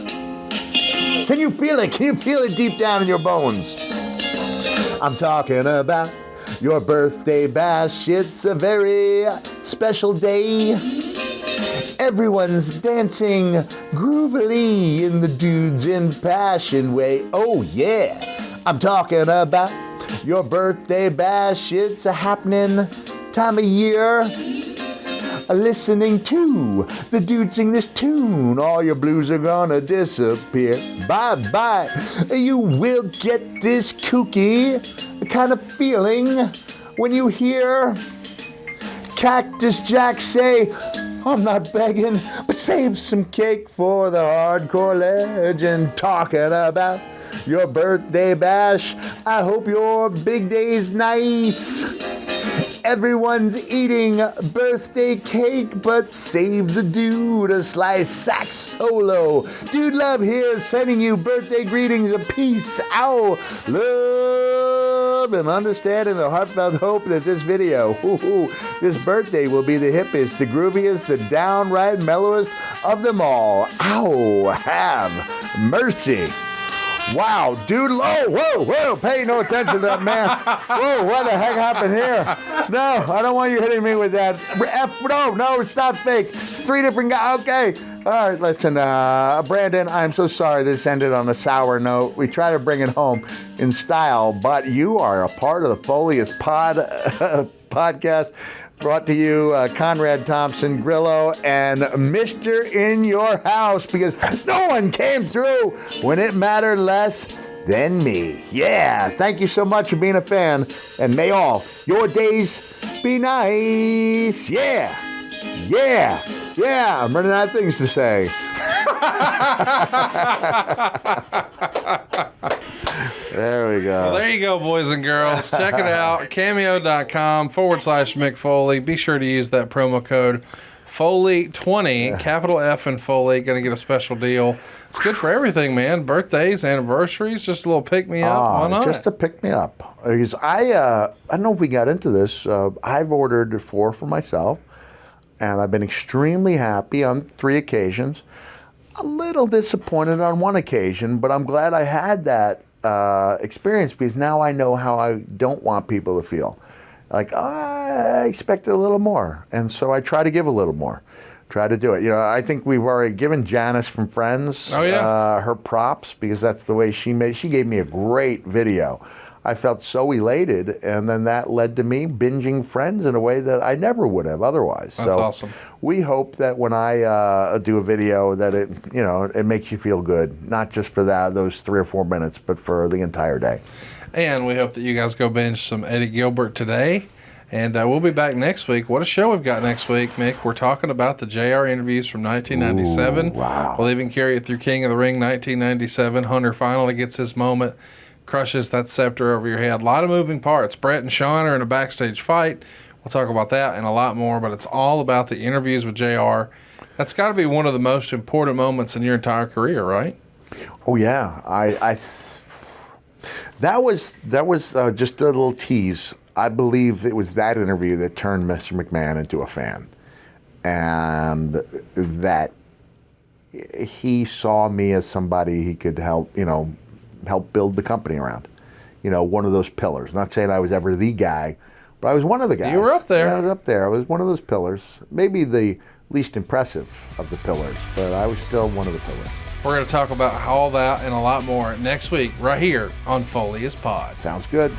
Can you feel it? Can you feel it deep down in your bones? I'm talking about your birthday bash. It's a very special day. Everyone's dancing groovily in the Dudes in Passion way. Oh, yeah. I'm talking about your birthday bash. It's a happening time of year. Listening to the dude sing this tune, all your blues are gonna disappear. Bye-bye. You will get this kooky kind of feeling when you hear Cactus Jack say, I'm not begging, but save some cake for the hardcore legend. Talking about your birthday bash. I hope your big day's nice. Everyone's eating birthday cake, but save the dude a slice sax solo. Dude Love here sending you birthday greetings of peace, love, and understanding the heartfelt hope that this video, this birthday will be the hippest, the grooviest, the downright mellowest of them all. Ow, have mercy. Wow, dude, whoa, pay no attention to that man. Whoa, what the heck happened here? No, I don't want you hitting me with that. No, it's not fake. It's three different guys. Okay. All right, listen, Brandon, I'm so sorry this ended on a sour note. We try to bring it home in style, but you are a part of the Foley's podcast. Brought to you, Conrad Thompson, Grillo, and Mr. In Your House, because no one came through when it mattered less than me. Yeah, thank you so much for being a fan, and may all your days be nice. Yeah, I'm running out of things to say. There we go. Well, there you go, boys and girls. Check it out. Cameo.com/Mick Foley. Be sure to use that promo code Foley20, capital F and Foley. Going to get a special deal. It's good for everything, man. Birthdays, anniversaries, just a little pick me up. Why not? Just to pick me up. Because I don't know if we got into this. I've ordered 4 for myself, and I've been extremely happy on 3 occasions. A little disappointed on 1 occasion, but I'm glad I had that experience because now I know how I don't want people to feel. Like, I expected a little more. And so I try to give a little more. Try to do it. You know, I think we've already given Janice from Friends her props because that's the way she gave me a great video. I felt so elated, and then that led to me binging Friends in a way that I never would have otherwise. That's awesome. We hope that when I do a video that it makes you feel good, not just for those 3 or 4 minutes, but for the entire day. And we hope that you guys go binge some Eddie Gilbert today. And we'll be back next week. What a show we've got next week, Mick. We're talking about the JR interviews from 1997. Ooh, wow. We'll even carry it through King of the Ring 1997. Hunter finally gets his moment, crushes that scepter over your head. A lot of moving parts. Brett and Sean are in a backstage fight. We'll talk about that and a lot more, but it's all about the interviews with JR. That's got to be one of the most important moments in your entire career, right? Oh, yeah. That was just a little tease. I believe it was that interview that turned Mr. McMahon into a fan, and that he saw me as somebody he could help build the company around. One of those pillars. Not saying I was ever the guy, but I was one of the guys. You were up there. Yeah, I was up there. I was one of those pillars. Maybe the least impressive of the pillars, but I was still one of the pillars. We're going to talk about all that and a lot more next week right here on Foley is Pod. Sounds good.